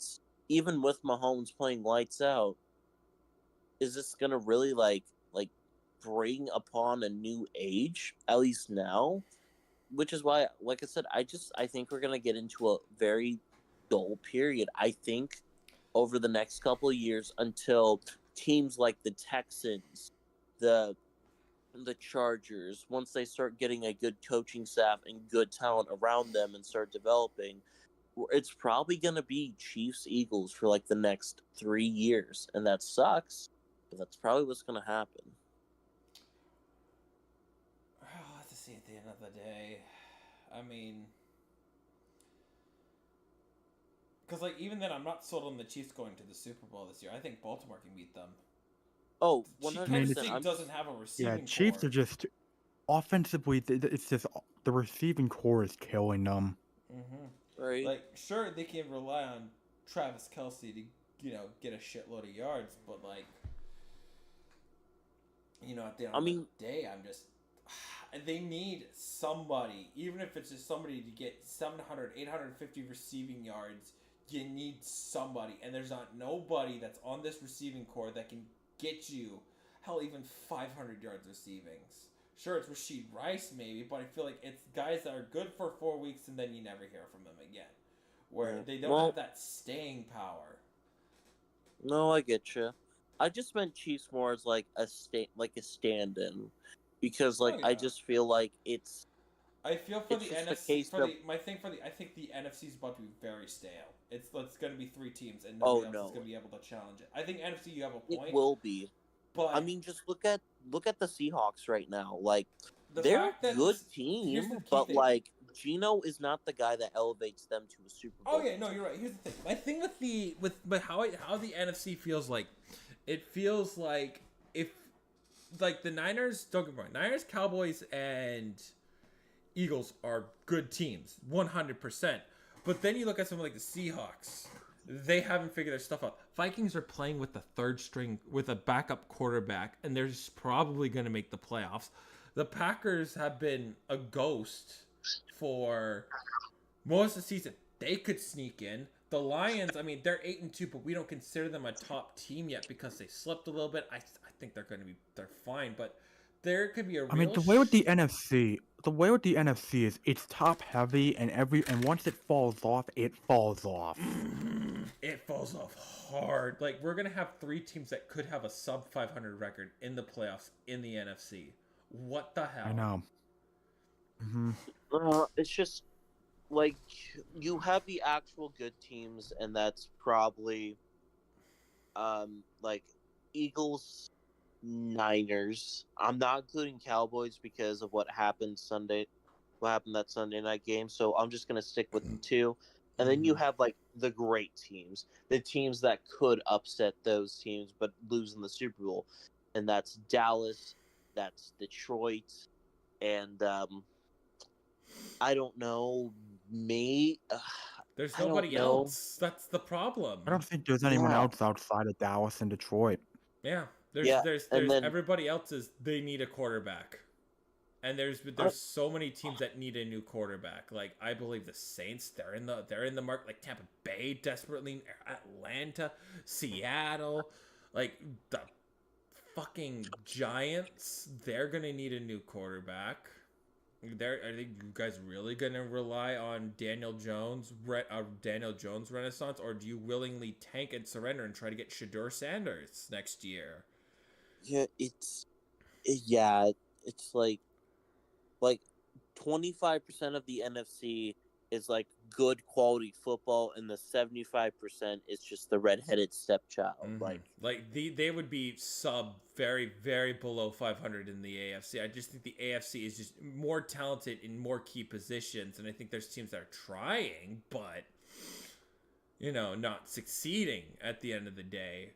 even with Mahomes playing lights out, is this gonna really like bring upon a new age, at least now? Which is why, like I said, I think we're gonna get into a very dull period. I think over the next couple of years until teams like the Texans, the Chargers, once they start getting a good coaching staff and good talent around them and start developing, it's probably going to be Chiefs Eagles for like the next 3 years. And that sucks, but that's probably what's going to happen. I'll have to see at the end of the day. I mean, because like even then, I'm not sold on the Chiefs going to the Super Bowl this year. I think Baltimore can beat them. Oh, I 100%. mean, Kansas City doesn't have a yeah, receiving Chiefs core. are just offensively. It's just the receiving core is killing them. Right. Like, sure, they can rely on Travis Kelce to, get a shitload of yards, but like, at the end of the day, I'm just, they need somebody, even if it's just somebody to get 700, 850 receiving yards. You need somebody, and there's not nobody that's on this receiving core that can get you, hell, even 500 yards receivings. Sure, it's Rashid Rice maybe, but I feel like it's guys that are good for 4 weeks and then you never hear from them again, where they don't have that staying power. No, I get you. I just meant Chiefs more as like a stand-in, because like I just feel like it's. I feel for the NFC. I think the NFC is about to be very stale. It's going to be 3 teams, and nobody else is going to be able to challenge it. I think NFC, you have a point. It will be, but I mean, just look at the Seahawks right now. Like they're a good team, but like Geno is not the guy that elevates them to a Super Bowl. Oh yeah, no, you're right. Here's the thing. My thing with how the NFC feels like, it feels like if like the Niners. Don't get me wrong. Niners, Cowboys, and Eagles are good teams, 100%. But then you look at something like the Seahawks. They haven't figured their stuff out. Vikings are playing with the third string, with a backup quarterback, and they're just probably going to make the playoffs. The Packers have been a ghost for most of the season. They could sneak in. The Lions, I mean, they're 8-2, but we don't consider them a top team yet because they slipped a little bit. I think they're fine, but there could be a real. I mean, the way with the NFC is it's top heavy, and once it falls off, it falls off. It falls off hard. Like, we're gonna have 3 teams that could have a sub 500 record in the playoffs in the NFC. What the hell? I know. It's just like you have the actual good teams, and that's probably like Eagles, Niners. I'm not including Cowboys because of what happened that Sunday night game. So I'm just gonna stick with the 2. And then you have like the great teams, the teams that could upset those teams but lose in the Super Bowl, and that's Dallas, that's Detroit, and I don't know, There's nobody else. That's the problem. I don't think there's anyone else outside of Dallas and Detroit. Yeah, There's and then everybody else's. They need a quarterback, and there's so many teams that need a new quarterback. Like I believe the Saints, they're in the market. Like Tampa Bay desperately, Atlanta, Seattle, like the fucking Giants. They're gonna need a new quarterback. Are you guys really gonna rely on Daniel Jones renaissance, or do you willingly tank and surrender and try to get Shedeur Sanders next year? yeah, it's like 25% of the NFC is like good quality football, and the 75% is just the redheaded stepchild. Mm-hmm. Like they would be very very below 500 in the AFC. I just think the AFC is just more talented in more key positions, and I think there's teams that are trying, but not succeeding at the end of the day.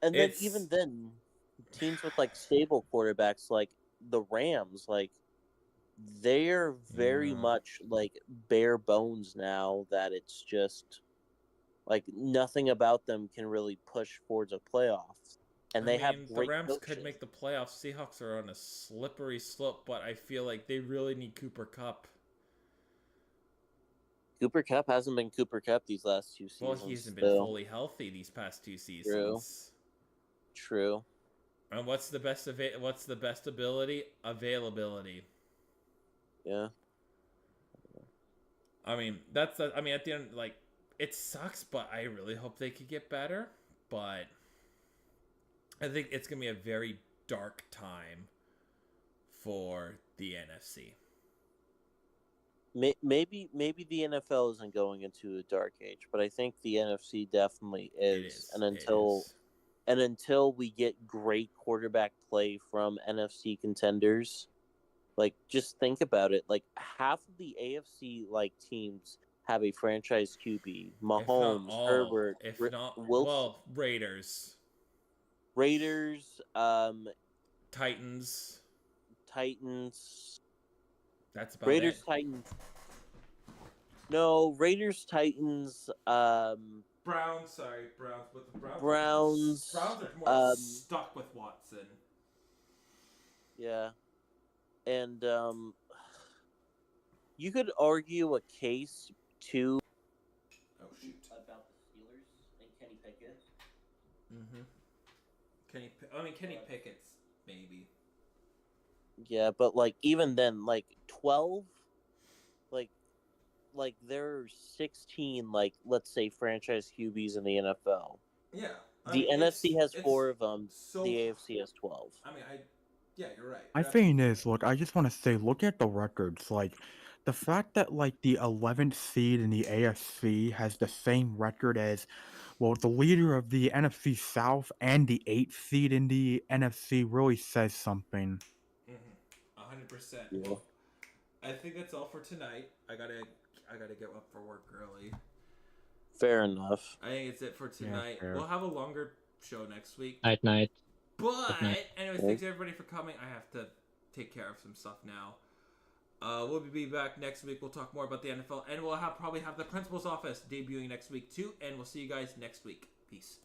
And then even then, teams with like stable quarterbacks, like the Rams, like they're very much like bare bones now that it's just like nothing about them can really push towards a playoff. And they have the great Rams coaches. could make the playoffs. Seahawks are on a slippery slope, but I feel like they really need Cooper Kupp. Cooper Kupp hasn't been Cooper Kupp these last 2 seasons. Well, he hasn't been fully healthy these past 2 seasons. True. And what's the best ability? Availability. Yeah. I mean, at the end, like, it sucks, but I really hope they could get better. But I think it's going to be a very dark time for the NFC. Maybe the NFL isn't going into a dark age, but I think the NFC definitely is. And until we get great quarterback play from NFC contenders, like just think about it. Like half of the AFC like teams have a franchise QB. Mahomes, Herbert, Wilson, Raiders, Titans. That's about Raiders, it. Titans. No, Raiders, Titans. Browns, but the Browns are more stuck with Watson. Yeah, and you could argue a case too. Oh shoot! About the Steelers and Kenny Pickett. Kenny Pickett's maybe. Yeah, but like even then, like 12, like there's 16, like let's say franchise QBs in the NFL. Yeah, the NFC has 4 of them. The AFC has 12. Yeah, you're right. My thing is, look, I just want to say, look at the records. Like, the fact that, like, the 11th seed in the AFC has the same record as, well, the leader of the NFC South and the 8th seed in the NFC really says something. 100%. Yeah. Well, I think that's all for tonight. I gotta get up for work early. Fair enough. I think it's it for tonight. Yeah, we'll have a longer show next week. Night. But anyways, thanks everybody for coming. I have to take care of some stuff now. We'll be back next week. We'll talk more about the NFL, and we'll probably have the principal's office debuting next week too. And we'll see you guys next week. Peace.